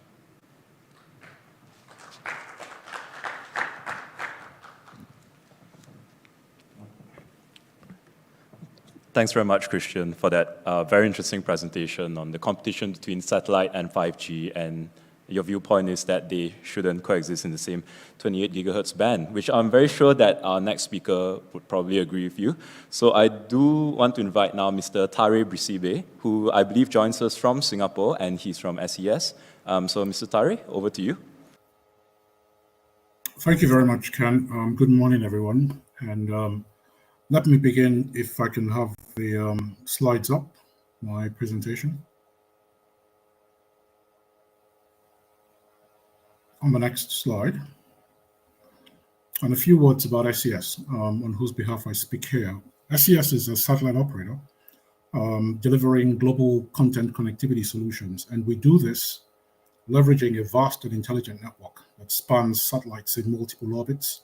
Thanks very much, Christian, for that very interesting presentation on the competition between satellite and 5G, and your viewpoint is that they shouldn't coexist in the same 28 gigahertz band, which I'm very sure that our next speaker would probably agree with you. So I do want to invite now Mr. Tare Brisibe, who I believe joins us from Singapore, and he's from SES. So Mr. Tare, over to you.
Thank you very much, Ken. Good morning, everyone. And let me begin, if I can have the slides up, my presentation. On the next slide, and a few words about SES, on whose behalf I speak here. SES is a satellite operator delivering global content connectivity solutions, and we do this leveraging a vast and intelligent network that spans satellites in multiple orbits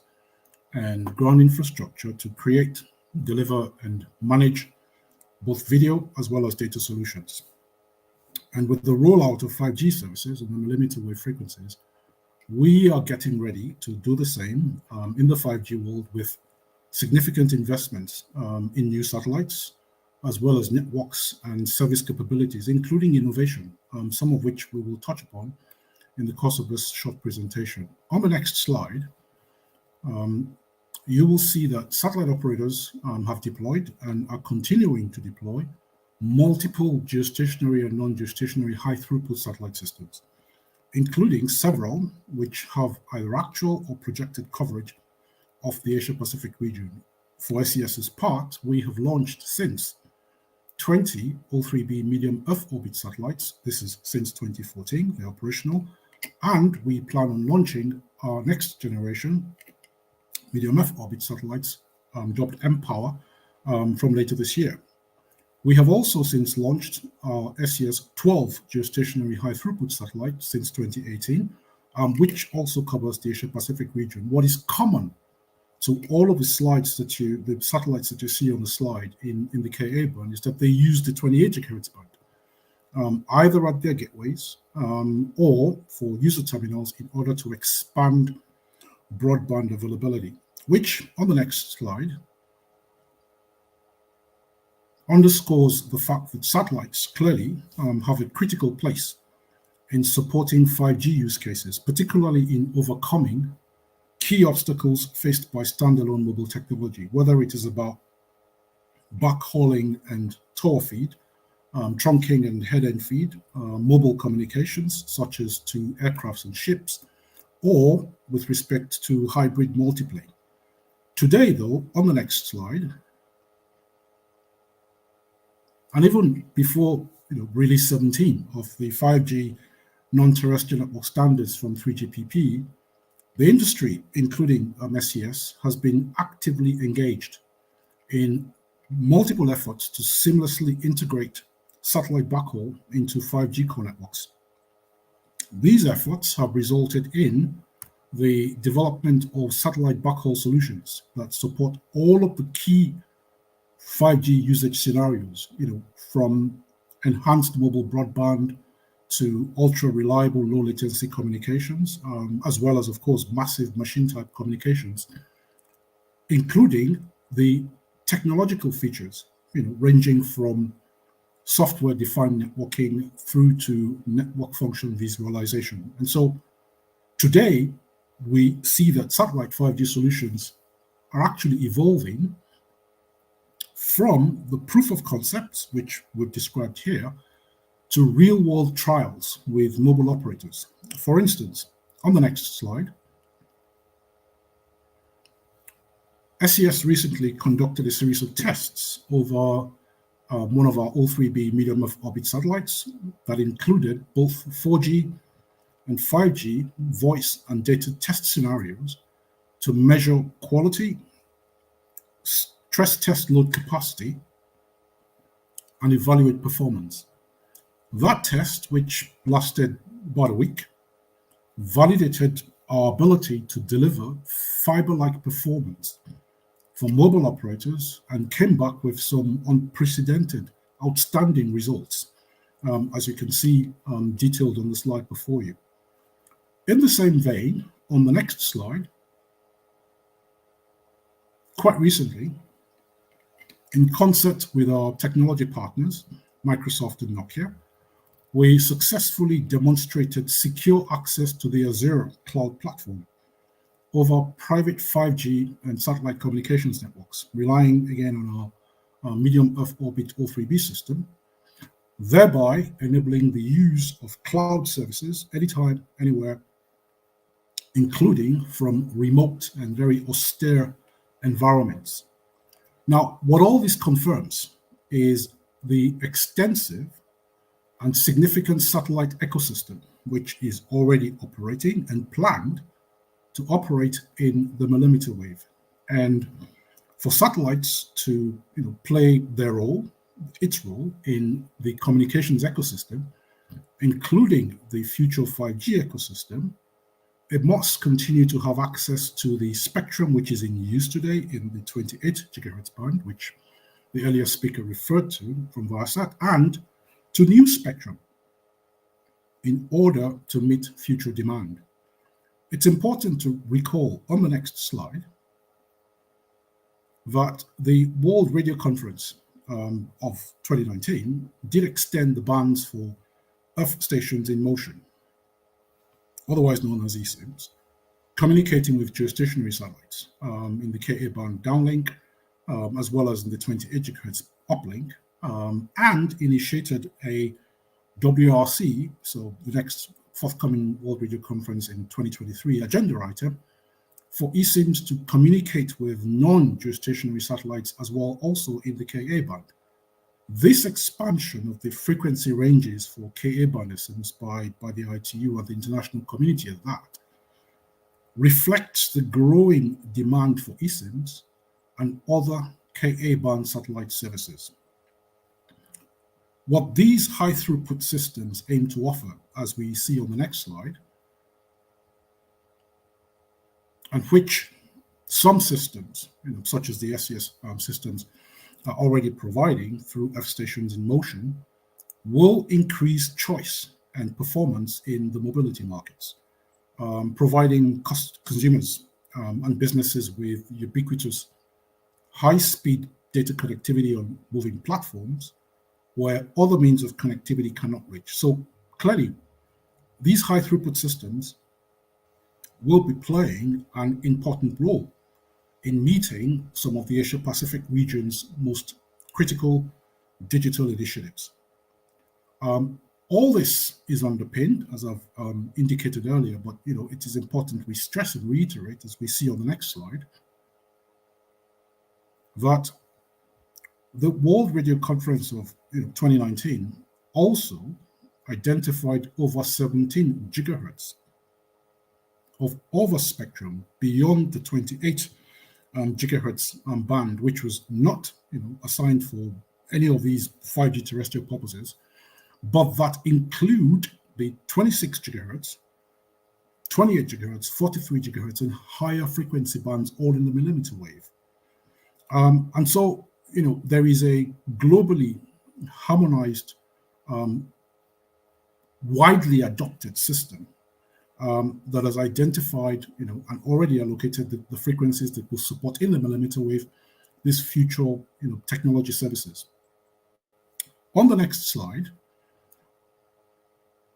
and ground infrastructure to create, deliver, and manage both video as well as data solutions. And with the rollout of 5G services and the millimeter wave frequencies, we are getting ready to do the same in the 5G world with significant investments in new satellites, as well as networks and service capabilities, including innovation, some of which we will touch upon in the course of this short presentation. On the next slide, you will see that satellite operators have deployed and are continuing to deploy multiple geostationary and non-geostationary high-throughput satellite systems, including several which have either actual or projected coverage of the Asia-Pacific region. For SES's part, we have launched since 20 O3b medium Earth orbit satellites. This is since 2014, they're operational, and we plan on launching our next generation medium Earth orbit satellites, dubbed mPOWER, from later this year. We have also since launched our SES-12 geostationary high-throughput satellite since 2018, which also covers the Asia-Pacific region. What is common to all of the slides the satellites that you see on the slide in the KA band is that they use the 28 gigahertz band, either at their gateways or for user terminals in order to expand broadband availability, which on the next slide underscores the fact that satellites clearly have a critical place in supporting 5G use cases, particularly in overcoming key obstacles faced by standalone mobile technology, whether it is about backhauling and tower feed, trunking and head-end feed, mobile communications such as to aircrafts and ships, or with respect to hybrid multiplay. Today, though, on the next slide, and even before release 17 of the 5G non-terrestrial network standards from 3GPP, the industry, including SES, has been actively engaged in multiple efforts to seamlessly integrate satellite backhaul into 5G core networks. These efforts have resulted in the development of satellite backhaul solutions that support all of the key 5G usage scenarios, from enhanced mobile broadband to ultra reliable low latency communications, as well as, of course, massive machine type communications, including the technological features, ranging from software-defined networking through to network function visualization. And so today, we see that satellite 5G solutions are actually evolving from the proof of concepts, which we've described here, to real-world trials with mobile operators. For instance, on the next slide, SES recently conducted a series of tests over one of our O3b medium Earth orbit satellites that included both 4G and 5G voice and data test scenarios to measure quality, stress test load capacity, and evaluate performance. That test, which lasted about a week, validated our ability to deliver fiber-like performance for mobile operators and came back with some unprecedented, outstanding results, as you can see detailed on the slide before you. In the same vein, on the next slide, quite recently, in concert with our technology partners, Microsoft and Nokia, we successfully demonstrated secure access to the Azure cloud platform over private 5G and satellite communications networks, relying again on our medium Earth orbit O3b system, thereby enabling the use of cloud services anytime, anywhere, including from remote and very austere environments. Now, what all this confirms is the extensive and significant satellite ecosystem, which is already operating and planned to operate in the millimeter wave. And for satellites to play their role, its role in the communications ecosystem, including the future 5G ecosystem, it must continue to have access to the spectrum which is in use today in the 28 gigahertz band, which the earlier speaker referred to from Viasat, and to new spectrum in order to meet future demand. It's important to recall on the next slide that the World Radio Conference of 2019 did extend the bands for Earth stations in motion, otherwise known as eSIMs, communicating with geostationary satellites in the Ka band downlink, as well as in the 28 gigahertz uplink, and initiated a WRC, so the next forthcoming World Radio Conference in 2023 agenda item, for eSIMs to communicate with non-geostationary satellites as well, also in the Ka band. This expansion of the frequency ranges for Ka band eSIMs by the ITU and the international community at that reflects the growing demand for eSIMs and other Ka band satellite services. What these high throughput systems aim to offer, as we see on the next slide, and which some systems, such as the SES systems, are already providing through Earth stations in motion, will increase choice and performance in the mobility markets, providing consumers and businesses with ubiquitous high-speed data connectivity on moving platforms where other means of connectivity cannot reach. So clearly, these high throughput systems will be playing an important role in meeting some of the Asia Pacific region's most critical digital initiatives. All this is underpinned, as I've indicated earlier, but it is important we stress and reiterate, as we see on the next slide, that the World Radio Conference of 2019 also identified over 17 gigahertz of over spectrum beyond the 28 gigahertz band, which was not assigned for any of these 5G terrestrial purposes, but that include the 26 gigahertz, 28 gigahertz, 43 gigahertz, and higher frequency bands, all in the millimeter wave. And so, there is a globally harmonized, widely adopted system that has identified, and already allocated the frequencies that will support in the millimeter wave these future, technology services. On the next slide,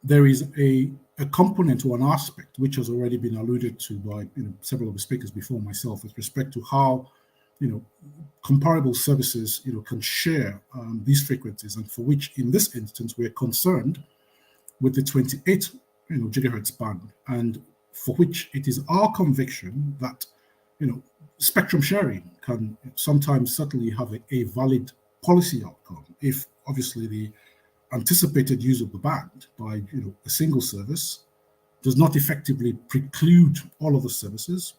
there is a component or an aspect which has already been alluded to by several of the speakers before myself with respect to how comparable services can share these frequencies, and for which in this instance we're concerned with the 28 gigahertz band, and for which it is our conviction that spectrum sharing can sometimes certainly have a valid policy outcome if obviously the anticipated use of the band by a single service does not effectively preclude all of the services,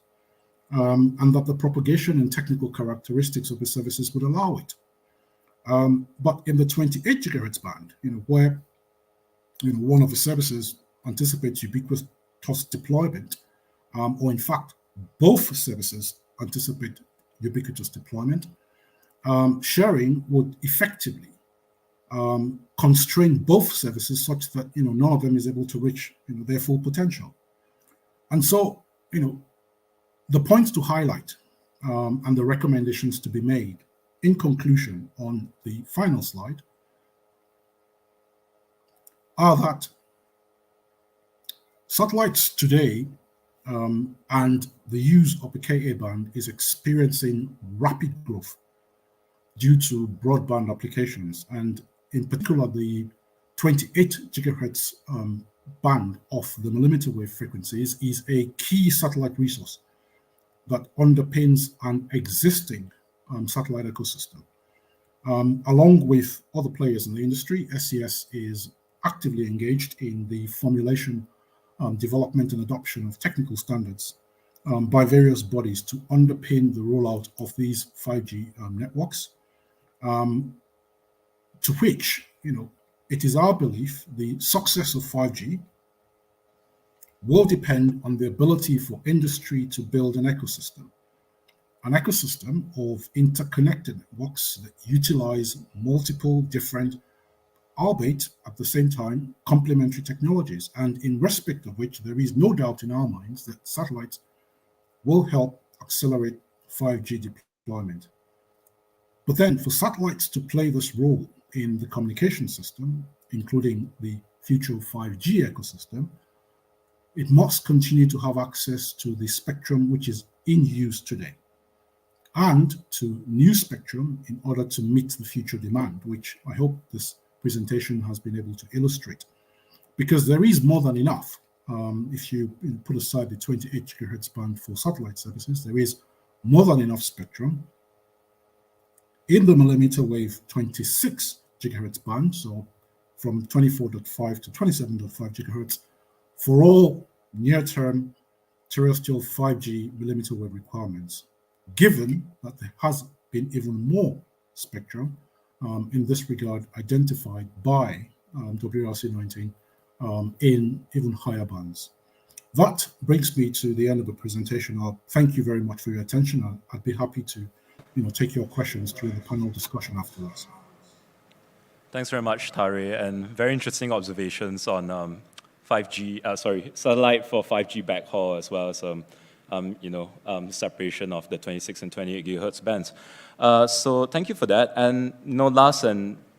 and that the propagation and technical characteristics of the services would allow it. But in the 28 gigahertz band, where one of the services anticipates ubiquitous deployment, or in fact both services anticipate ubiquitous deployment, sharing would effectively constrain both services such that none of them is able to reach their full potential. And so the points to highlight and the recommendations to be made in conclusion on the final slide are that satellites today and the use of the Ka band is experiencing rapid growth due to broadband applications, and in particular the 28 gigahertz band of the millimeter wave frequencies is a key satellite resource that underpins an existing satellite ecosystem. Along with other players in the industry, SES is actively engaged in the formulation, development and adoption of technical standards by various bodies to underpin the rollout of these 5G networks, to which, it is our belief the success of 5G will depend on the ability for industry to build an ecosystem of interconnected networks that utilize multiple different, albeit at the same time, complementary technologies, and in respect of which there is no doubt in our minds that satellites will help accelerate 5G deployment. But then for satellites to play this role in the communication system, including the future 5G ecosystem, it must continue to have access to the spectrum which is in use today, and to new spectrum in order to meet the future demand, which I hope this presentation has been able to illustrate. Because there is more than enough. If you put aside the 28 gigahertz band for satellite services, there is more than enough spectrum in the millimeter wave 26 gigahertz band, so from 24.5 to 27.5 gigahertz, for all near-term terrestrial 5G millimeter wave requirements, given that there has been even more spectrum in this regard identified by WRC-19 in even higher bands. That brings me to the end of the presentation. I'll thank you very much for your attention. I'd be happy to take your questions during the panel discussion afterwards.
Thanks very much, Tari, and very interesting observations on satellite for 5G backhaul, as well as separation of the 26 and 28 gigahertz bands. So thank you for that. And last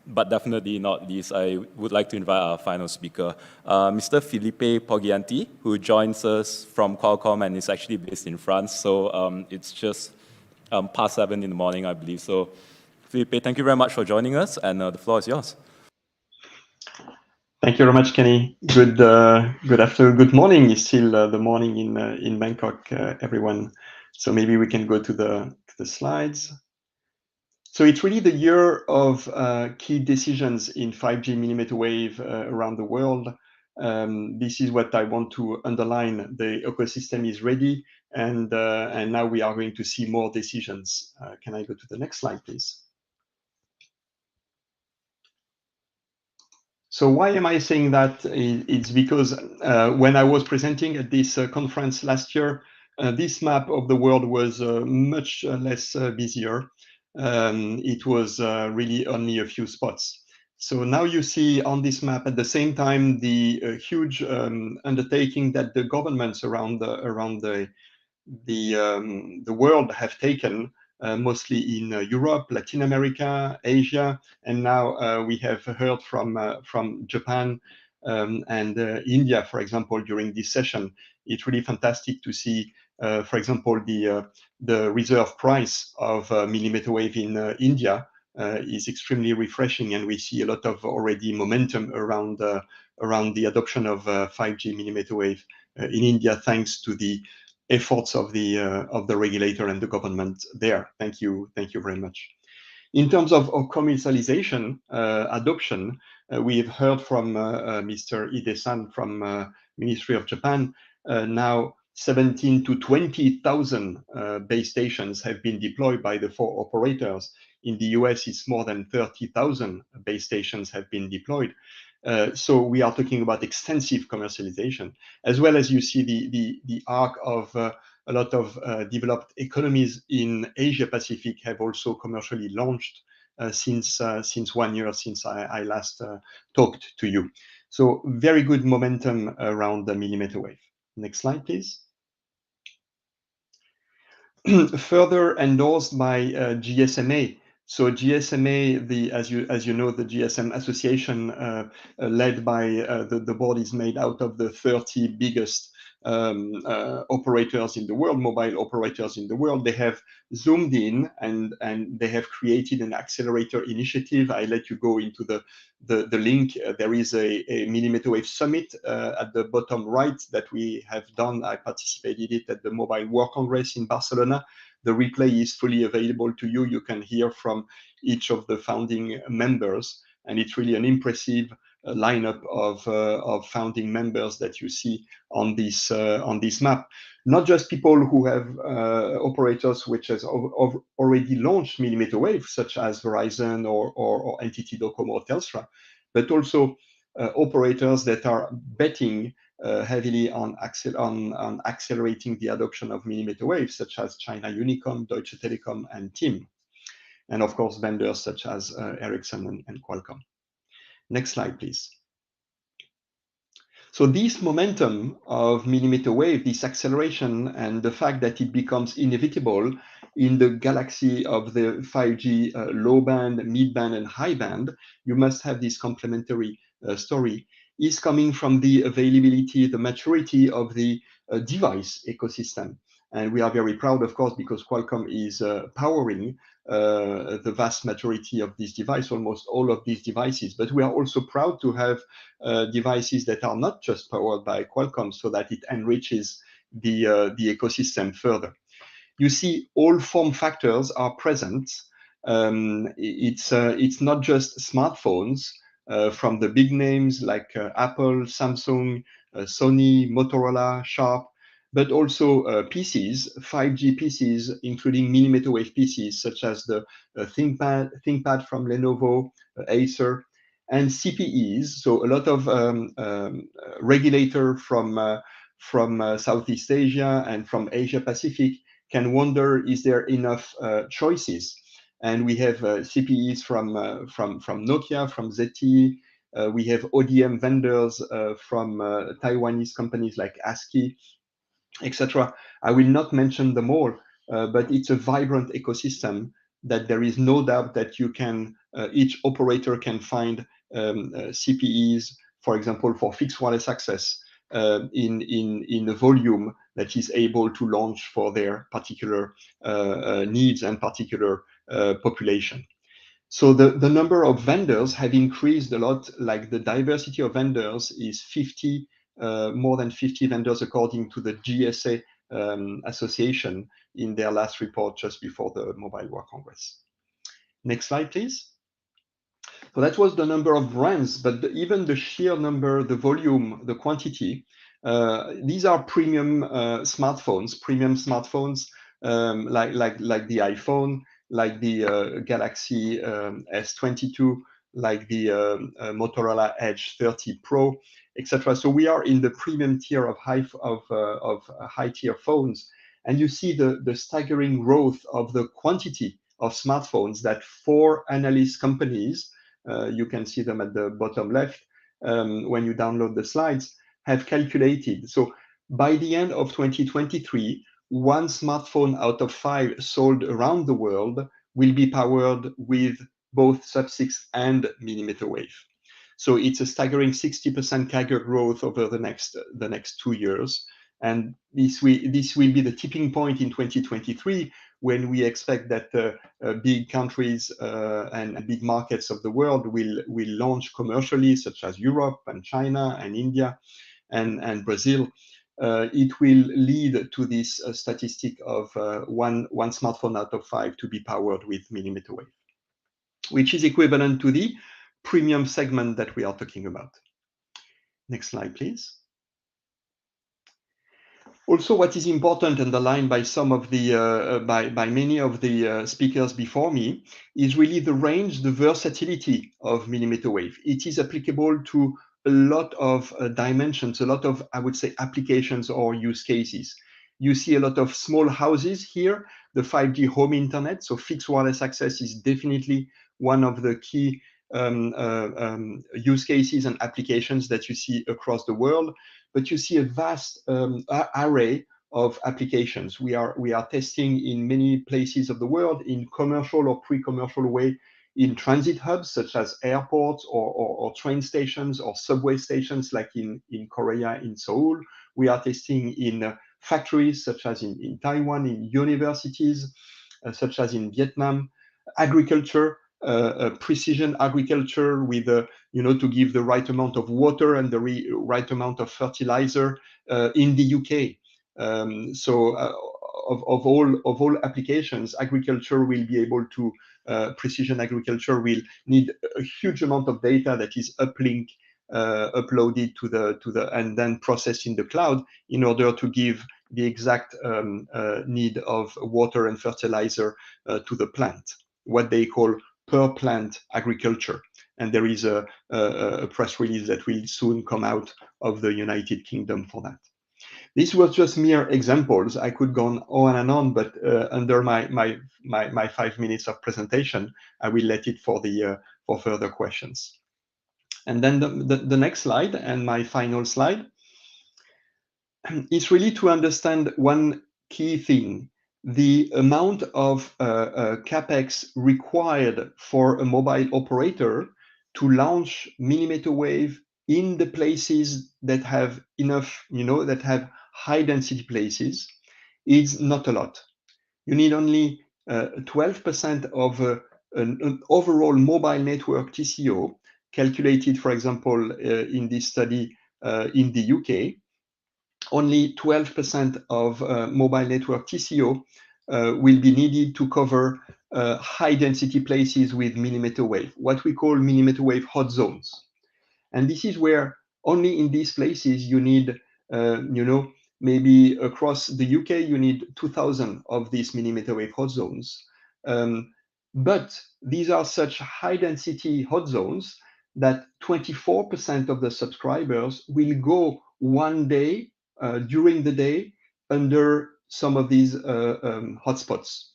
but definitely not least, I would like to invite our final speaker, Mr. Felipe Poggianti, who joins us from Qualcomm and is actually based in France. So it's just past 7 in the morning, I believe. So Felipe, thank you very much for joining us, and the floor is yours.
Thank you very much, Kenny. Good afternoon, good morning. It's still the morning in Bangkok, everyone. So maybe we can go to the slides. So it's really the year of key decisions in 5G millimeter wave around the world. This is what I want to underline. The ecosystem is ready. and now we are going to see more decisions. Can I go to the next slide, please? So why am I saying that? It's because when I was presenting at this conference last year, this map of the world was much less busier. It was really only a few spots. So now you see on this map at the same time the huge undertaking that the governments around the world have taken, mostly in Europe, Latin America, Asia, and now we have heard from Japan and India, for example, during this session. It's really fantastic to see, for example, the reserve price of millimeter wave in India is extremely refreshing, and we see a lot of already momentum around the adoption of 5G millimeter wave in India, thanks to the efforts of the regulator and the government there. Thank you very much. In terms of commercialization adoption, we have heard from Mr. Ide-san from Ministry of Japan. Now 17 to 20,000 base stations have been deployed by the 4 operators. In the US, it's more than 30,000 base stations have been deployed. So we are talking about extensive commercialization, as well as you see the arc of a lot of developed economies in Asia Pacific have also commercially launched since 1 year since I last talked to you. So very good momentum around the millimeter wave. Next slide, please. Further endorsed by GSMA. So GSMA, as you know, the GSM association led by the board is made out of the 30 biggest operators in the world, mobile operators in the world. They have zoomed in and they have created an accelerator initiative. I let you go into the link. There is a millimeter wave summit at the bottom right that we have done. I participated in it at the Mobile World Congress in Barcelona. The replay is fully available to you. You can hear from each of the founding members, and it's really an impressive lineup of founding members that you see on this map. Not just people who have operators which has already launched millimeter wave, such as Verizon or NTT Docomo or Telstra, but also operators that are betting heavily on accelerating the adoption of millimeter wave, such as China Unicom, Deutsche Telekom, and TIM, and of course vendors such as Ericsson and Qualcomm. Next slide, please. So this momentum of millimeter wave, this acceleration, and the fact that it becomes inevitable in the galaxy of the 5G low band, mid band, and high band, you must have this complementary story, is coming from the availability, the maturity of the device ecosystem. And we are very proud, of course, because Qualcomm is powering the vast majority of this device, almost all of these devices. But we are also proud to have devices that are not just powered by Qualcomm, so that it enriches the ecosystem further. You see all form factors are present. It's not just smartphones from the big names like Apple, Samsung, Sony, Motorola, Sharp, but also PCs, 5G PCs, including millimeter wave PCs, such as the ThinkPad from Lenovo, Acer, and CPEs. So a lot of regulator from Southeast Asia and from Asia Pacific can wonder, is there enough choices? And we have CPEs from Nokia, from ZTE. We have ODM vendors from Taiwanese companies like ASCII, etc. I will not mention them all, but it's a vibrant ecosystem that there is no doubt that you can, each operator can find CPEs, for example, for fixed wireless access in a volume that is able to launch for their particular needs and particular population. So the number of vendors have increased a lot, like the diversity of vendors is 50, more than 50 vendors according to the GSA association in their last report just before the Mobile World Congress. Next slide, please. So that was the number of brands, but even the sheer number, the volume, the quantity These are premium smartphones, like the iPhone, like the Galaxy S22, like the Motorola Edge 30 Pro, etc. So we are in the premium tier of high tier phones, and you see the staggering growth of the quantity of smartphones that 4 analyst companies, you can see them at the bottom left when you download the slides, have calculated. So by the end of 2023, 1 smartphone out of 5 sold around the world will be powered with both sub-6 and millimeter wave. So it's a staggering 60% CAGR growth over the next 2 years. And this will be the tipping point in 2023, when we expect that big countries and big markets of the world will launch commercially, such as Europe and China and India and Brazil. It will lead to this statistic of one smartphone out of 5 to be powered with millimeter wave, which is equivalent to the premium segment that we are talking about. Next slide, please. Also, what is important, underlined by some of the by many of the speakers before me, is really the range, the versatility of millimeter wave. It is applicable to a lot of dimensions, a lot of, I would say, applications or use cases. You see a lot of small houses here, the 5G home internet. So fixed wireless access is definitely one of the key use cases and applications that you see across the world. But you see a vast array of applications. We are testing in many places of the world in commercial or pre-commercial way, in transit hubs such as airports or train stations or subway stations, like in Korea, in Seoul. We are testing in factories such as in Taiwan, in universities such as in Vietnam, agriculture, precision agriculture with to give the right amount of water and the right amount of fertilizer in the UK. Of all applications, agriculture will be able to precision agriculture will need a huge amount of data that is uploaded to the and then processed in the cloud in order to give the exact need of water and fertilizer to the plant, what they call per plant agriculture. And there is a press release that will soon come out of the United Kingdom for that. This was just mere examples. I could go on and on, but under my 5 minutes of presentation, I will let it for further questions. And then the next slide, and my final slide, is really to understand one key thing: the amount of capex required for a mobile operator to launch millimeter wave in the places that have enough, that have high density places, is not a lot. You need only 12% of an overall mobile network TCO, calculated, for example, in this study in the UK. Only 12% of mobile network TCO will be needed to cover high density places with millimeter wave, what we call millimeter wave hot zones. And this is where only in these places you need, maybe across the UK, you need 2,000 of these millimeter wave hot zones. But these are such high density hot zones that 24% of the subscribers will go one day during the day under some of these hotspots.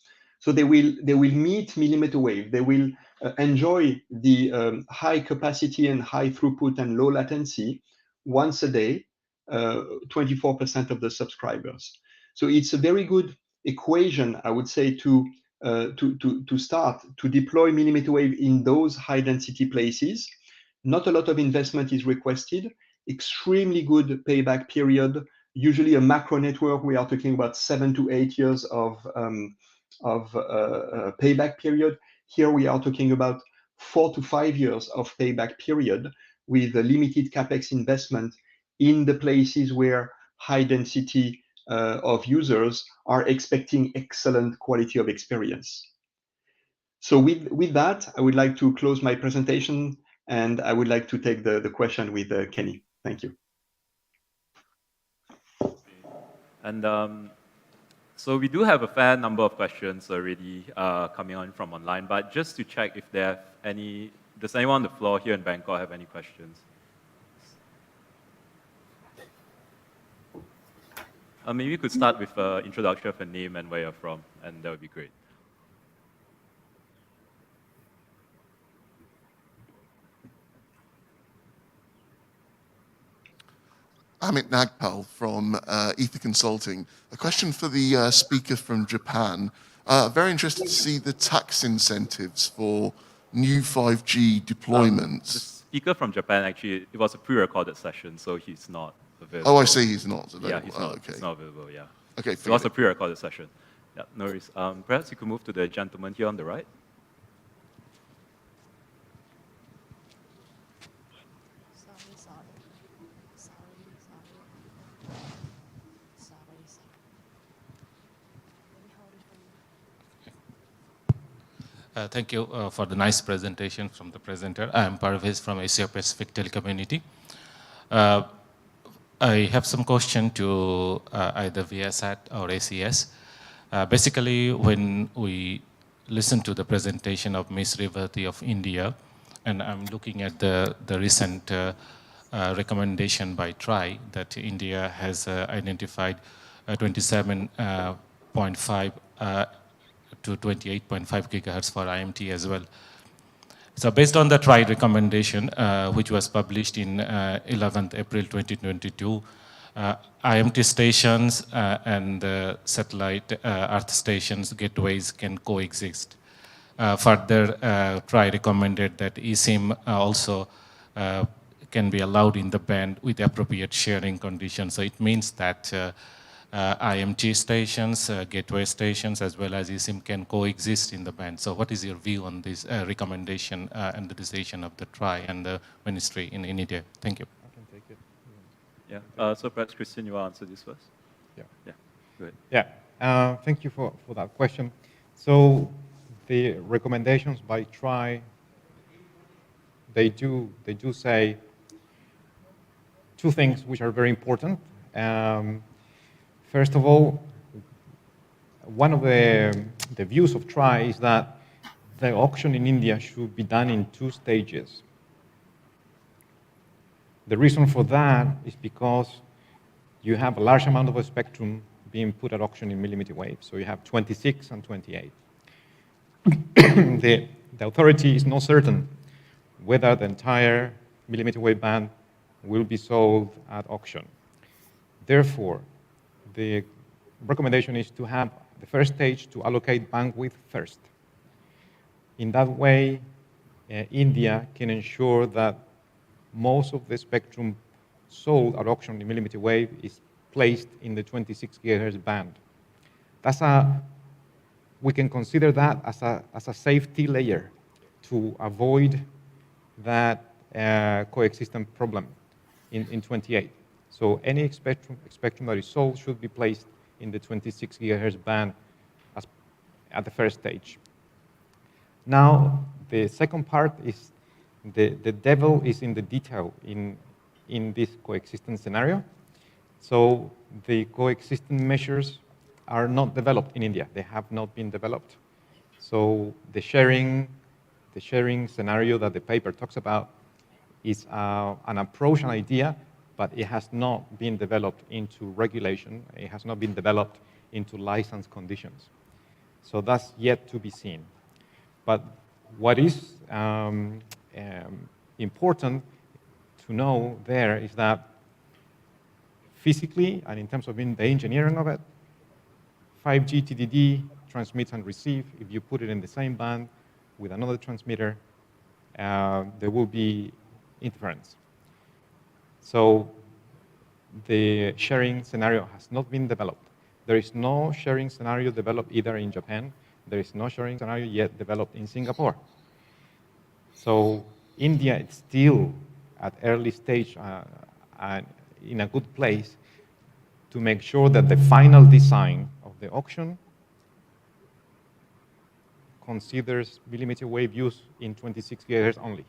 So they will meet millimeter wave. They will enjoy the high capacity and high throughput and low latency once a day, 24% of the subscribers. So it's a very good equation, I would say, to start to deploy millimeter wave in those high density places. Not a lot of investment is requested. Extremely good payback period. Usually a macro network, we are talking about 7 to 8 years of payback period. Here we are talking about 4 to 5 years of payback period with a limited capex investment in the places where high density of users are expecting excellent quality of experience. So with that, I would like to close my presentation, and I would like to take the question with Kenny. Thank you.
And so we do have a fair number of questions already coming on from online, but just to check if there are any, does anyone on the floor here in Bangkok have any questions? Maybe we could start with an introduction of your name and where you're from, and that would be great.
Amit Nagpal from Ether Consulting. A question for the speaker from Japan. Very interested to see the tax incentives for new 5G deployments.
The speaker from Japan, actually, it was a pre-recorded session, so he's not available.
Oh, I see, he's not available.
Yeah, he's not,
okay.
he's not available, yeah.
Okay,
it was a pre-recorded session. Yeah, no worries. Perhaps you could move to the gentleman here on the right.
Thank you for the nice presentation from the presenter. I'm Parvez from Asia Pacific Telecommunity. I have some question to either VSAT or ACS. Basically, when we listen to the presentation of Ms. Revati of India, and I'm looking at the recent recommendation by TRI that India has identified 27.5 to 28.5 gigahertz for IMT as well. So based on the TRI recommendation, which was published in 11th April 2022, IMT stations and satellite Earth stations gateways can coexist. Further, TRI recommended that eSIM also can be allowed in the band with appropriate sharing conditions. So it means that IMT stations, gateway stations, as well as eSIM can coexist in the band. So what is your view on this recommendation and the decision of the TRI and the ministry in India? Thank you.
I can take it.
Yeah, so perhaps Christian, you want to answer this first?
Yeah.
Yeah, go ahead.
Yeah, thank you for that question. So the recommendations by TRI, they do say two things which are very important. First of all, one of the views of TRI is that the auction in India should be done in 2 stages. The reason for that is because you have a large amount of a spectrum being put at auction in millimeter wave. So you have 26 and 28. The authority is not certain whether the entire millimeter wave band will be sold at auction. Therefore, the recommendation is to have the first stage to allocate bandwidth first. In that way, India can ensure that most of the spectrum sold at auction in millimeter wave is placed in the 26 gigahertz band. We can consider that as a safety layer to avoid that coexistence problem in 28. So any spectrum that is sold should be placed in the 26 gigahertz band at the first stage. Now, the second part is the devil is in the detail in this coexistence scenario. So the coexistence measures are not developed in India. They have not been developed. So the sharing scenario that the paper talks about is an approach, an idea, but it has not been developed into regulation. It has not been developed into license conditions. So that's yet to be seen. But what is important to know there is that physically and in terms of the engineering of it, 5G TDD transmits and receives. If you put it in the same band with another transmitter, there will be interference. So the sharing scenario has not been developed. There is no sharing scenario developed either in Japan. There is no sharing scenario yet developed in Singapore. So India is still at early stage and in a good place to make sure that the final design of the auction considers millimeter wave use in 26 gigahertz only.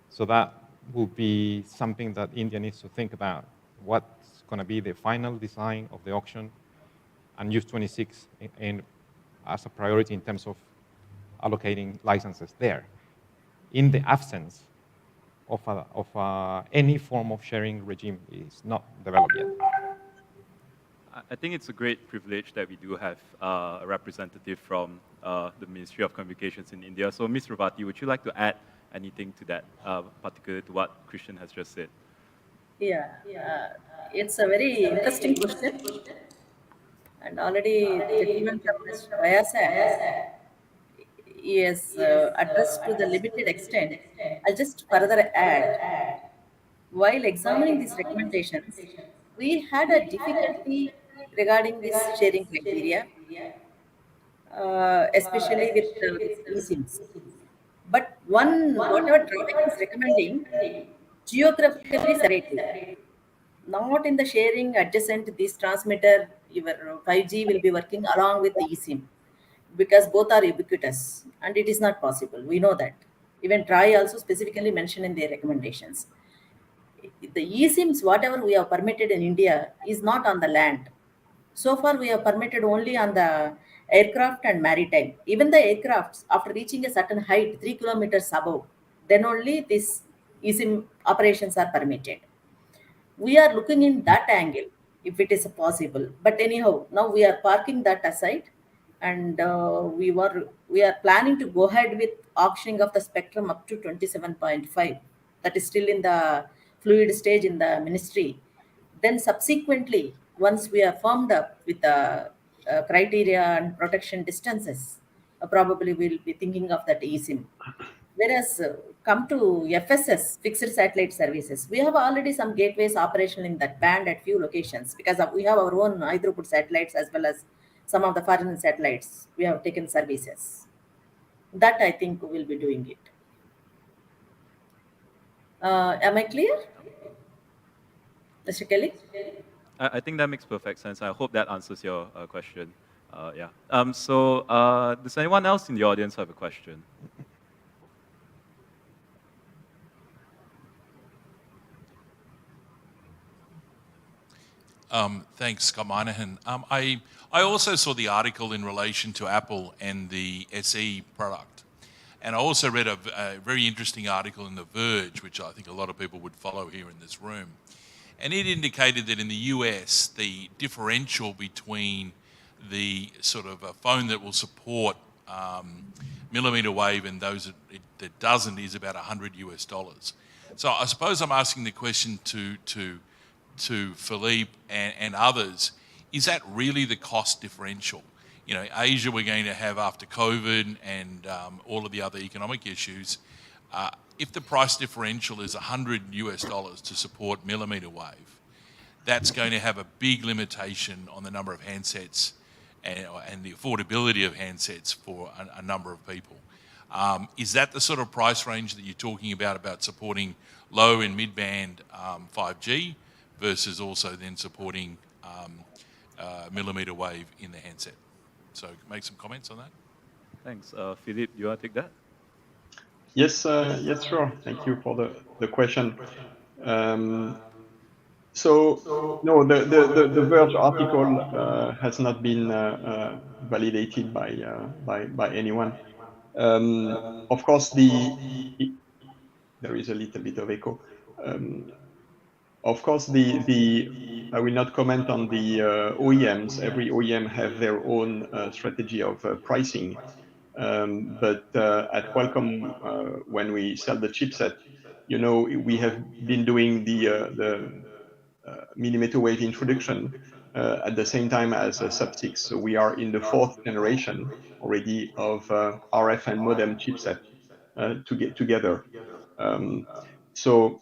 So that will be something that India needs to think about. What's going to be the final design of the auction, and use 26 as a priority in terms of allocating licenses there, in the absence of any form of sharing regime is not developed yet.
I think it's a great privilege that we do have a representative from the Ministry of Communications in India. So, Ms. Ravati, would you like to add anything to that, particularly to what Christian has just said?
Yeah, it's a very interesting question. And already the gentleman from Mr. Vyasa is addressed to the limited extent. I'll just further add, while examining these recommendations, we had a difficulty regarding this sharing criteria, especially with this eSIMs. But whatever drawback is recommending, geographically separated, not in the sharing adjacent this transmitter, your 5G will be working along with the eSIM, because both are ubiquitous and it is not possible. We know that. Even TRAI also specifically mentioned in their recommendations. The eSIMs, whatever we have permitted in India, is not on the land. So far, we have permitted only on the aircraft and maritime. Even the aircrafts, after reaching a certain height, 3 kilometers above, then only these eSIM operations are permitted. We are looking in that angle, if it is possible. But anyhow, now we are parking that aside, and we are planning to go ahead with auctioning of the spectrum up to 27.5. That is still in the fluid stage in the ministry. Then subsequently, once we are formed up with the criteria and protection distances, probably we'll be thinking of that eSIM. Whereas come to FSS, fixed satellite services, we have already some gateways operational in that band at few locations, because we have our own high throughput satellites as well as some of the foreign satellites. We have taken services. That I think we'll be doing it. Am I clear, Mr. Kelly?
I think that makes perfect sense. I hope that answers your question. Yeah. Does anyone else in the audience have a question?
Thanks, Scott Moynihan. I also saw the article in relation to Apple and the SE product. And I also read a very interesting article in The Verge, which I think a lot of people would follow here in this room. And it indicated that in the US, the differential between the sort of a phone that will support millimeter wave and those that doesn't is about $100 US. So I suppose I'm asking the question to Philippe and others, is that really the cost differential? You know, Asia we're going to have after COVID and all of the other economic issues. If the price differential is $100 US to support millimeter wave, that's going to have a big limitation on the number of handsets and the affordability of handsets for a number of people. Is that the sort of price range that you're talking about supporting low and mid-band 5G versus also then supporting millimeter wave in the handset? So make some comments on that.
Thanks. Philippe, do you want to take that?
Yes, yes, sure. Thank you for the question. So no, the Verge article has not been validated by anyone. Of course, there is a little bit of echo. Of course, I will not comment on the OEMs. Every OEM have their own strategy of pricing. But at Qualcomm, when we sell the chipset, you know, we have been doing the millimeter wave introduction at the same time as Sub-6. So we are in the 4th generation already of RF and modem chipset to get together. So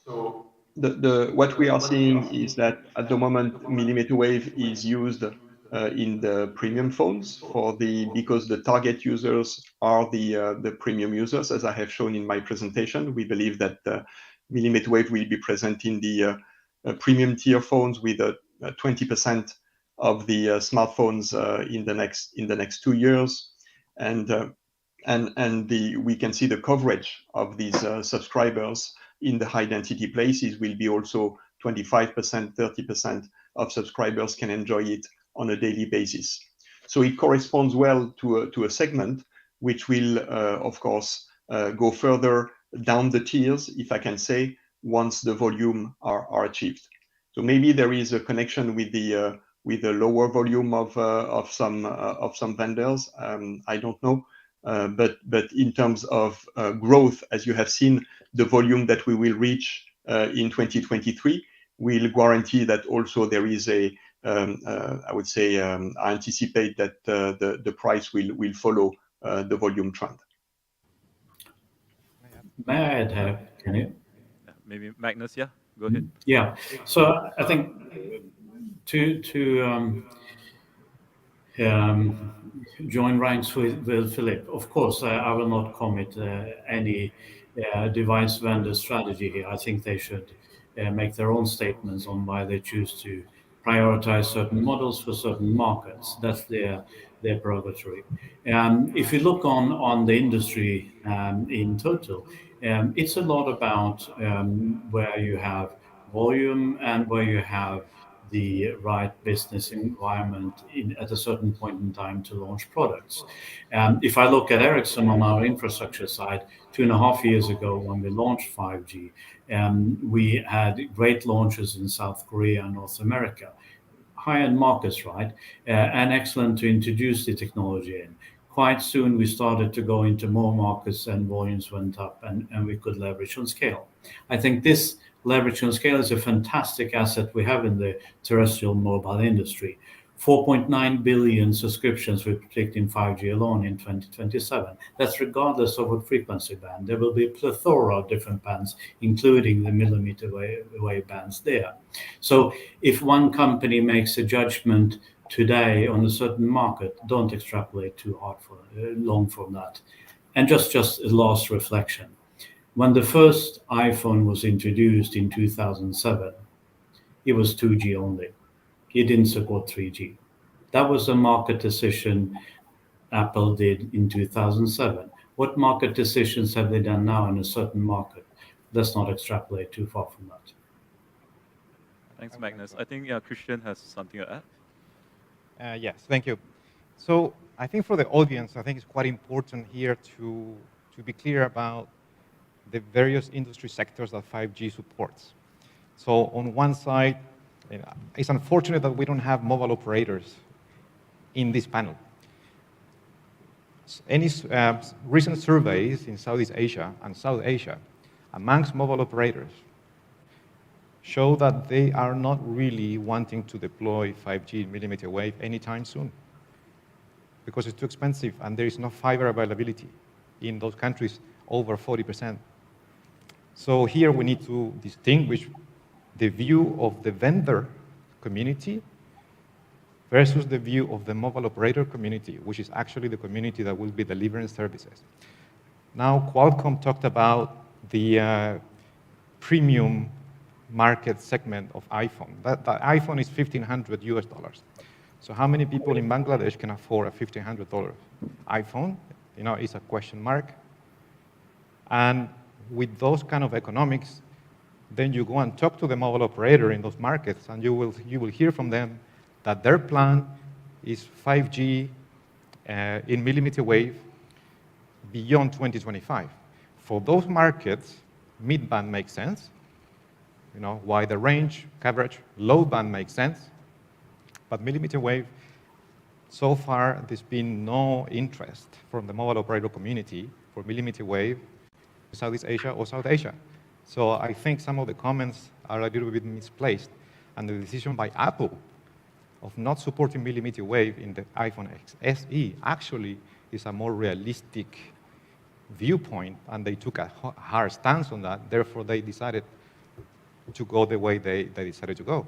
what we are seeing is that at the moment, millimeter wave is used in the premium phones because the target users are the premium users, as I have shown in my presentation. We believe that millimeter wave will be present in the premium tier phones with 20% of the smartphones in the next 2 years, and we can see the coverage of these subscribers in the high density places will be also 25%, 30% of subscribers can enjoy it on a daily basis. So it corresponds well to a segment which will, of course, go further down the tiers, if I can say, once the volume are achieved. So maybe there is a connection with the lower volume of some vendors. I don't know, but in terms of growth, as you have seen, the volume that we will reach in 2023 will guarantee that also there is a I would say I anticipate that the price will follow the volume trend.
May I add, can you?
Maybe Magnus, yeah, go ahead.
Yeah, so I think to join ranks with Philip, of course, I will not commit any device vendor strategy here. I think they should make their own statements on why they choose to prioritize certain models for certain markets. That's their prerogative. If you look on the industry in total, it's a lot about where you have volume and where you have the right business environment at a certain point in time to launch products. If I look at Ericsson on our infrastructure side, 2.5 years ago when we launched 5G, we had great launches in South Korea and North America. High-end markets, right? And excellent to introduce the technology in. Quite soon we started to go into more markets and volumes went up and we could leverage on scale. I think this leverage on scale is a fantastic asset we have in the terrestrial mobile industry. 4.9 billion subscriptions we predict in 5G alone in 2027. That's regardless of what frequency band. There will be a plethora of different bands, including the millimeter wave bands there. So if one company makes a judgment today on a certain market, don't extrapolate too hard for long from that. And just a last reflection. When the first iPhone was introduced in 2007, it was 2G only. It didn't support 3G. That was a market decision Apple did in 2007. What market decisions have they done now in a certain market? Let's not extrapolate too far from that.
Thanks, Magnus. I think Christian has something to add.
Yes, thank you. So I think for the audience, I think it's quite important here to be clear about the various industry sectors that 5G supports. So on one side, it's unfortunate that we don't have mobile operators in this panel. Any recent surveys in Southeast Asia and South Asia amongst mobile operators show that they are not really wanting to deploy 5G millimeter wave anytime soon because it's too expensive and there is no fiber availability in those countries over 40%. So here we need to distinguish the view of the vendor community versus the view of the mobile operator community, which is actually the community that will be delivering services. Now, Qualcomm talked about the premium market segment of iPhone. That iPhone is $1,500 US. So how many people in Bangladesh can afford a $1,500 iPhone? You know, it's a question mark. And with those kind of economics, then you go and talk to the mobile operator in those markets, and you will hear from them that their plan is 5G in millimeter wave beyond 2025. For those markets, mid-band makes sense. You know, wider range, coverage, low band makes sense. But millimeter wave, so far, there's been no interest from the mobile operator community for millimeter wave Southeast Asia or South Asia. So I think some of the comments are a little bit misplaced. And the decision by Apple of not supporting millimeter wave in the iPhone SE actually is a more realistic viewpoint, and they took a hard stance on that. Therefore, they decided to go the way they decided to go.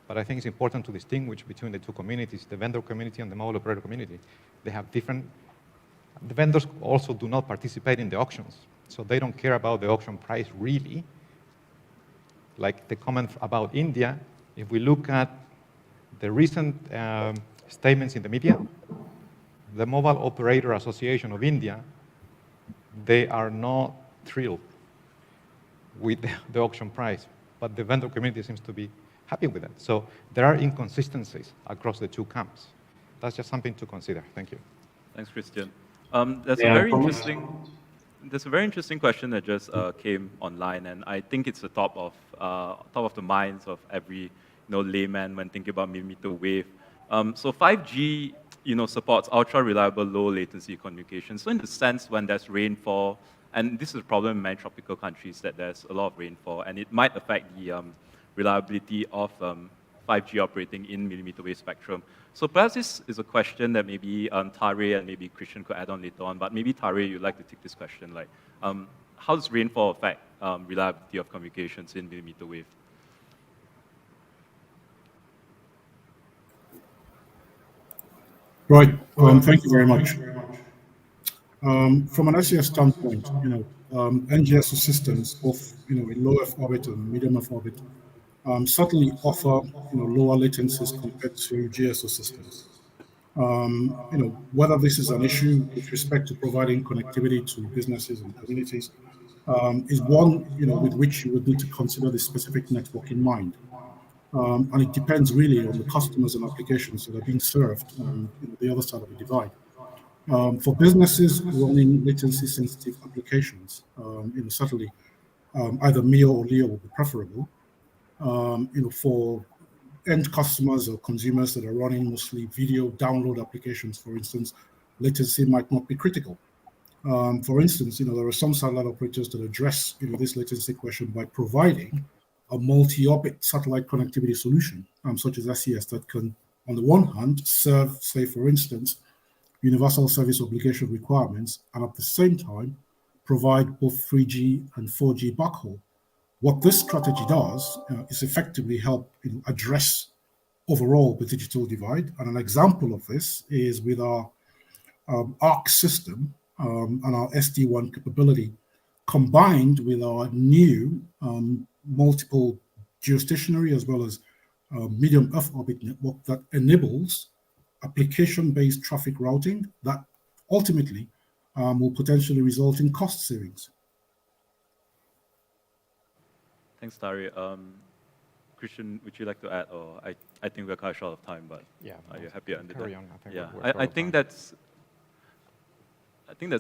But I think it's important to distinguish between the two communities, the vendor community and the mobile operator community. They have different. The vendors also do not participate in the auctions, so they don't care about the auction price really. Like the comment about India, if we look at the recent statements in the media, the Mobile Operator Association of India, they are not thrilled with the auction price, but the vendor community seems to be happy with that. So there are inconsistencies across the two camps. That's just something to consider. Thank you.
Thanks, Christian. There's a very interesting question that just came online, and I think it's the top of the minds of every layman when thinking about millimeter wave. So 5G supports ultra reliable low latency communication. So in the sense when there's rainfall, and this is a problem in many tropical countries that there's a lot of rainfall, and it might affect the reliability of 5G operating in millimeter wave spectrum. So perhaps this is a question that maybe Tare and maybe Christian could add on later on, but maybe Tare, you'd like to take this question, like how does rainfall affect reliability of communications in millimeter wave?
Right. Thank you very much. From an SES standpoint, NGSO systems, both in low Earth orbit and medium Earth orbit, certainly offer lower latencies compared to GSO systems. Whether this is an issue with respect to providing connectivity to businesses and communities is one with which you would need to consider the specific network in mind. And it depends really on the customers and applications that are being served on the other side of the divide. For businesses running latency-sensitive applications, certainly either MEO or LEO would be preferable. For end customers or consumers that are running mostly video download applications, for instance, latency might not be critical. For instance, there are some satellite operators that address this latency question by providing a multi-orbit satellite connectivity solution, such as SES, that can, on the one hand, serve, say, for instance, universal service obligation requirements, and at the same time, provide both 3G and 4G backhaul. What this strategy does is effectively help address overall the digital divide. And an example of this is with our ARC system and our SD-WAN capability, combined with our new multiple geostationary as well as medium Earth orbit network that enables application-based traffic routing that ultimately will potentially result in cost savings.
Thanks, Tari. Christian, would you like to add? Or I think we're quite short of time, but are you happy under that? Yeah, I think that's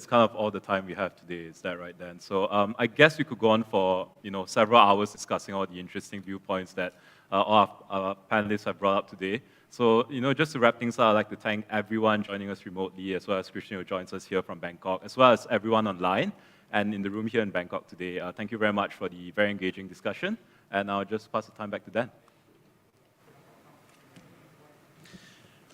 kind of all the time we have today. Is that right, Dan? So I guess we could go on for several hours discussing all the interesting viewpoints that all our panelists have brought up today. So just to wrap things up, I'd like to thank everyone joining us remotely, as well as Christian who joins us here from Bangkok, as well as everyone online and in the room here in Bangkok today. Thank you very much for the very engaging discussion, and I'll just pass the time back to Dan.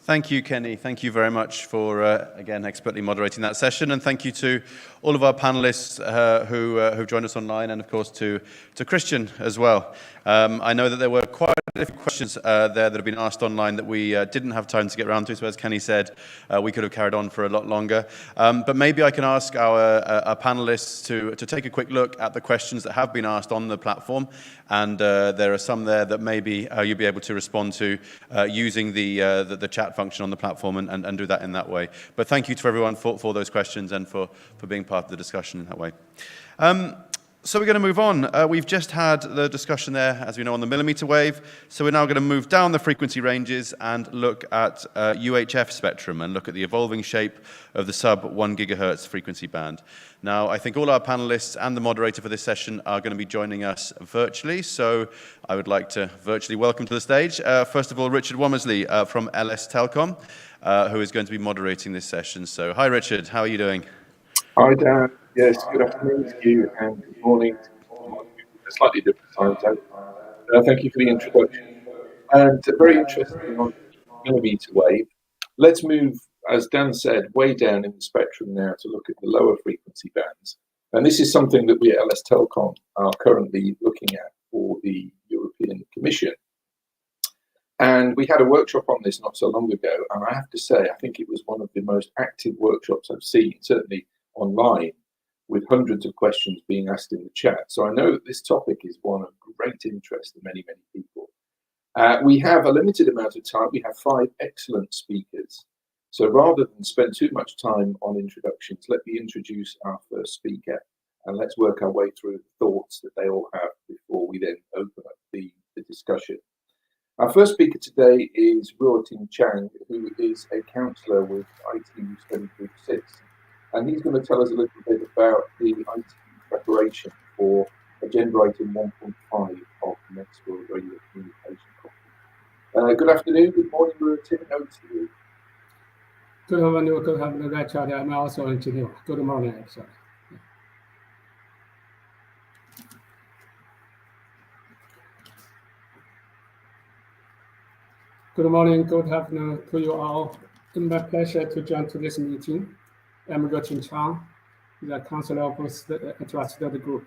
Thank you, Kenny. Thank you very much for, again, expertly moderating that session. And thank you to all of our panelists who've joined us online, and of course to Christian as well. I know that there were quite a few questions there that have been asked online that we didn't have time to get around to. So as Kenny said, we could have carried on for a lot longer. But maybe I can ask our panelists to take a quick look at the questions that have been asked on the platform. And there are some there that maybe you'll be able to respond to using the chat function on the platform and do that in that way. But thank you to everyone for those questions and for being part of the discussion in that way. So we're going to move on. We've just had the discussion there, as we know, on the millimeter wave. So we're now going to move down the frequency ranges and look at UHF spectrum and look at the evolving shape of the sub-1 gigahertz frequency band. Now, I think all our panelists and the moderator for this session are going to be joining us virtually. So I would like to virtually welcome to the stage, first of all, Richard Womersley from LS Telcom, who is going to be moderating this session. So hi, Richard. How are you doing?
Hi, Dan. Yes, good afternoon to you and good morning to a slightly different time zone. Thank you for the introduction. And very interesting on millimeter wave. Let's move, as Dan said, way down in the spectrum now to look at the lower frequency bands. And this is something that we at LS Telcom are currently looking at for the European Commission. And we had a workshop on this not so long ago. And I have to say, I think it was one of the most active workshops I've seen, certainly online, with hundreds of questions being asked in the chat. So I know that this topic is one of great interest to many, many people. We have a limited amount of time. We have 5 excellent speakers. So rather than spend too much time on introductions, let me introduce our first speaker, and let's work our way through the thoughts that they all have before we then open up the discussion. Our first speaker today is Ruoting Chang, who is a counsellor with ITU Study Group 6. And he's going to tell us a little bit about the ITU preparation for Agenda Item 1.5 of the next World Radio Communication Conference. Good afternoon, good morning, Ruoting. Over to you.
Good afternoon, good afternoon, actually. I'm also an engineer. Good morning, actually. Good morning, good afternoon to you all. It's my pleasure to join today's meeting. I'm Ruoting Chang, the counselor of the Study Group.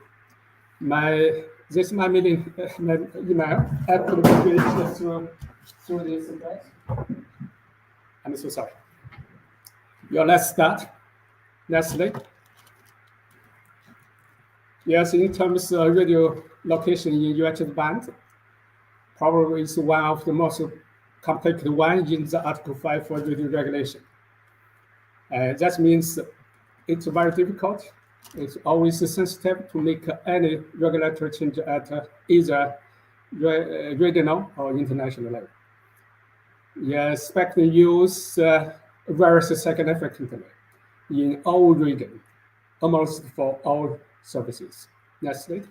This is my meeting, my email. I could go through this address. I'm so sorry. Let's start. Lastly, yes, in terms of radio location in UHF band, probably is one of the most complicated one in the Article 5 for radio regulation. That means it's very difficult. It's always sensitive to make any regulatory change at either regional or international level. Yes, spectrum use varies significantly in all regions, almost for all services. Next slide.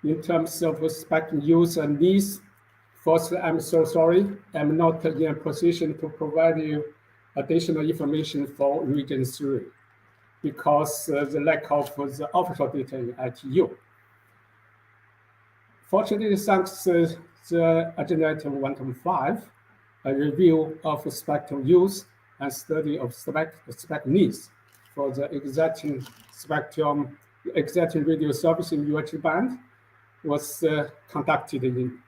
In terms of spectrum use and needs, first, I'm so sorry, I'm not in a position to provide you additional information for Region 3 because the lack of the official data in ITU. Fortunately, thanks to the Agenda Item 1.5, a review of spectrum use and study of spectrum needs for the existing spectrum, existing radio service in UHF band was conducted in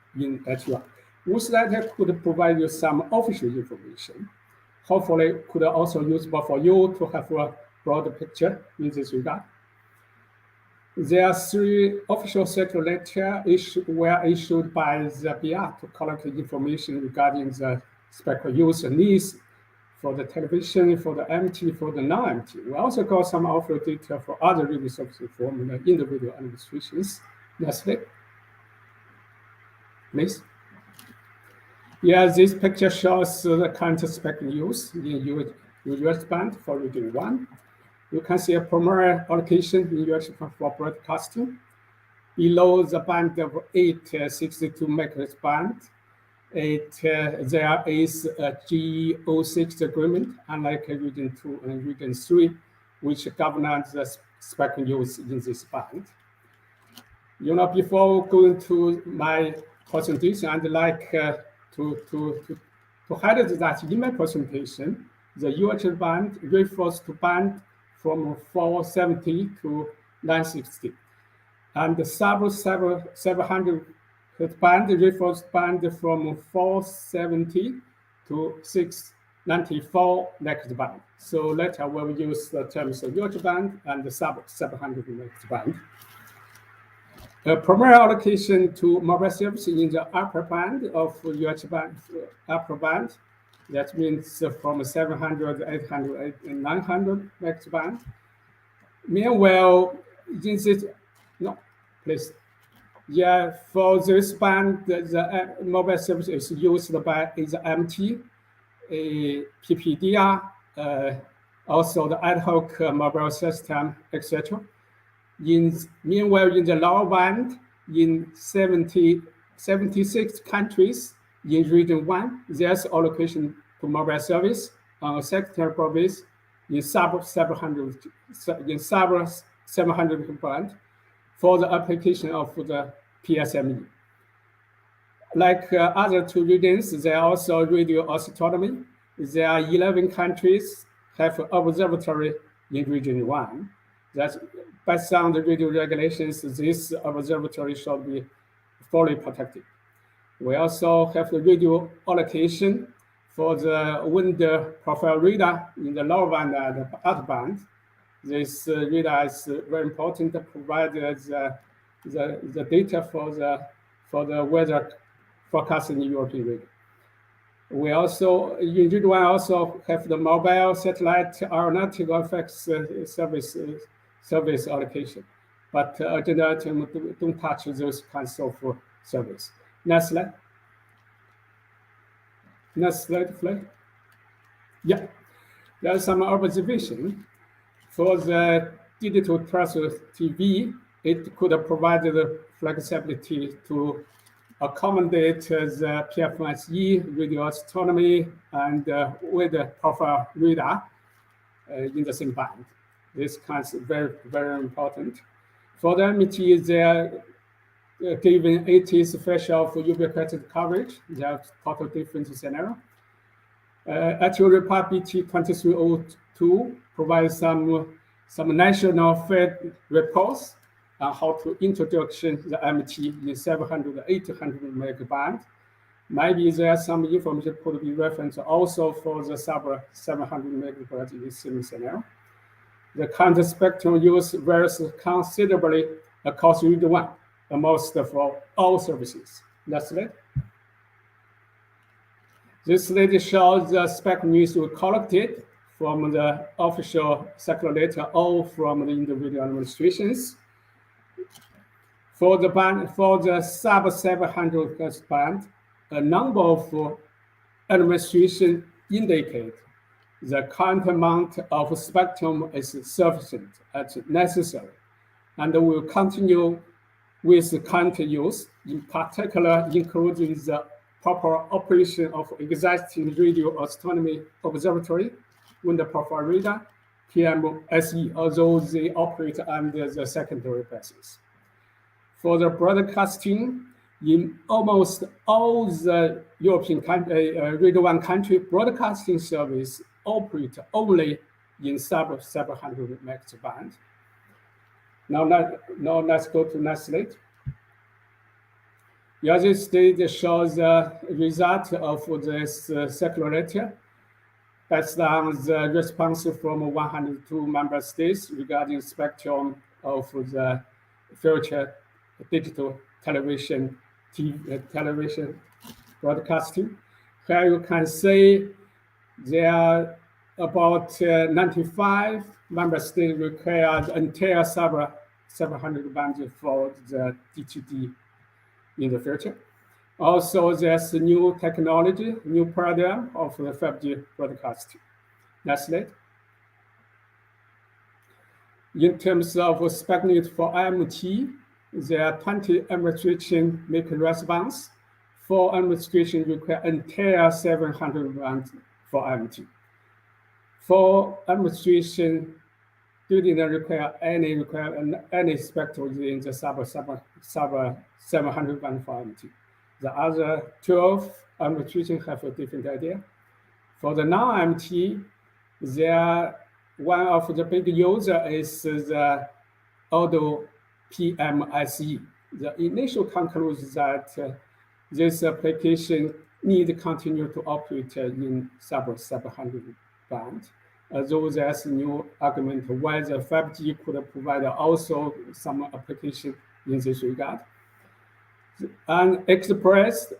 ITU. With that, I could provide you some official information. Hopefully, could also useful for you to have a broader picture in this regard. There are 3 official circular letters were issued by the BR to collect information regarding the spectrum use and needs for the television, for the MT, for the non-MT. We also got some official data for other radio services from the individual administrations. Next slide, please. Yeah, this picture shows the current spectrum use in US band for Region 1. You can see a primary allocation in UHF for broadcasting. Below the band of 862 MHz band, there is a G06 agreement, unlike Region 2 and Region 3, which governs the spectrum use in this band. Before going to my presentation, I'd like to highlight that in my presentation, the UHF band refers to band from 470 to 960. And the sub-700 band refers band from 470 to 694 next band. So later we'll use the terms of UHF band and the sub-700 next band. Primary allocation to mobile service in the upper band of UHF band, upper band. That means from 700, 800, and 900 megahertz band. Meanwhile, in this, no, please. Yeah, for this band, the mobile service is used by the MT, PPDR, also the ad hoc mobile system, etc. Meanwhile, in the lower band, in 76 countries, in Region 1, there's allocation to mobile service on a sector basis in sub-700 band for the application of the PSME. Like other 2 regions, there are also radio autonomy. There are 11 countries have observatory in Region 1. That's based on the radio regulations, this observatory should be fully protected. We also have the radio allocation for the wind profile radar in the lower band and the upper band. This radar is very important to provide the data for the weather forecasting in European region. We also, in Region 1, also have the mobile satellite aeronautical effects service allocation. But Agenda Item don't touch those kinds of service. Next slide. Next slide, please. Yeah, there's some observation. For the digital terrestrial TV, it could provide the flexibility to accommodate the PFSE radio astronomy and with the profile radar in the same band. This is very, very important. For the MT, they are given 80 threshold for ubiquitous coverage. They are total different scenario. Actual report BT 2302 provides some national Fed reports on how to introduce the MT in 700, 800 megaband. Maybe there's some information could be referenced also for the sub 700 megahertz in the same scenario. The current spectrum use varies considerably across region 1, almost for all services. Next slide. This slide shows the spectrum news we collected from the official circulator or from the individual administrations. For the band, for the sub 700 hertz band, a number of administration indicate the current amount of spectrum is sufficient and necessary, and will continue with the current use, in particular including the proper operation of existing radio astronomy observatory, wind profile radar, PMSE, although they operate under the secondary basis. For the broadcasting, in almost all the European Radio 1 country, broadcasting service operate only in sub 700 megahertz band. Now let's go to next slide. The other slide shows the result of this circulator based on the response from 102 member states regarding spectrum of the future digital television broadcasting. Here you can see there are about 95 member states require the entire sub 700 band for the DTD in the future. Also, there's a new technology, new paradigm of the 5G broadcasting. Next slide. In terms of spectrum for IMT, there are 20 administration make response. 4 administration require entire 700 band for IMT. 4 administration didn't require any spectrum in the sub 700 band for IMT. The other 12 administration have a different idea. For the non-IMT, one of the big user is the auto PMSE. The initial conclusion is that this application need to continue to operate in sub 700 band. Although there's a new argument whether 5G could provide also some application in this regard. And expressed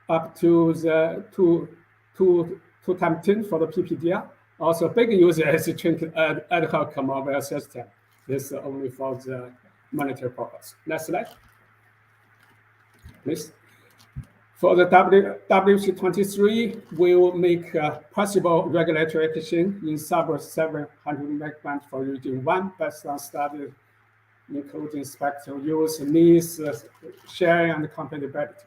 up to the 2 times 10 for the PPDR. Also, big user is thinking ad hoc mobile system. This is only for the monetary purpose. Next slide, please. For the WC23, we will make possible regulatory action in sub 700 megahertz for region 1 based on study including spectrum use, needs, sharing, and compatibility.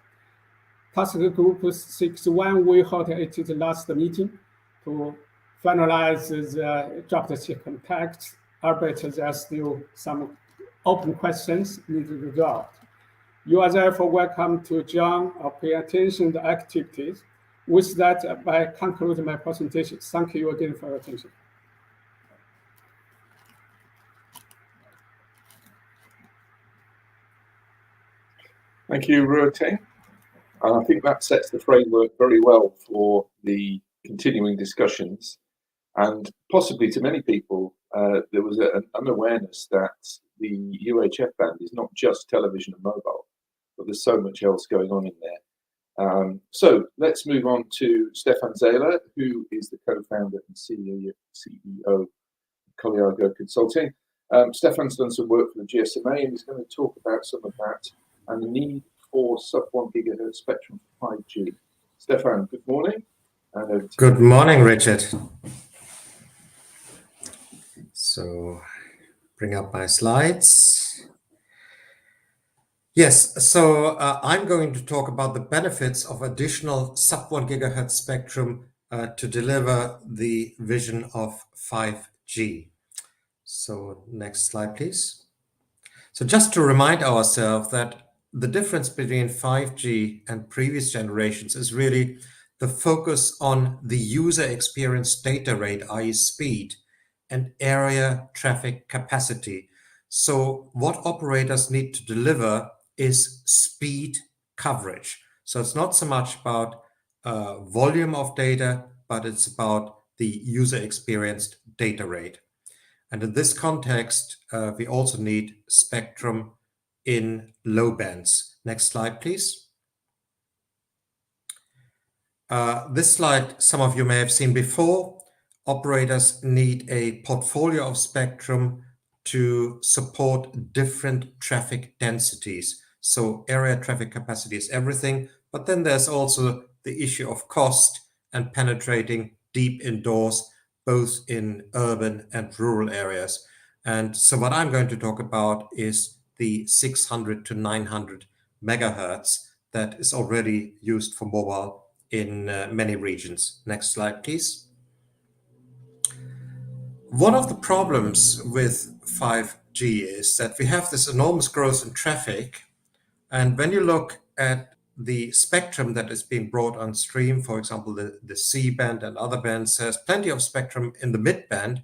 Task Group 61, we held at the last meeting to finalize the draft context. Albeit there are still some open questions needed to be resolved. You are therefore welcome to join or pay attention to the activities. With that, I conclude my presentation. Thank you again for your attention.
Thank you, Ruote. And I think that sets the framework very well for the continuing discussions. And possibly to many people, there was an unawareness that the UHF band is not just television and mobile, but there's so much else going on in there. So let's move on to Stefan Zahler, who is the co-founder and CEO of Colliago Consulting. Stefan's done some work for the GSMA and he's going to talk about some of that and the need for sub-1 gigahertz spectrum for 5G. Stefan, good morning. And over to
Good
you.
morning, Richard. So, bring up my slides. Yes, so I'm going to talk about the benefits of additional sub-1 gigahertz spectrum to deliver the vision of 5G. So, next slide, please. So just to remind ourselves that the difference between 5G and previous generations is really the focus on the user experience data rate, i.e. speed, and area traffic capacity. So what operators need to deliver is speed coverage. So it's not so much about volume of data, but it's about the user experienced data rate. And in this context, we also need spectrum in low bands. Next slide, please. This slide, some of you may have seen before. Operators need a portfolio of spectrum to support different traffic densities. So area traffic capacity is everything, but then there's also the issue of cost and penetrating deep indoors, both in urban and rural areas. And so what I'm going to talk about is the 600 to 900 megahertz that is already used for mobile in many regions. Next slide, please. One of the problems with 5G is that we have this enormous growth in traffic. And when you look at the spectrum that is being brought on stream, for example, the C band and other bands, there's plenty of spectrum in the mid band,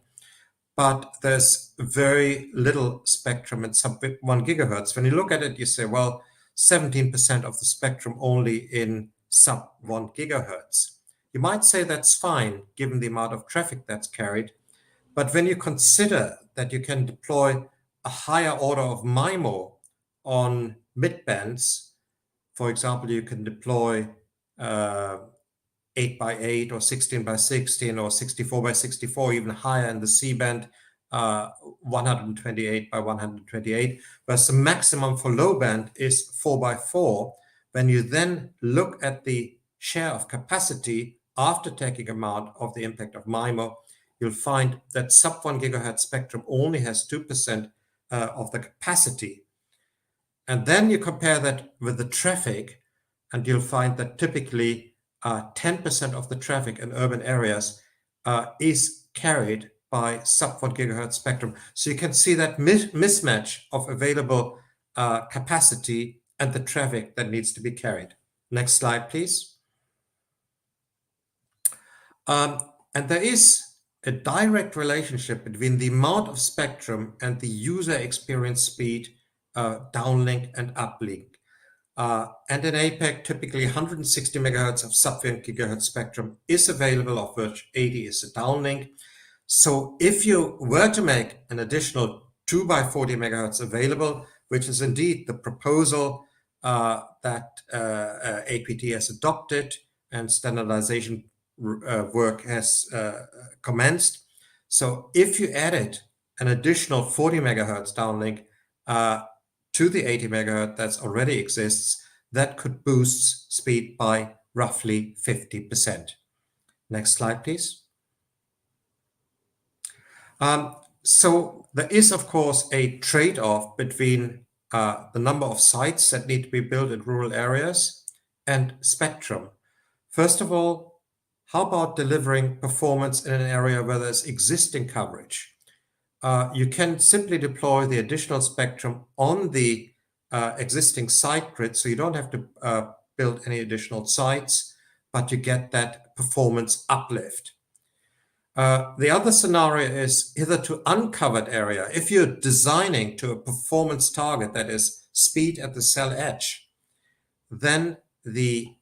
but there's very little spectrum at sub-1 gigahertz. When you look at it, you say, well, 17% of the spectrum only in sub-1 gigahertz. You might say that's fine, given the amount of traffic that's carried. But when you consider that you can deploy a higher order of MIMO on mid-bands, for example, you can deploy 8 by 8 or 16 by 16 or 64 by 64, even higher in the C-band, 128 by 128, whereas the maximum for low band is 4 by 4. When you then look at the share of capacity after taking account of the impact of MIMO, you'll find that sub-1 gigahertz spectrum only has 2% of the capacity. And then you compare that with the traffic, and you'll find that typically 10% of the traffic in urban areas is carried by sub-1 gigahertz spectrum. So you can see that mismatch of available capacity and the traffic that needs to be carried. Next slide, please. And there is a direct relationship between the amount of spectrum and the user experience speed, downlink and uplink. And in APAC, typically 160 megahertz of sub-1 gigahertz spectrum is available, of which 80 is a downlink. So if you were to make an additional 2 by 40 megahertz available, which is indeed the proposal that APT has adopted and standardization work has commenced. So if you added an additional 40 megahertz downlink to the 80 megahertz that already exists, that could boost speed by roughly 50%. Next slide, please. So there is, of course, a trade-off between the number of sites that need to be built in rural areas and spectrum. First of all, how about delivering performance in an area where there's existing coverage? You can simply deploy the additional spectrum on the existing site grid, so you don't have to build any additional sites, but you get that performance uplift. The other scenario is hitherto uncovered area. If you're designing to a performance target, that is speed at the cell edge, then the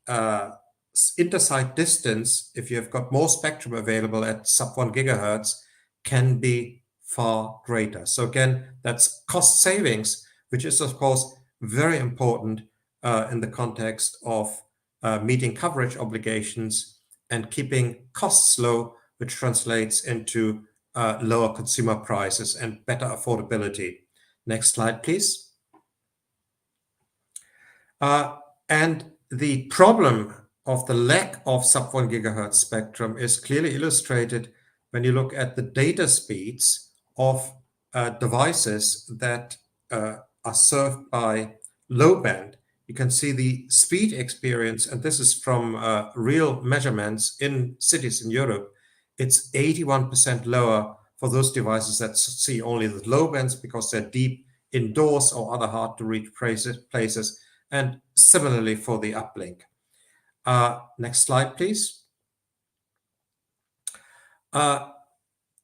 intersite distance, if you've got more spectrum available at sub-1 gigahertz, can be far greater. So again, that's cost savings, which is of course very important in the context of meeting coverage obligations and keeping costs low, which translates into lower consumer prices and better affordability. Next slide, please. And the problem of the lack of sub-1 gigahertz spectrum is clearly illustrated when you look at the data speeds of devices that are served by low band. You can see the speed experience, and this is from real measurements in cities in Europe. It's 81% lower for those devices that see only the low bands because they're deep indoors or other hard to reach places, and similarly for the uplink. Next slide, please.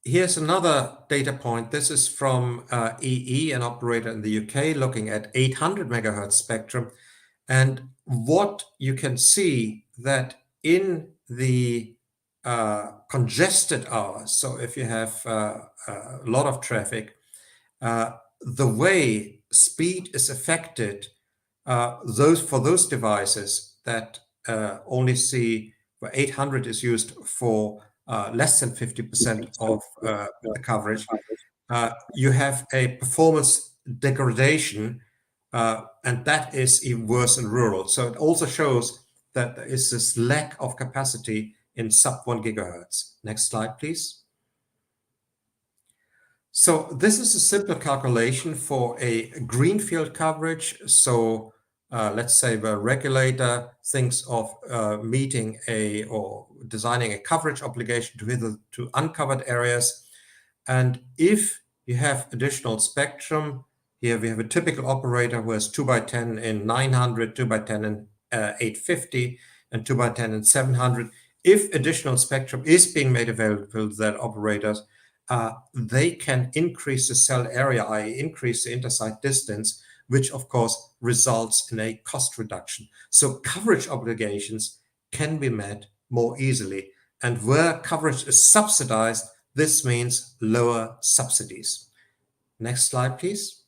Here's another data point. This is from EE, an operator in the UK, looking at 800 megahertz spectrum. And what you can see that in the congested hours, so if you have a lot of traffic, the way speed is affected, for those devices that only see where 800 is used for less than 50% of the coverage, you have a performance degradation, and that is even worse in rural. So it also shows that there is this lack of capacity in sub-1 gigahertz. Next slide, please. So this is a simple calculation for a greenfield coverage. So let's say the regulator thinks of meeting or designing a coverage obligation to uncovered areas. And if you have additional spectrum, here we have a typical operator who has 2x10 in 900, 2x10 in 850, and 2x10 in 700. If additional spectrum is being made available to that operators, they can increase the cell area, i.e. increase the intersite distance, which of course results in a cost reduction. So coverage obligations can be met more easily. And where coverage is subsidized, this means lower subsidies. Next slide, please.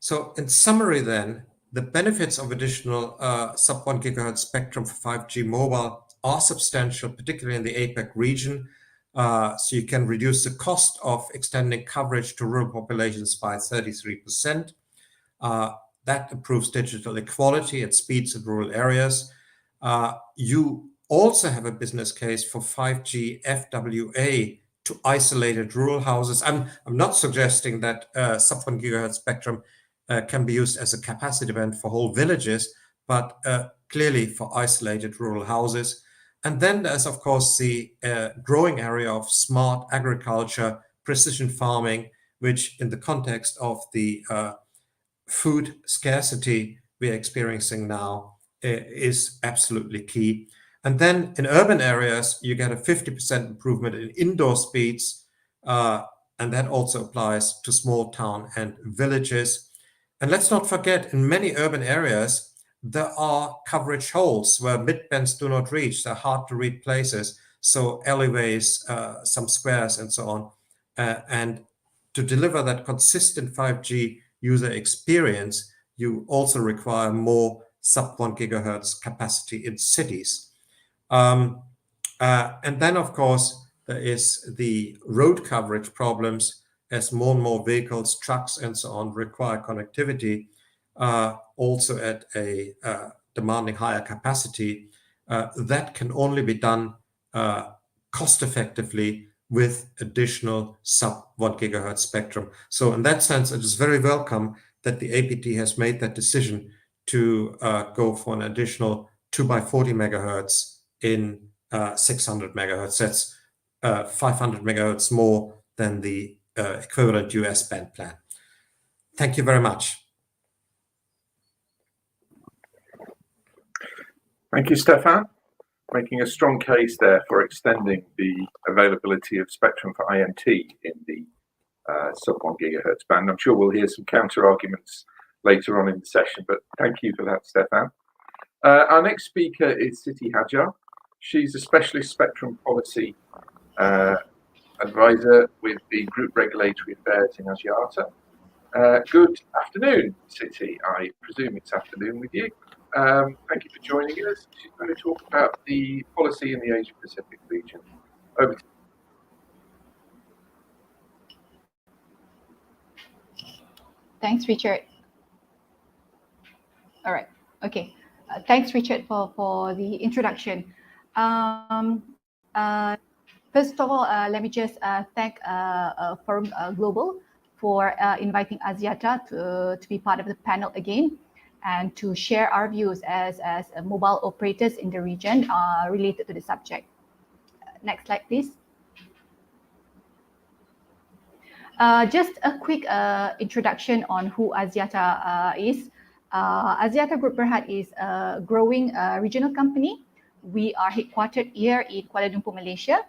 So in summary then, the benefits of additional sub-1 gigahertz spectrum for 5G mobile are substantial, particularly in the APAC region. So you can reduce the cost of extending coverage to rural populations by 33%. That improves digital equality at speeds in rural areas. You also have a business case for 5G FWA to isolated rural houses. I'm not suggesting that sub-1 gigahertz spectrum can be used as a capacity band for whole villages, but clearly for isolated rural houses. And then there's, of course, the growing area of smart agriculture, precision farming, which in the context of the food scarcity we're experiencing now is absolutely key. And then in urban areas, you get a 50% improvement in indoor speeds, and that also applies to small town and villages. And let's not forget, in many urban areas, there are coverage holes where midbands do not reach. They're hard to reach places. So alleyways, some squares and so on. And to deliver that consistent 5G user experience, you also require more sub-1 gigahertz capacity in cities. And then, of course, there is the road coverage problems as more and more vehicles, trucks, and so on require connectivity. Also at a demanding higher capacity, that can only be done cost effectively with additional sub-1 gigahertz spectrum. So in that sense, it is very welcome that the APT has made that decision to go for an additional 2x40 megahertz in 600 megahertz. That's 500 megahertz more than the equivalent US band plan. Thank you very much.
Thank you, Stefan. Making a strong case there for extending the availability of spectrum for INT in the sub-1 gigahertz band. I'm sure we'll hear some counter arguments later on in the session, but thank you for that, Stefan. Our next speaker is Siti Hajar. She's a specialist spectrum policy advisor with the Group Regulatory Affairs in Axiata. Good afternoon, Siti. I presume it's afternoon with you. Thank you for joining us. She's going to talk about the policy in the Asia Pacific region. Over to
you. Thanks, Richard. All right. Okay. Thanks, Richard, for the introduction. First of all, let me just thank Forum Global for inviting Axiata to be part of the panel again and to share our views as mobile operators in the region related to the subject. Next slide, please. Just a quick introduction on who Axiata is. Axiata Group Berhad is a growing regional company. We are headquartered here in Kuala Lumpur, Malaysia.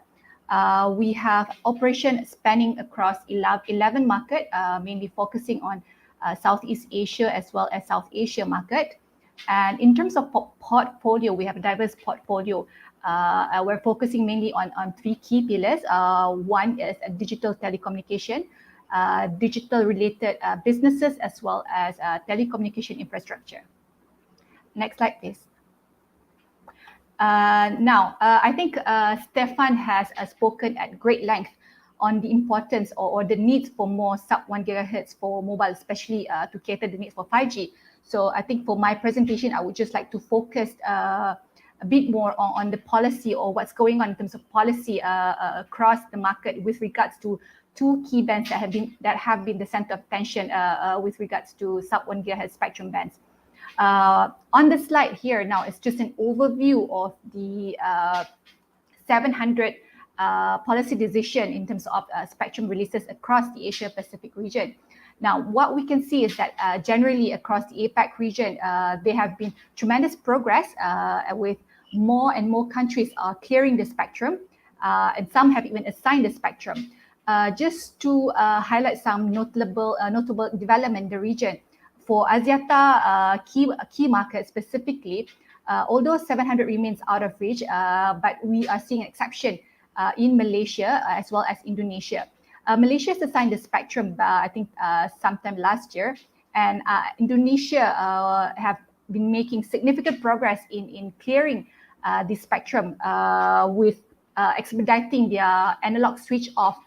We have operations spanning across 11 markets, mainly focusing on Southeast Asia as well as South Asia market. And in terms of portfolio, we have a diverse portfolio. We're focusing mainly on three key pillars. One is digital telecommunication, digital related businesses, as well as telecommunication infrastructure. Next slide, please. Now, I think Stefan has spoken at great length on the importance or the needs for more sub 1 gigahertz for mobile, especially to cater the needs for 5G. So I think for my presentation, I would just like to focus a bit more on the policy or what's going on in terms of policy across the market with regards to two key bands that have been the center of tension with regards to sub 1 gigahertz spectrum bands. On the slide here now, it's just an overview of the 700 policy decision in terms of spectrum releases across the Asia Pacific region. Now, what we can see is that generally across the APAC region, there have been tremendous progress with more and more countries clearing the spectrum, and some have even assigned the spectrum. Just to highlight some notable development in the region, for Axiata key markets specifically, although 700 remains out of reach, but we are seeing an exception in Malaysia as well as Indonesia. Malaysia has assigned the spectrum, I think, sometime last year, and Indonesia have been making significant progress in clearing the spectrum with expediting their analog switch off,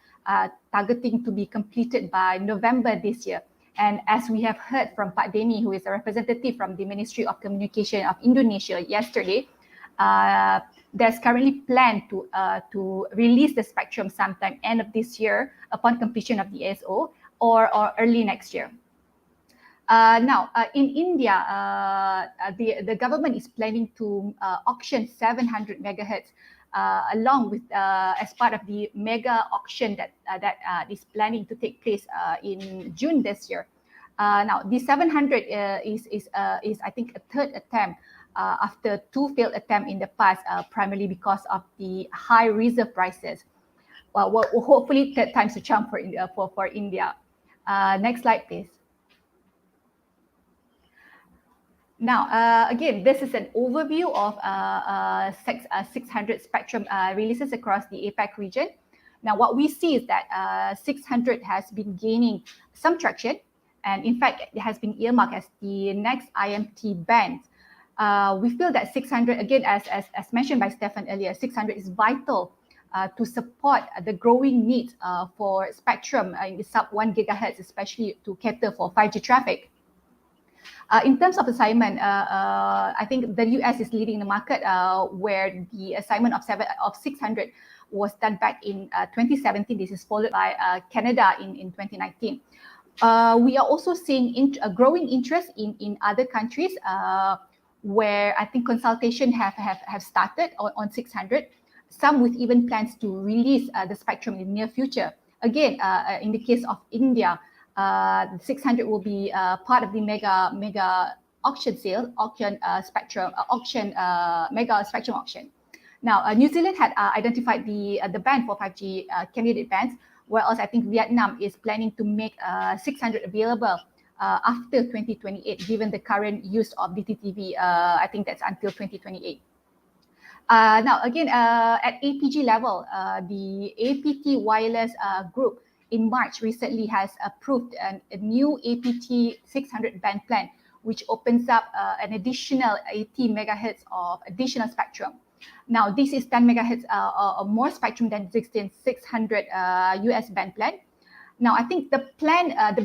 targeting to be completed by November this year. And as we have heard from Pak Denny, who is a representative from the Ministry of Communication of Indonesia yesterday, there's currently planned to release the spectrum sometime end of this year upon completion of the ASO or early next year. Now, in India, the government is planning to auction 700 megahertz along with as part of the mega auction that is planning to take place in June this year. Now, the 700 is I think a third attempt after two failed attempts in the past, primarily because of the high reserve prices. Well, hopefully third time's a charm for India. Next slide, please. Now, again, this is an overview of 600 spectrum releases across the APAC region. Now, what we see is that 600 has been gaining some traction, and in fact, it has been earmarked as the next IMT band. We feel that 600, again, as mentioned by Stefan earlier, 600 is vital to support the growing need for spectrum in the sub 1 gigahertz, especially to cater for 5G traffic. In terms of assignment, I think the US is leading the market where the assignment of 600 was done back in 2017. This is followed by Canada in 2019. We are also seeing a growing interest in other countries where I think consultation have started on 600, some with even plans to release the spectrum in the near future. Again, in the case of India, 600 will be part of the mega auction sale, mega spectrum auction. Now, New Zealand had identified the band for 5G candidate bands, whereas I think Vietnam is planning to make 600 available after 2028, given the current use of DTTV. I think that's until 2028. Now, again, at APG level, the APT Wireless Group in March recently has approved a new APT 600 band plan, which opens up an additional 80 megahertz of additional spectrum. Now, this is 10 megahertz or more spectrum than the 600 US band plan. Now, I think the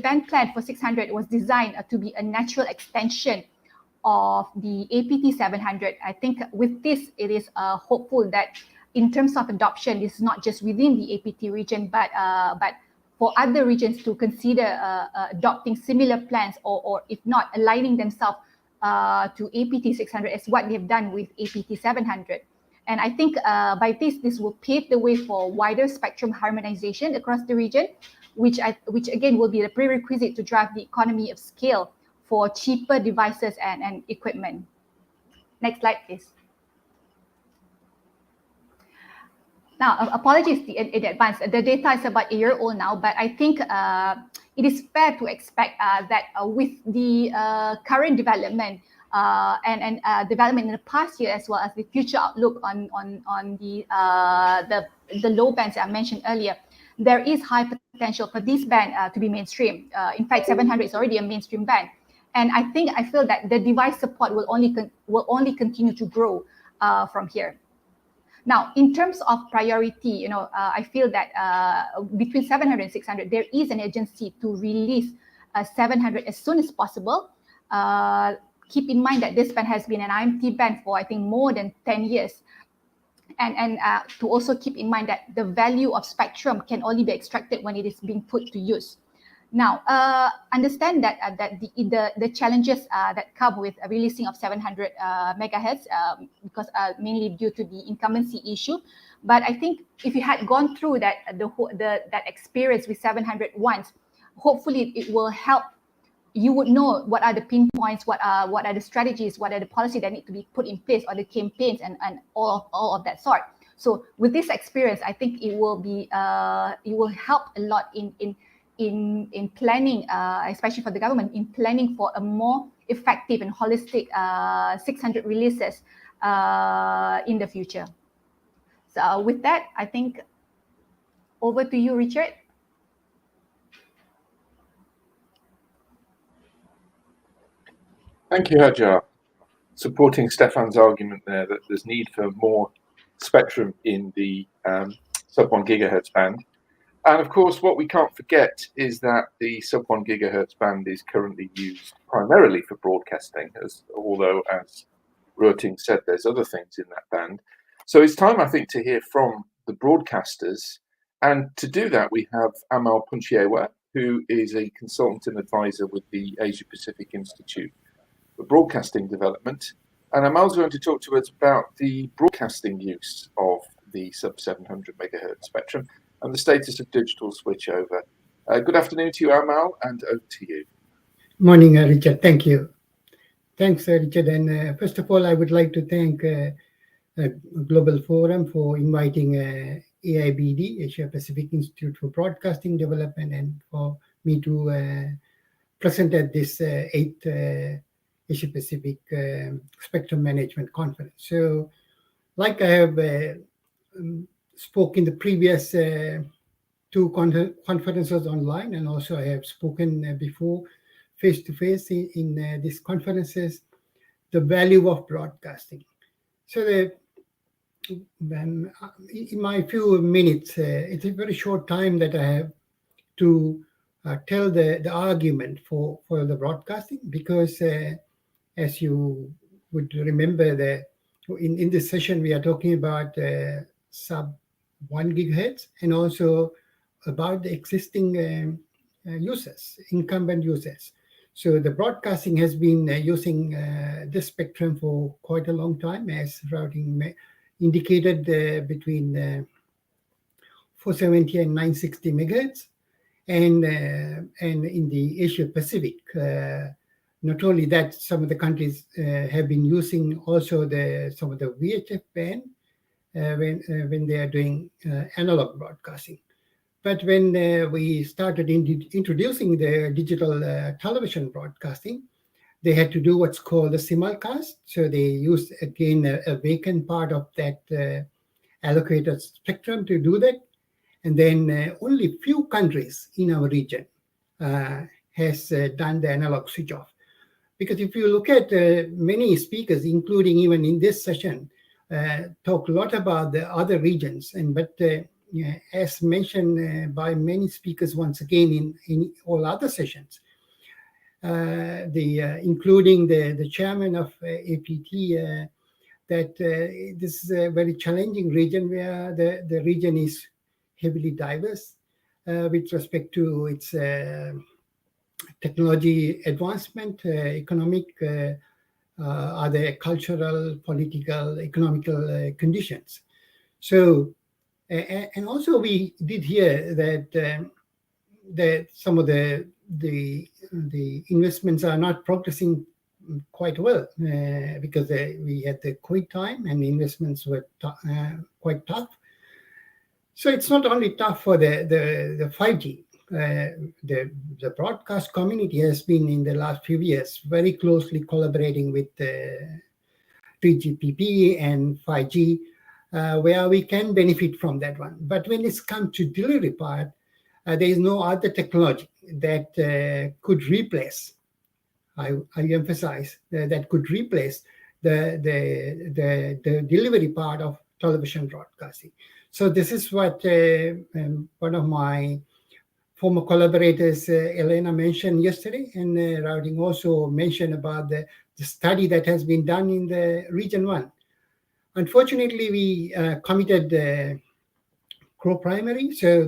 band plan for 600 was designed to be a natural extension of the APT 700. I think with this, it is hopeful that in terms of adoption, this is not just within the APT region, but for other regions to consider adopting similar plans, or if not, aligning themselves to APT 600 as what they've done with APT 700. And I think by this will pave the way for wider spectrum harmonization across the region, which again will be the prerequisite to drive the economy of scale for cheaper devices and equipment. Next slide, please. Now, apologies in advance. The data is about a year old now, but I think it is fair to expect that with the current development and development in the past year, as well as the future outlook on the low bands I mentioned earlier, there is high potential for this band to be mainstream. In fact, 700 is already a mainstream band, and I feel that the device support will only continue to grow from here. Now, in terms of priority, I feel that between 700 and 600, there is an urgency to release 700 as soon as possible. Keep in mind that this band has been an IMT band for, I think, more than 10 years. And to also keep in mind that the value of spectrum can only be extracted when it is being put to use. Now, understand that the challenges that come with releasing of 700 megahertz, because mainly due to the incumbency issue. But I think if you had gone through that experience with 700 once, hopefully it will help. You would know what are the pinpoints, what are the strategies, what are the policies that need to be put in place, or the campaigns and all of that sort. So with this experience, I think it will help a lot in planning, especially for the government, in planning for a more effective and holistic 600 releases in the future. So with that, I think over to you, Richard.
Thank you, Hajar. Supporting Stefan's argument there that there's need for more spectrum in the sub-1 gigahertz band. And of course, what we can't forget is that the sub-1 gigahertz band is currently used primarily for broadcasting, although, as Ruoting said, there's other things in that band. So it's time, I think, to hear from the broadcasters. And to do that, we have Amal Punchiewa, who is a consultant and advisor with the Asia Pacific Institute for Broadcasting Development. And Amal's going to talk to us about the broadcasting use of the sub-700 megahertz spectrum and the status of digital switchover. Good afternoon to you, Amal, and over to you.
Morning, Richard. Thank you. Thanks, Richard. And first of all, I would like to thank Global Forum for inviting AIBD, Asia Pacific Institute for Broadcasting Development, and for me to present at this 8th Asia Pacific Spectrum Management Conference. So, like I have spoke in the previous two conferences online, and also I have spoken before face-to-face in these conferences, the value of broadcasting. So in my few minutes, it's a very short time that I have to tell the argument for the broadcasting, because as you would remember, in this session we are talking about sub-1 gigahertz and also about the existing users, incumbent users. So the broadcasting has been using this spectrum for quite a long time, as Routing indicated, between 470 and 960 megahertz. And in the Asia Pacific, not only that, some of the countries have been using also some of the UHF band when they are doing analog broadcasting. But when we started introducing the digital television broadcasting, they had to do what's called a simulcast. So they used, again, a vacant part of that allocated spectrum to do that. And then only few countries in our region has done the analog switch off. Because if you look at many speakers, including even in this session, talk a lot about the other regions. But as mentioned by many speakers once again in all other sessions, including the chairman of APT, that this is a very challenging region where the region is heavily diverse with respect to its technology advancement, economic, other cultural, political, economical conditions. So, and also we did hear that that some of the investments are not progressing quite well because we had the COVID time and the investments were quite tough. So it's not only tough for the 5G. The broadcast community has been in the last few years very closely collaborating with 3GPP and 5G, where we can benefit from that one. But when it's come to delivery part, there is no other technology that could replace. I emphasize that could replace the delivery part of television broadcasting. So this is what one of my former collaborators, Elena, mentioned yesterday, and Routing also mentioned about the study that has been done in the Region 1. Unfortunately, we committed co-primary, so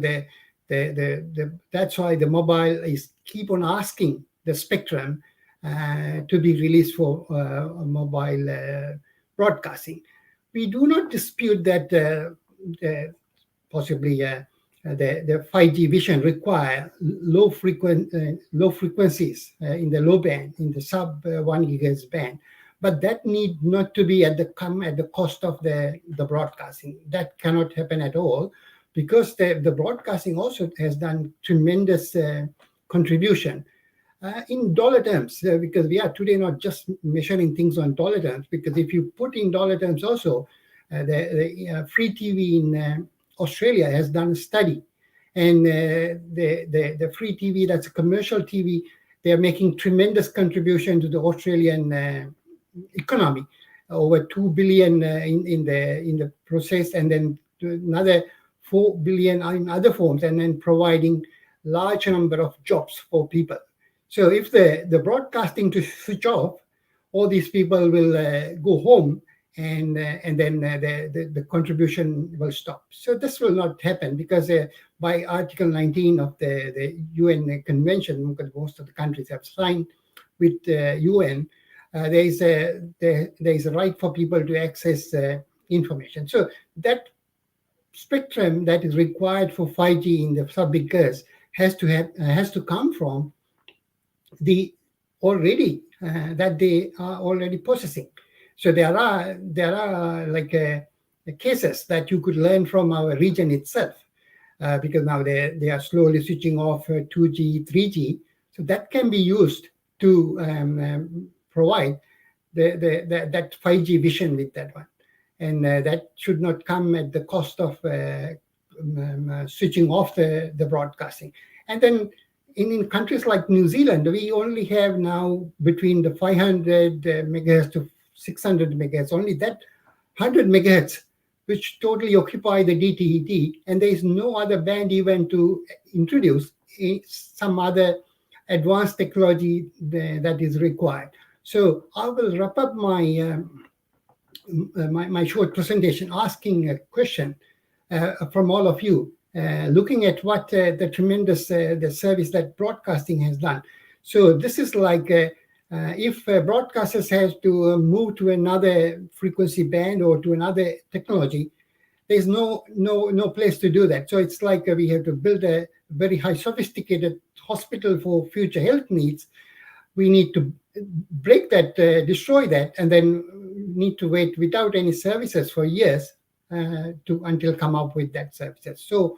that's why the mobile is keep on asking the spectrum to be released for mobile broadcasting. We do not dispute that possibly the 5G vision require low frequencies in the low band, in the sub 1 gigahertz band, but that need not to be at the cost of the broadcasting. That cannot happen at all, because the broadcasting also has done tremendous contribution in dollar terms, because we are today not just measuring things on dollar terms, because if you put in dollar terms also, the free TV in Australia has done a study, and the free TV, that's a commercial TV, they're making tremendous contribution to the Australian economy, over 2 billion in the process, and then another 4 billion in other forms, and then providing large number of jobs for people. So if the broadcasting to switch off, all these people will go home, and then the contribution will stop. So this will not happen, because by Article 19 of the UN Convention, because most of the countries have signed with the UN, there is a right for people to access information. So that spectrum that is required for 5G in the sub-gigahertz has to come from the already that they are already processing. So there are like cases that you could learn from our region itself, because now they are slowly switching off 2G, 3G. So that can be used to provide that 5G vision with that one, and that should not come at the cost of switching off the broadcasting. And then in countries like New Zealand, we only have now between the 500 megahertz to 600 megahertz, only that 100 megahertz, which totally occupy the DTET, and there is no other band even to introduce some other advanced technology that is required. So I will wrap up my my short presentation asking a question from all of you, looking at what the tremendous the service that broadcasting has done. So this is like if broadcasters have to move to another frequency band or to another technology, there's no place to do that. So it's like we have to build a very high sophisticated hospital for future health needs. We need to break that, destroy that, and then need to wait without any services for years until come up with that services. So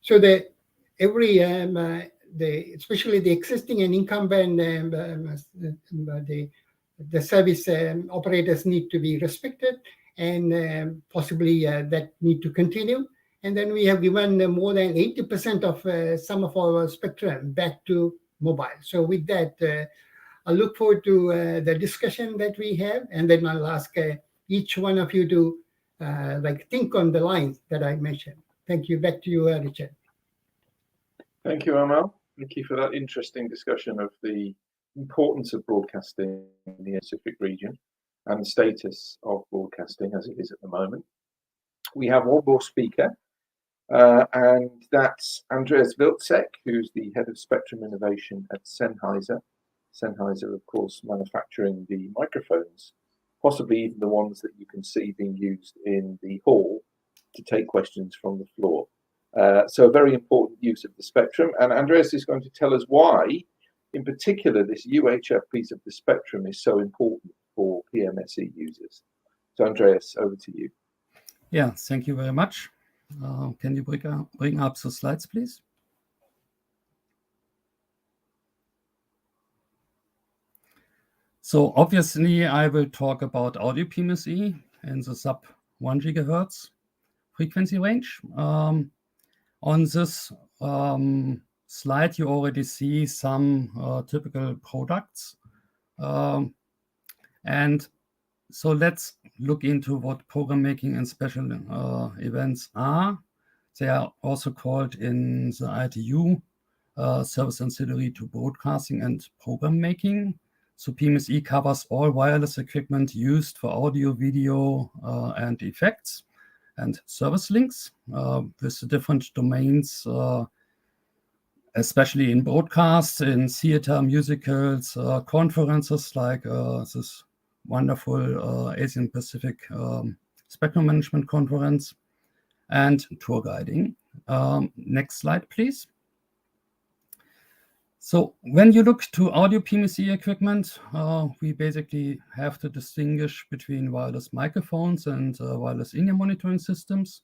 the every especially the existing and incumbent the service operators need to be respected, and possibly that need to continue. And then we have given more than 80% of some of our spectrum back to mobile. So with that, I look forward to the discussion that we have, and then I'll ask each one of you to like think on the lines that I mentioned. Thank you. Back to you, Richard.
Thank you, Amal. Thank you for that interesting discussion of the importance of broadcasting in the Pacific region and the status of broadcasting as it is at the moment. We have one more speaker, and that's Andreas Wilczek, who's the head of Spectrum Innovation at Sennheiser. Sennheiser, of course, manufacturing the microphones, possibly even the ones that you can see being used in the hall to take questions from the floor. So a very important use of the spectrum. And Andreas is going to tell us why, in particular, this UHF piece of the spectrum is so important for PMSE users. So Andreas, over to you.
Yeah, thank you very much. Can you bring up the slides, please? So obviously, I will talk about audio PMSE in the sub 1 gigahertz frequency range. On this slide, you already see some typical products. And so let's look into what program making and special events are. They are also called in the ITU service ancillary to broadcasting and program making. So PMSE covers all wireless equipment used for audio, video, and effects, and service links with the different domains, especially in broadcast, in theater, musicals, conferences like this wonderful Asian Pacific Spectrum Management Conference, and tour guiding. Next slide, please. So when you look to audio PMSE equipment, we basically have to distinguish between wireless microphones and wireless in-ear monitoring systems.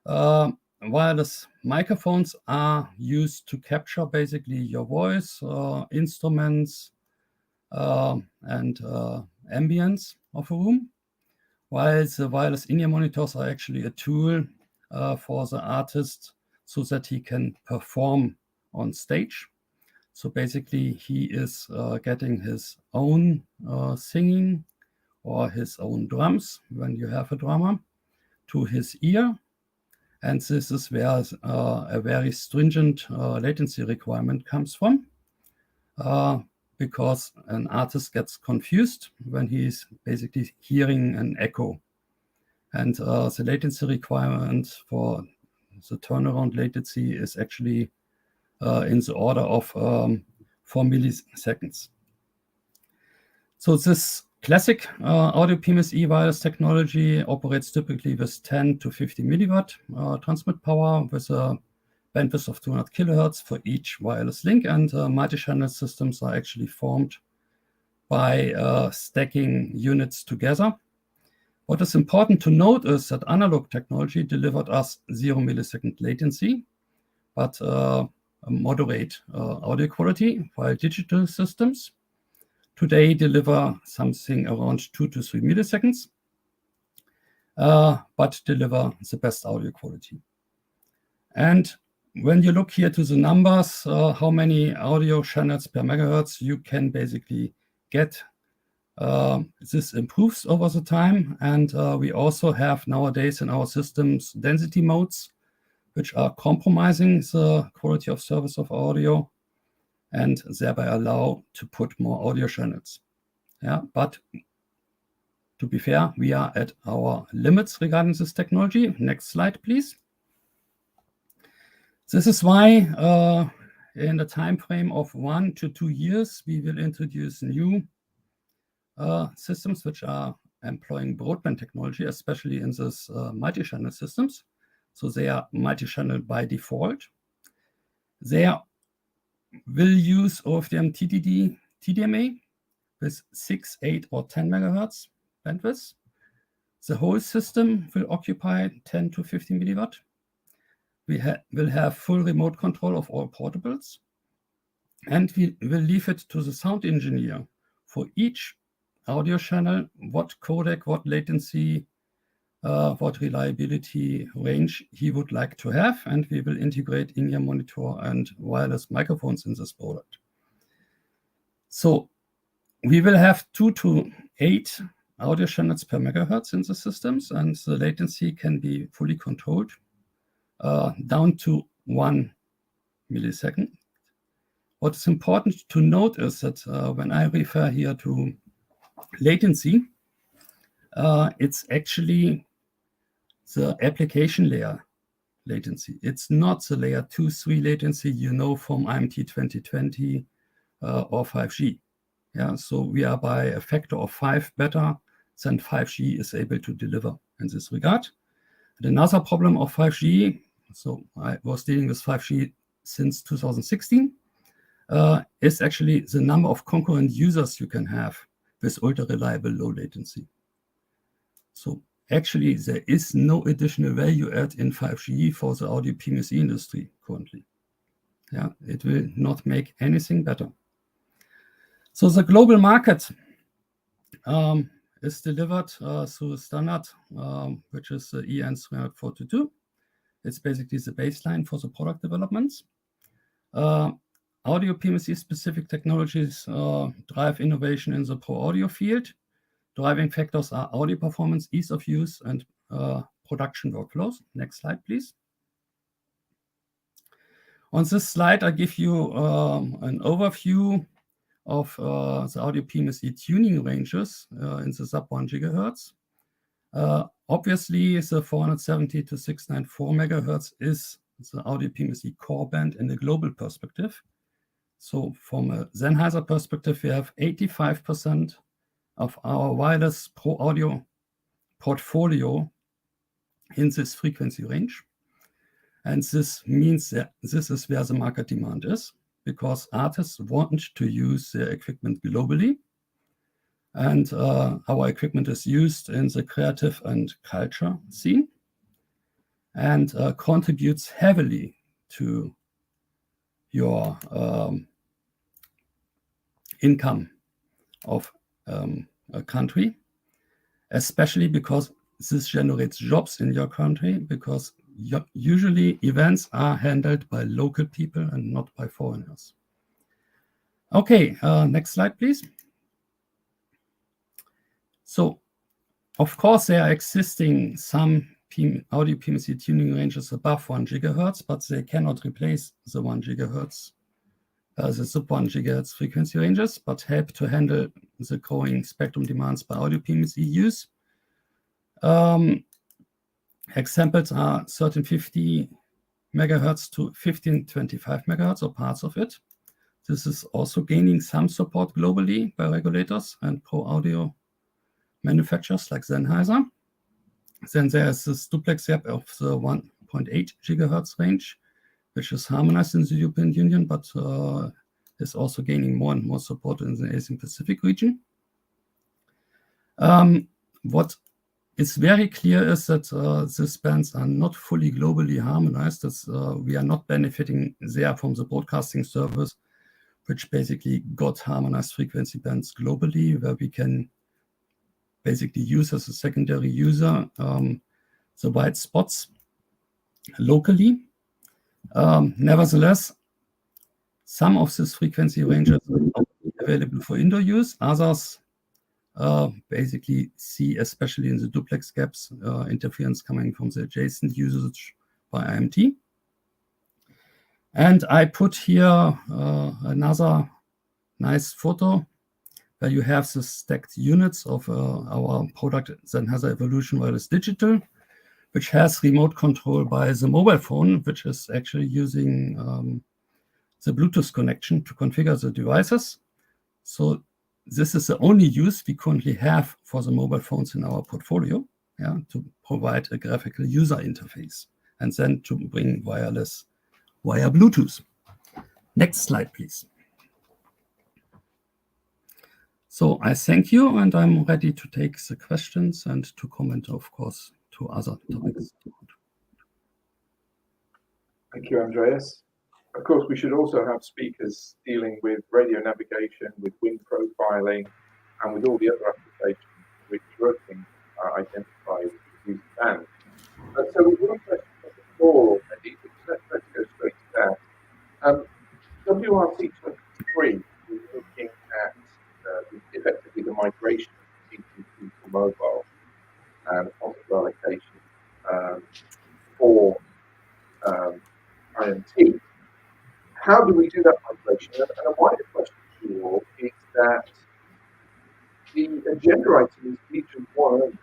Wireless microphones are used to capture basically your voice, instruments, and ambience of a room, while the wireless in-ear monitors are actually a tool for the artist so that he can perform on stage. So basically, he is getting his own singing or his own drums, when you have a drummer, to his ear. And this is where a very stringent latency requirement comes from, because an artist gets confused when he's basically hearing an echo. And the latency requirement for the turnaround latency is actually in the order of 4 milliseconds. So this classic audio PMSE wireless technology operates typically with 10 to 50 milliwatt transmit power with a bandwidth of 200 kilohertz for each wireless link, and multi-channel systems are actually formed by stacking units together. What is important to note is that analog technology delivered us 0 millisecond latency, but a moderate audio quality, while digital systems today deliver something around 2 to 3 milliseconds, but deliver the best audio quality. And when you look here to the numbers, how many audio channels per megahertz you can basically get, this improves over the time. And we also have nowadays in our systems density modes, which are compromising the quality of service of audio and thereby allow to put more audio channels. Yeah, but to be fair, we are at our limits regarding this technology. Next slide, please. This is why in the time frame of 1 to 2 years, we will introduce new systems which are employing broadband technology, especially in this multi-channel systems. So they are multi-channel by default. They will use OFDM TDD, TDMA with 6, 8, or 10 megahertz bandwidth. The whole system will occupy 10 to 15 milliwatt. We will have full remote control of all portables. And we will leave it to the sound engineer for each audio channel, what codec, what latency, what reliability range he would like to have, and we will integrate in-ear monitor and wireless microphones in this product. So we will have 2 to 8 audio channels per megahertz in the systems, and the latency can be fully controlled down to 1 millisecond, What is important to note is that when I refer here to latency, it's actually the application layer latency. It's not the layer 2, 3 latency you know from IMT 2020 or 5G. Yeah, so we are by a factor of 5 better than 5G is able to deliver in this regard. And another problem of 5G, so I was dealing with 5G since 2016, is actually the number of concurrent users you can have with ultra-reliable low latency. So actually, there is no additional value add in 5G for the audio PMSE industry currently. Yeah, it will not make anything better. So the global market is delivered through a standard, which is the EN 342. It's basically the baseline for the product developments. Audio PMSE specific technologies drive innovation in the pro audio field. Driving factors are audio performance, ease of use, and production workflows. Next slide, please. On this slide, I give you an overview of the audio PMSE tuning ranges in the sub 1 gigahertz. Obviously, the 470 to 694 megahertz is the audio PMSE core band in a global perspective. So from a Sennheiser perspective, we have 85% of our wireless pro audio portfolio in this frequency range. And this means that this is where the market demand is, because artists want to use their equipment globally. And our equipment is used in the creative and culture scene and contributes heavily to your income of a country, especially because this generates jobs in your country, because usually events are handled by local people and not by foreigners. Okay, next slide, please. So, of course, there are existing some audio PMSE tuning ranges above 1 gigahertz, but they cannot replace the 1 gigahertz, the sub 1 gigahertz frequency ranges, but help to handle the growing spectrum demands by audio PMSE use. Examples are 1350 megahertz to 1525 megahertz, or parts of it. This is also gaining some support globally by regulators and pro audio manufacturers like Sennheiser. Then there's this duplex gap of the 1.8 gigahertz range, which is harmonized in the European Union, but is also gaining more and more support in the Asian Pacific region. What is very clear is that these bands are not fully globally harmonized, as we are not benefiting there from the broadcasting service, which basically got harmonized frequency bands globally, where we can basically use as a secondary user the white spots locally. Nevertheless, some of these frequency ranges are available for indoor use. Others basically see, especially in the duplex gaps, interference coming from the adjacent usage by IMT. And I put here another nice photo where you have the stacked units of our product Sennheiser Evolution Wireless Digital, which has remote control by the mobile phone, which is actually using the Bluetooth connection to configure the devices. So this is the only use we currently have for the mobile phones in our portfolio, yeah, to provide a graphical user interface and then to bring wireless via Bluetooth. Next slide, please. So I thank you, and I'm ready to take the questions and to comment, of course, to other topics.
Thank you, Andreas. Of course, we should also have speakers dealing with radio navigation, with wind profiling, and with all the other applications which working identify with these bands. So we've got a question on the floor already, but let's go straight to that. WRC23 is looking at effectively the migration of TTP to mobile and possible allocation for IMT. How do we do that migration? presentation, and a wider question to you all is that the agenda item is region 1 only,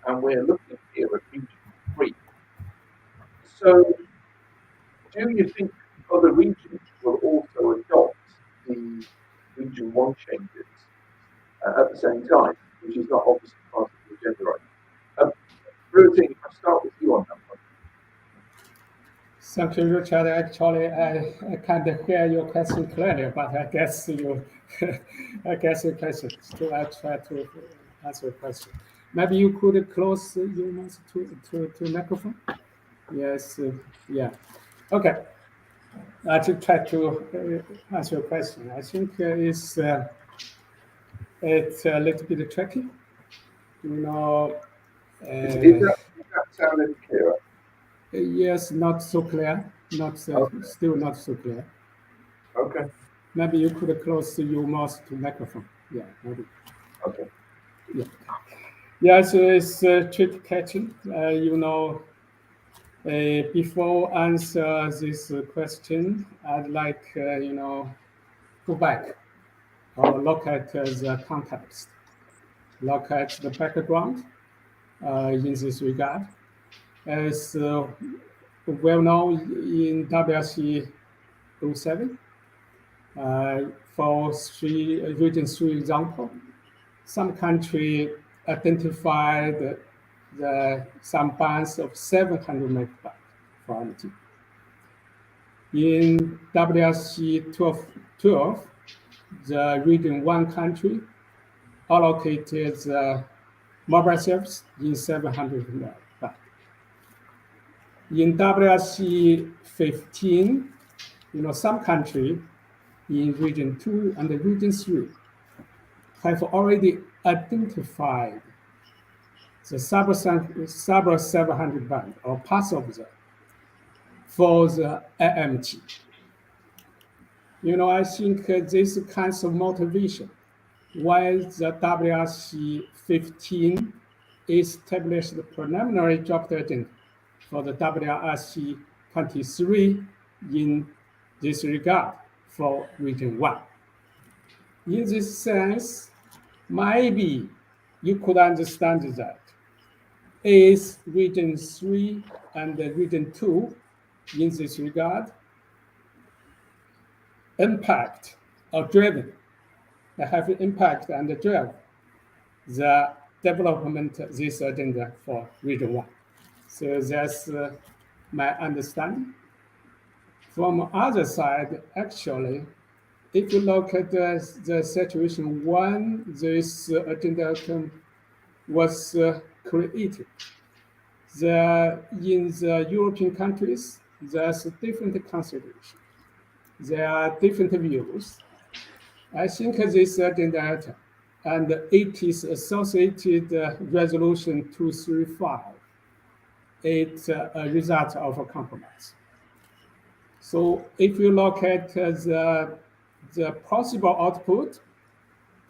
and we're looking here at region 3. So, do you think other regions will also adopt the region 1 changes at the same time, which is not obviously part of the agenda item? Rutin, if I start with you on that one.
Thank you, Richard. Actually, I can't hear your question clearly, but I guess you question. So I try to answer your question. Maybe you could close your mouth to microphone. Yes. Yeah. Okay. I should try to answer your question. I think it's a little bit tricky. You know.
Is that sound any clearer?
Yes, not so clear. Not still not so clear.
Okay.
Maybe you could close your mouth to microphone. Yeah, maybe.
Okay.
Yeah. Yeah, so it's trick catching. You know, before answer this question, I'd like you know, go back or look at the context, look at the background in this regard. As well known in WRC 07, for region 3 example, some country identified some bands of 700 megabytes for MT. In WRC 12, the region 1 country allocated the mobile service in 700 megabytes. In WRC 15, you know, some country in region 2 and the region 3 have already identified the sub 700 band or parts of them for the AMT. You know, I think this kinds of motivation why the WRC 15 established the preliminary draft agenda for the WRC 23 in this regard for region 1. In this sense, maybe you could understand that is region 3 and region 2 in this regard impact or driven, they have impact and drive the development of this agenda for region 1. So that's my understanding. From other side, actually, if you look at the situation when this agenda item was created, in the European countries, there's different consideration. There are different views. I think this agenda item and it is associated resolution 235. It's a result of a compromise. So if you look at the possible output,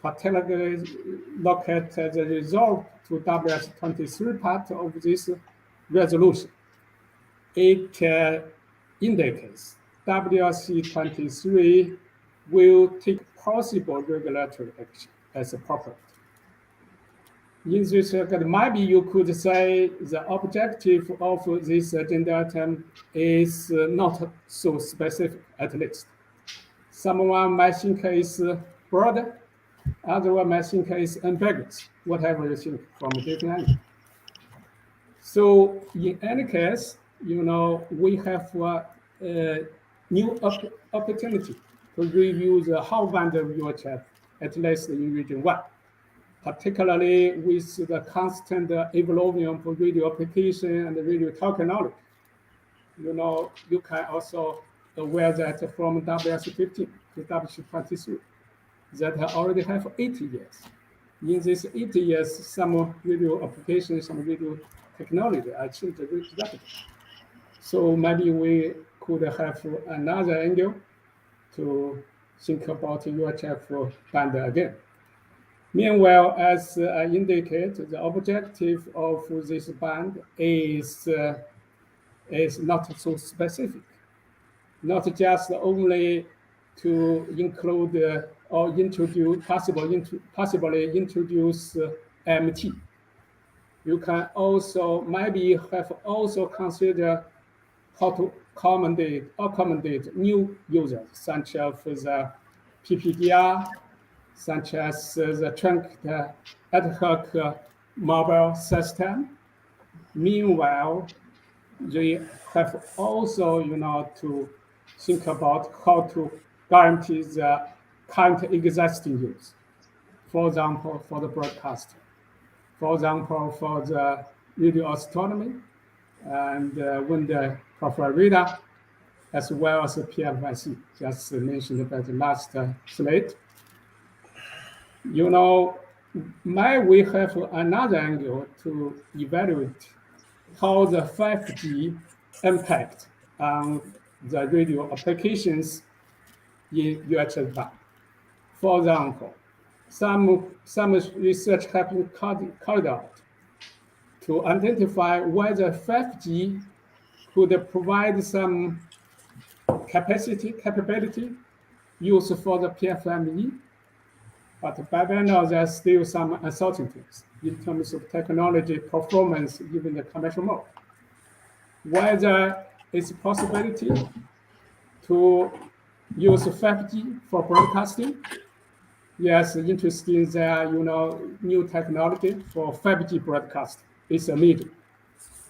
particularly look at the result to WS23 part of this resolution, it indicates WRC23 will take possible regulatory action as appropriate. In this regard, maybe you could say the objective of this agenda item is not so specific, at least. Someone might think it's broader, otherwise might think it's ambiguous, whatever you think from a different angle. So in any case, you know, we have a new opportunity to review the whole band of UHF, at least in region 1. Particularly with the constant evolution of radio application and radio technology. You know, you can also aware that from WS15 to WS23, that already have 80 years. In these 80 years, some radio applications, some radio technology are changed rapidly. So maybe we could have another angle to think about UHF band again. Meanwhile, as I indicate, the objective of this band is not so specific, not just only to include or introduce possibly introduce MT. You can also maybe have also consider how to accommodate new users, such as the PPDR, such as the trunked ad hoc mobile system. Meanwhile, they have also, to think about how to guarantee the current existing use. For example, for the broadcasting. For example, for the radio astronomy and wind profile radar, as well as the PLYC, just mentioned by the last slide. We have another angle to evaluate how the 5G impact on the radio applications in UHF band. For example, some research have been carried out to identify whether 5G could provide some capability used for the PFME, but by then there's still some uncertainties in terms of technology performance, even the commercial mode. Whether it's a possibility to use 5G for broadcasting. Yes, interesting there, new technology for 5G broadcast is emerging.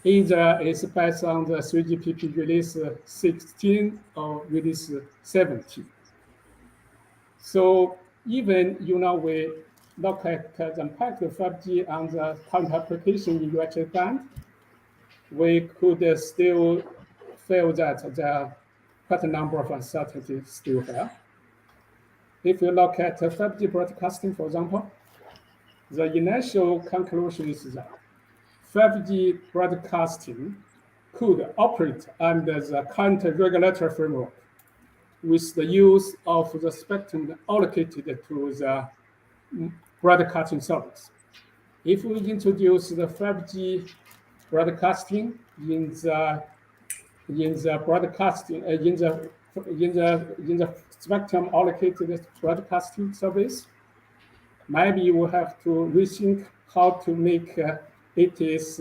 Either it's based on the 3GPP release 16 or release 17. So even, we look at the impact of 5G on the current application in UHF band, we could still feel that there are quite a number of uncertainties still here. If you look at 5G broadcasting, for example, the initial conclusion is that 5G broadcasting could operate under the current regulatory framework with the use of the spectrum allocated to the broadcasting service. If we introduce the 5G broadcasting in the spectrum allocated broadcasting service, maybe you will have to rethink how to make it is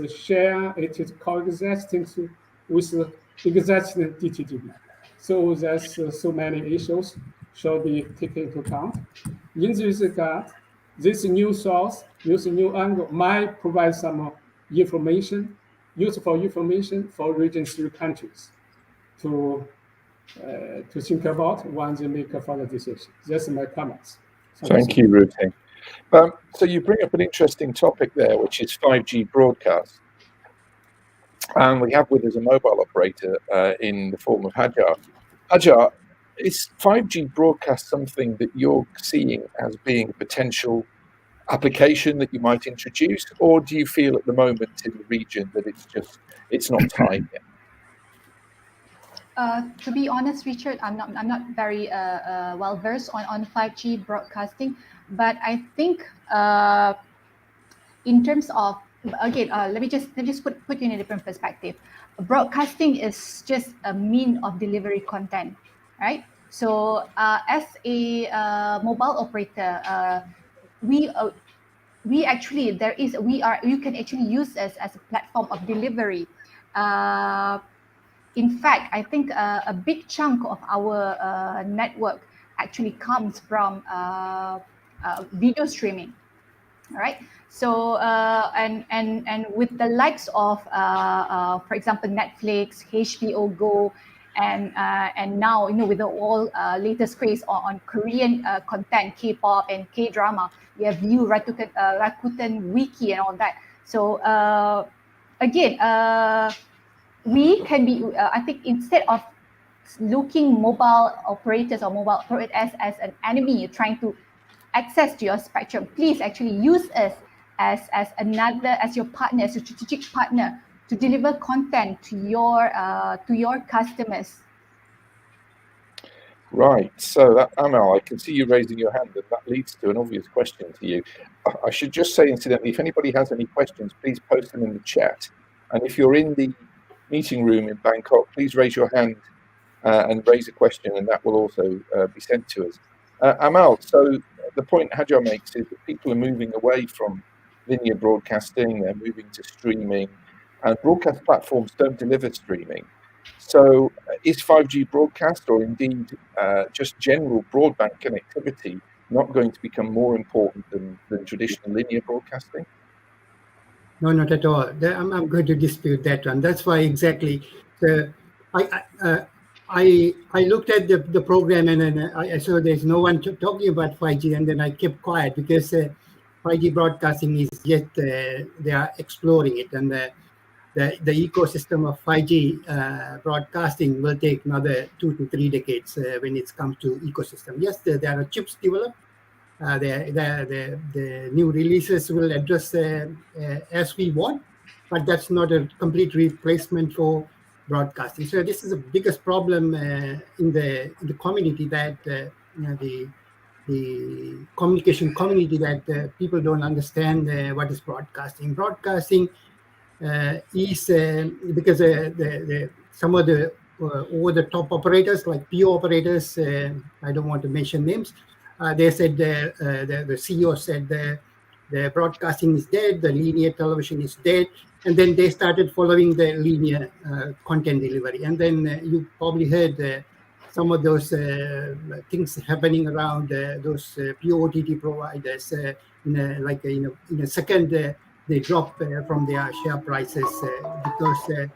coexisting with the existing DTD. So there's so many issues should be taken into account. In this regard, this new source, using new angle, might provide some information, useful information for region 3 countries to think about when they make a further decision. That's my comments.
Thank you, Ruthie. So you bring up an interesting topic there, which is 5G broadcast. And we have with us a mobile operator in the form of Hajar. Hajar, is 5G broadcast something that you're seeing as being a potential application that you might introduce, or do you feel at the moment in the region that it's not time yet?
To be honest, Richard, I'm not very well versed on 5G broadcasting, but I think in terms of, again, let me just put you in a different perspective. Broadcasting is just a mean of delivery content, right? So as a mobile operator, you can actually use us as a platform of delivery. In fact, I think a big chunk of our network actually comes from video streaming. All right. So and with the likes of, for example, Netflix, HBO Go, and now with the all latest craze on Korean content, K-pop and K-drama, we have View, Rakuten Wiki, and all that. So again, we can be. I think instead of looking mobile operators or mobile operators as an enemy trying to access to your spectrum, please actually use us as your partner, as a strategic partner to deliver content to your customers.
Right. So, Amal, I can see you raising your hand, and that leads to an obvious question to you. I should just say, incidentally, if anybody has any questions, please post them in the chat. And if you're in the meeting room in Bangkok, please raise your hand and raise a question, and that will also be sent to us. Amal, so the point Hajar makes is that people are moving away from linear broadcasting, they're moving to streaming, and broadcast platforms don't deliver streaming. So is 5G broadcast, or indeed just general broadband connectivity, not going to become more important than traditional linear broadcasting?
No, not at all. I'm going to dispute that one. That's why exactly. I looked at the program, and then I saw there's no one talking about 5G, and then I kept quiet because 5G broadcasting is yet they are exploring it, and the ecosystem of 5G broadcasting will take another 2 to 3 decades when it comes to ecosystem. Yes, there are chips developed. The new releases will address as we want, but that's not a complete replacement for broadcasting. So this is the biggest problem in the community, that the communication community, that people don't understand what is broadcasting. Broadcasting is because some of the over-the-top operators, like PO operators, I don't want to mention names, they said the CEO said the broadcasting is dead, the linear television is dead, and then they started following the linear content delivery. And then you probably heard some of those things happening around those POTT providers. In a second, they drop from their share prices because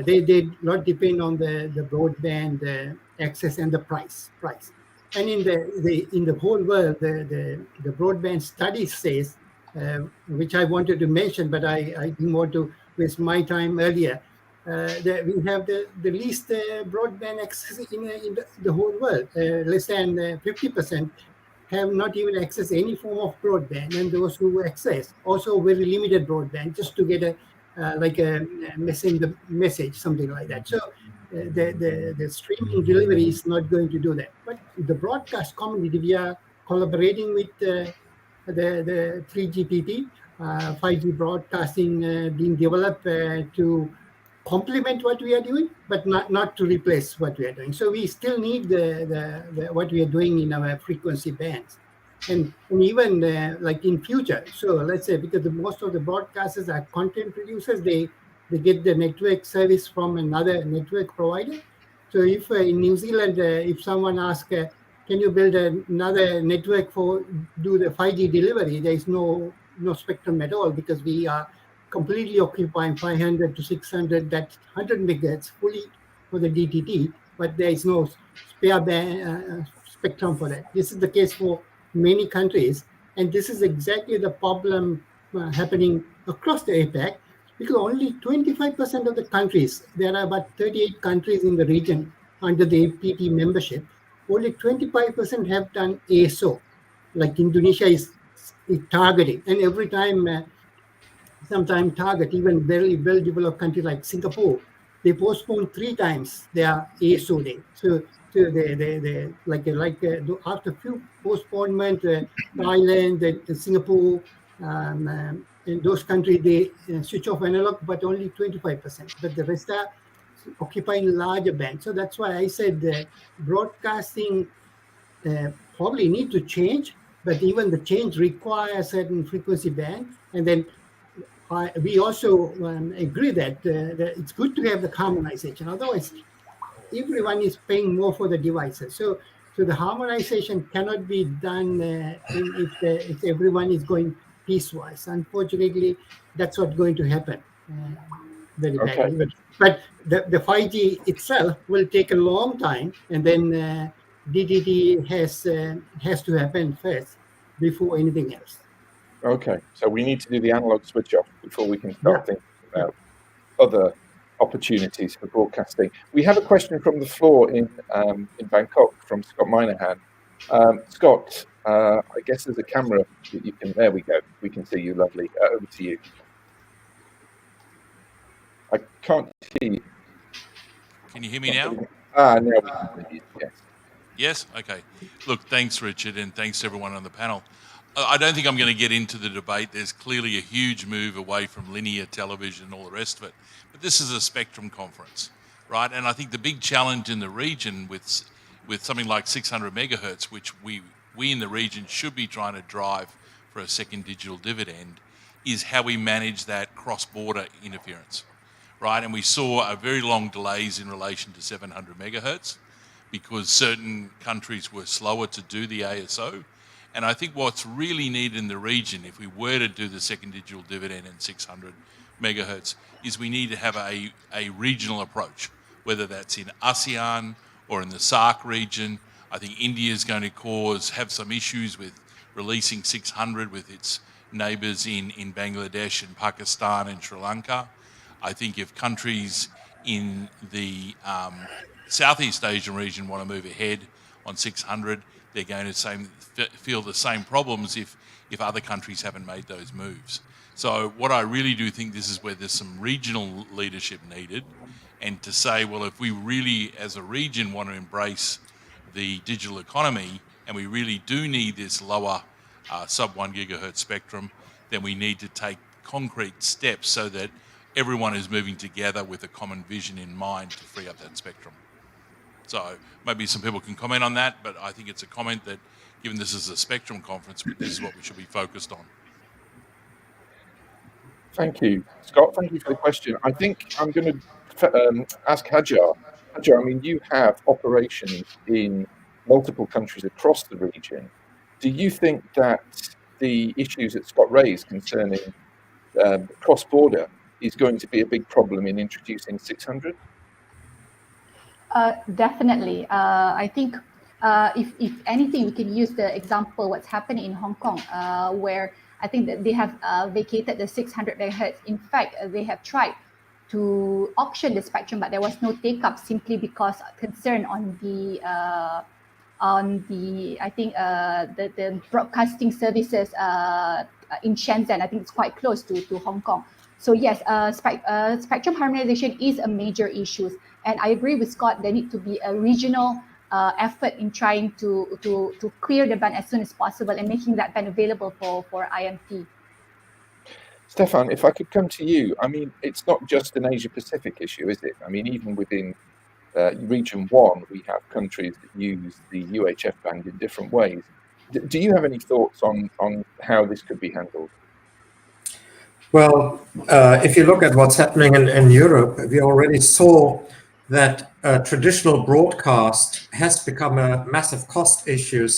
they did not depend on the broadband access and the price. And in the whole world, the broadband study says, which I wanted to mention, but I didn't want to waste my time earlier, that we have the least broadband access in the whole world. Less than 50% have not even accessed any form of broadband, and those who access also very limited broadband, just to get a message, something like that. So the streaming delivery is not going to do that. But the broadcast community, we are collaborating with the 3GPP, 5G broadcasting being developed to complement what we are doing, but not to replace what we are doing. So we still need what we are doing in our frequency bands, and even like in future. So let's say, because most of the broadcasters are content producers, they get the network service from another network provider. So if in New Zealand, if someone asks, can you build another network for do the 5G delivery, there is no spectrum at all, because we are completely occupying 500 to 600, that's 100 megahertz fully for the DTT, but there is no spare band, spectrum for that. This is the case for many countries, and this is exactly the problem happening across the APAC, because only 25% of the countries, there are about 38 countries in the region under the APT membership, only 25% have done ASO, like Indonesia is targeting, and every time sometimes target, even very well-developed country like Singapore, they postpone 3 times their ASO date. So they after few postponement, Thailand, Singapore, in those countries, they switch off analog, but only 25%. But the rest are occupying larger bands. So that's why I said broadcasting probably need to change, but even the change requires a certain frequency band. And then we also agree that it's good to have the harmonization. Otherwise, everyone is paying more for the devices. So the harmonization cannot be done if everyone is going piecewise. Unfortunately, that's what's going to happen very badly.
Okay.
But the 5G itself will take a long time, and then DTT has to happen first before anything else.
Okay, so we need to do the analog switch off before we can start thinking about other opportunities for broadcasting. We have a question from the floor in Bangkok from Scott Minahan. Scott, I guess there's a camera that you can. There we go. We can see you. Lovely. Over to you. I can't hear you.
Can you hear me now?
Now we can hear you. Yes.
Yes? Okay. Look, thanks, Richard, and thanks to everyone on the panel. I don't think I'm going to get into the debate. There's clearly a huge move away from linear television and all the rest of it. But this is a Spectrum conference. right? And I think the big challenge in the region with something like 600 megahertz, which we in the region should be trying to drive for a second digital dividend, is how we manage that cross-border interference, right? And we saw a very long delays in relation to 700 megahertz because certain countries were slower to do the ASO. And I think what's really needed in the region, if we were to do the second digital dividend in 600 megahertz, is we need to have a regional approach, whether that's in ASEAN or in the SAARC region. I think India is going to have some issues with releasing 600 with its neighbours in Bangladesh and Pakistan and Sri Lanka. I think if countries in the Southeast Asian region want to move ahead on 600, they're going to feel the same problems if other countries haven't made those moves. So what I really do think this is where there's some regional leadership needed, and to say, well, if we really as a region want to embrace the digital economy and we really do need this lower sub 1 gigahertz spectrum, then we need to take concrete steps so that everyone is moving together with a common vision in mind to free up that spectrum. So maybe some people can comment on that, but I think it's a comment that, given this is a spectrum conference, this is what we should be focused on.
Thank you, Scott. Thank you for the question. I think I'm going to ask Hajar. Hajar, I mean, you have operations in multiple countries across the region. Do you think that the issues that Scott raised concerning cross-border is going to be a big problem in introducing 600?
Definitely. I think if anything, we can use the example what's happening in Hong Kong, where I think that they have vacated the 600 megahertz. In fact, they have tried to auction the spectrum, but there was no take-up simply because concern on the the broadcasting services in Shenzhen. I think it's quite close to Hong Kong. So yes, spectrum harmonization is a major issue, and I agree with Scott. There need to be a regional effort in trying to clear the band as soon as possible and making that band available for IMT.
Stefan, if I could come to you, I mean, it's not just an Asia-Pacific issue, is it? I mean, even within Region 1, we have countries that use the UHF band in different ways. Do you have any thoughts on how this could be handled?
Well, if you look at what's happening in Europe, we already saw that traditional broadcast has become a massive cost issue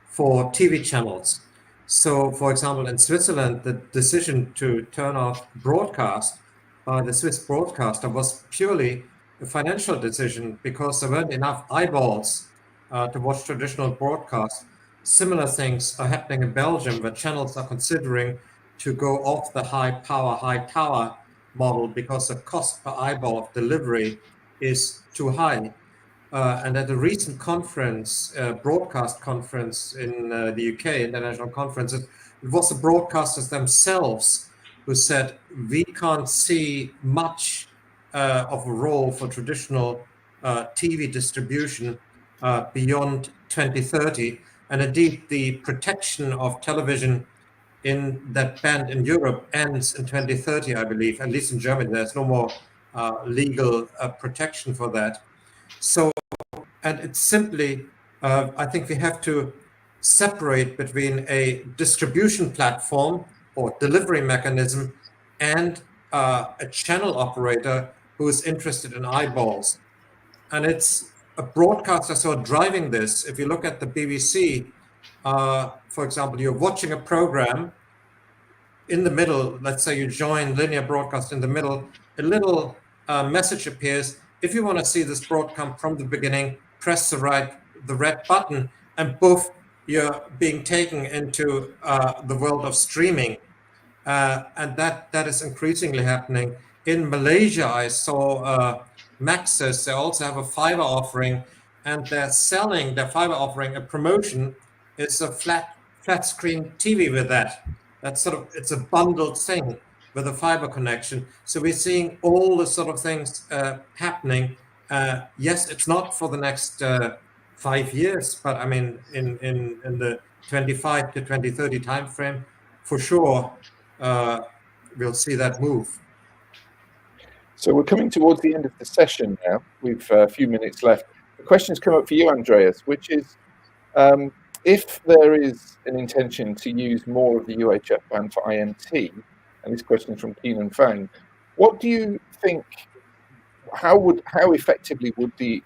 for TV channels. So, for example, in Switzerland, the decision to turn off broadcast by the Swiss broadcaster was purely a financial decision because there weren't enough eyeballs to watch traditional broadcast. Similar things are happening in Belgium, where channels are considering to go off the high power, high tower model because the cost per eyeball of delivery is too high. And at a recent conference, broadcast conference in the UK, international conference, it was the broadcasters themselves who said, we can't see much of a role for traditional TV distribution beyond 2030. And indeed, the protection of television in that band in Europe ends in 2030, I believe. At least in Germany, there's no more legal protection for that. So, and it's simply, I think we have to separate between a distribution platform or delivery mechanism and a channel operator who is interested in eyeballs. And it's a broadcaster sort of driving this. If you look at the BBC, for example, you're watching a program in the middle, let's say you join linear broadcast in the middle, a little message appears. If you want to see this broadcast from the beginning, press the red button, and both you're being taken into the world of streaming. And that is increasingly happening. In Malaysia, I saw Maxis, they also have a fiber offering, and they're selling their fiber offering. A promotion is a flat screen TV with that. That's sort of, it's a bundled thing with a fiber connection. So we're seeing all the sort of things happening. Yes, it's not for the next 5 years, but I mean, in the 25 to 2030 timeframe, for sure, we'll see that move.
So we're coming towards the end of the session now. We've a few minutes left. The question's come up for you, Andreas, which is if there is an intention to use more of the UHF band for IMT, and this question is from Keenan Fang, what do you think, how effectively would the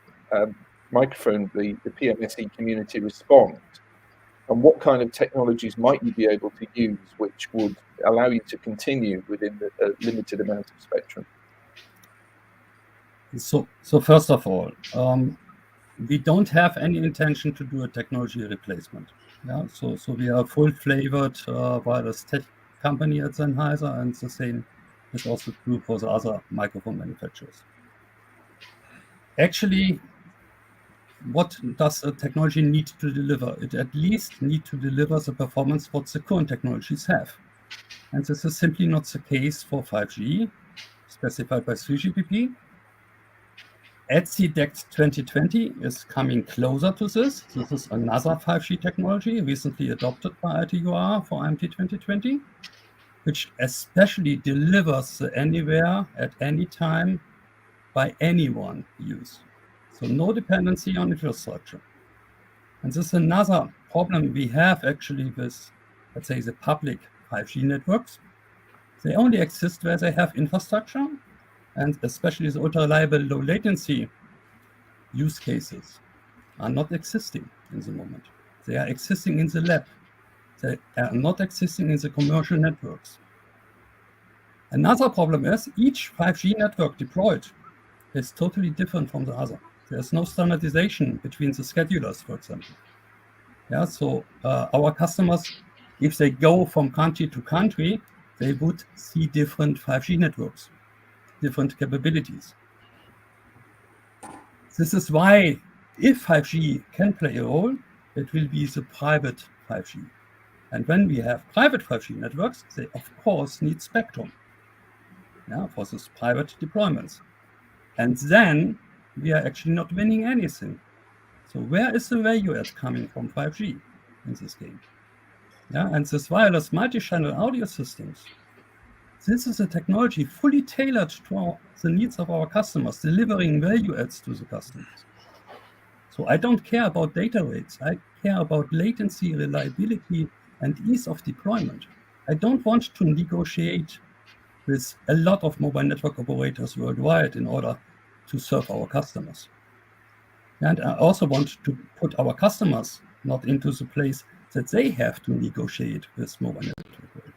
microphone, the PMSE community respond? And what kind of technologies might you be able to use which would allow you to continue within the limited amount of spectrum?
So first of all, we don't have any intention to do a technology replacement. Yeah, so we are full-flavored wireless tech company at Sennheiser, and the same is also true for the other microphone manufacturers. Actually, what does a technology need to deliver? It at least needs to deliver the performance what the current technologies have. And this is simply not the case for 5G, specified by 3GPP. ETSI-DECT 2020 is coming closer to this. This is another 5G technology recently adopted by ITUR for IMT 2020, which especially delivers the anywhere at any time by anyone use. So no dependency on infrastructure. And this is another problem we have actually with, let's say, the public 5G networks. They only exist where they have infrastructure, and especially the ultra-reliable low latency use cases are not existing in the moment. They are existing in the lab. They are not existing in the commercial networks. Another problem is each 5G network deployed is totally different from the other. There's no standardization between the schedulers, for example. Yeah, so our customers, if they go from country to country, they would see different 5G networks, different capabilities. This is why if 5G can play a role, it will be the private 5G. And when we have private 5G networks, they of course need spectrum, yeah, for these private deployments. And then we are actually not winning anything. So where is the value add coming from 5G in this game? Yeah, and this wireless multi-channel audio systems, this is a technology fully tailored to the needs of our customers, delivering value adds to the customers. So I don't care about data rates. I care about latency, reliability, and ease of deployment. I don't want to negotiate with a lot of mobile network operators worldwide in order to serve our customers. And I also want to put our customers not into the place that they have to negotiate with mobile network operators.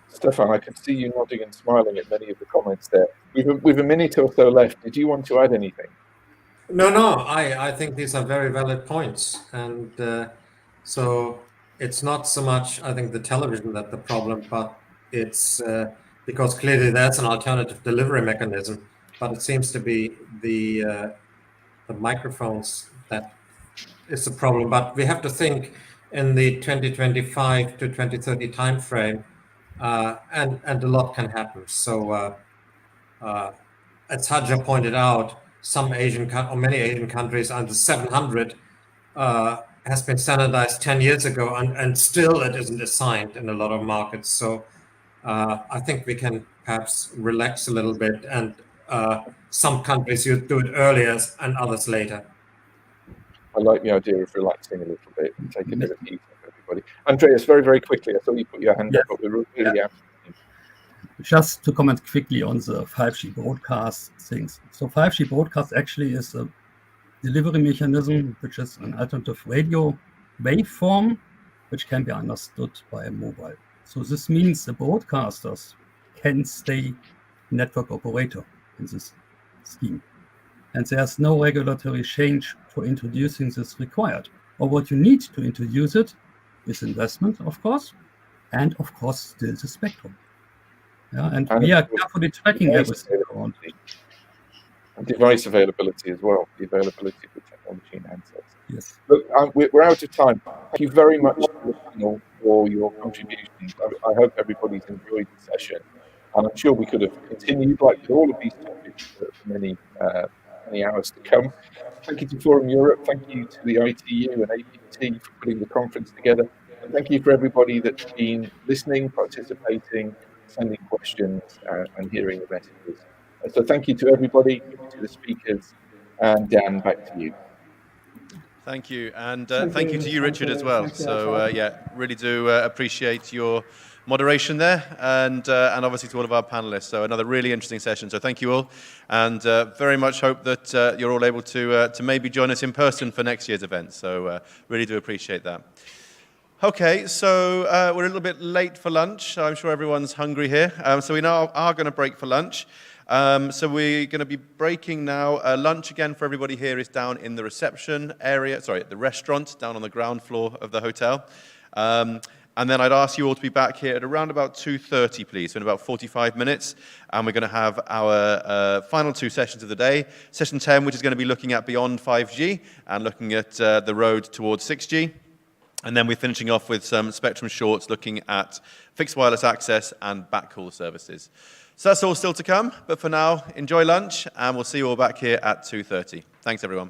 Stefan, I can see you nodding and smiling at many of the comments there. We've a minute or so left. Did you want to add anything?
No, I think these are very valid points. And so it's not so much, I think, the television that's the problem, but it's because clearly there's an alternative delivery mechanism, but it seems to be the microphones that is the problem. But we have to think in the 2025 to 2030 timeframe, and a lot can happen. So as Hadja pointed out, some Asian or many Asian countries under 700 has been standardized 10 years ago, and still it isn't assigned in a lot of markets. So I think we can perhaps relax a little bit, and some countries you do it earlier and others later.
I like the idea of relaxing a little bit and taking a bit of heat off everybody. Andreas, very, very quickly, I saw you put your hand up, but we're really out.
Just to comment quickly on the 5G broadcast things. So 5G broadcast actually is a delivery mechanism, which is an alternative radio waveform, which can be understood by a mobile. So this means the broadcasters can stay network operator in this scheme. And there's no regulatory change for introducing this required. Or what you need to introduce it is investment, of course, and of course still the spectrum. Yeah, and we are carefully tracking everything around it.
And device availability as well, the availability of the technology in handsets.
Yes.
Look, we're out of time. Thank you very much to the panel for your contributions. I hope everybody's enjoyed the session. And I'm sure we could have continued like with all of these topics for many hours to come. Thank you to Forum Europe. Thank you to the ITU and APT for putting the conference together. And thank you for everybody that's been listening, participating, sending questions and hearing the messages. So thank you to everybody, to the speakers, and Dan, back to you.
Thank you, and thank you to you, Richard, as well. So yeah, really do appreciate your moderation there, and obviously to all of our panelists. So another really interesting session. So thank you all, and very much hope that you're all able to maybe join us in person for next year's event. So really do appreciate that. Okay, so we're a little bit late for lunch. I'm sure everyone's hungry here. So we now are going to break for lunch. So we're going to be breaking now. Lunch again for everybody here is down in the reception area, the restaurant down on the ground floor of the hotel. And then I'd ask you all to be back here at around about 2:30, please, so in about 45 minutes. And we're going to have our final two sessions of the day. Session 10, which is going to be looking at beyond 5G and looking at the road towards 6G. And then we're finishing off with some Spectrum shorts looking at fixed wireless access and backhaul services. So that's all still to come, but for now, enjoy lunch, and we'll see you all back here at 2:30. Thanks, everyone.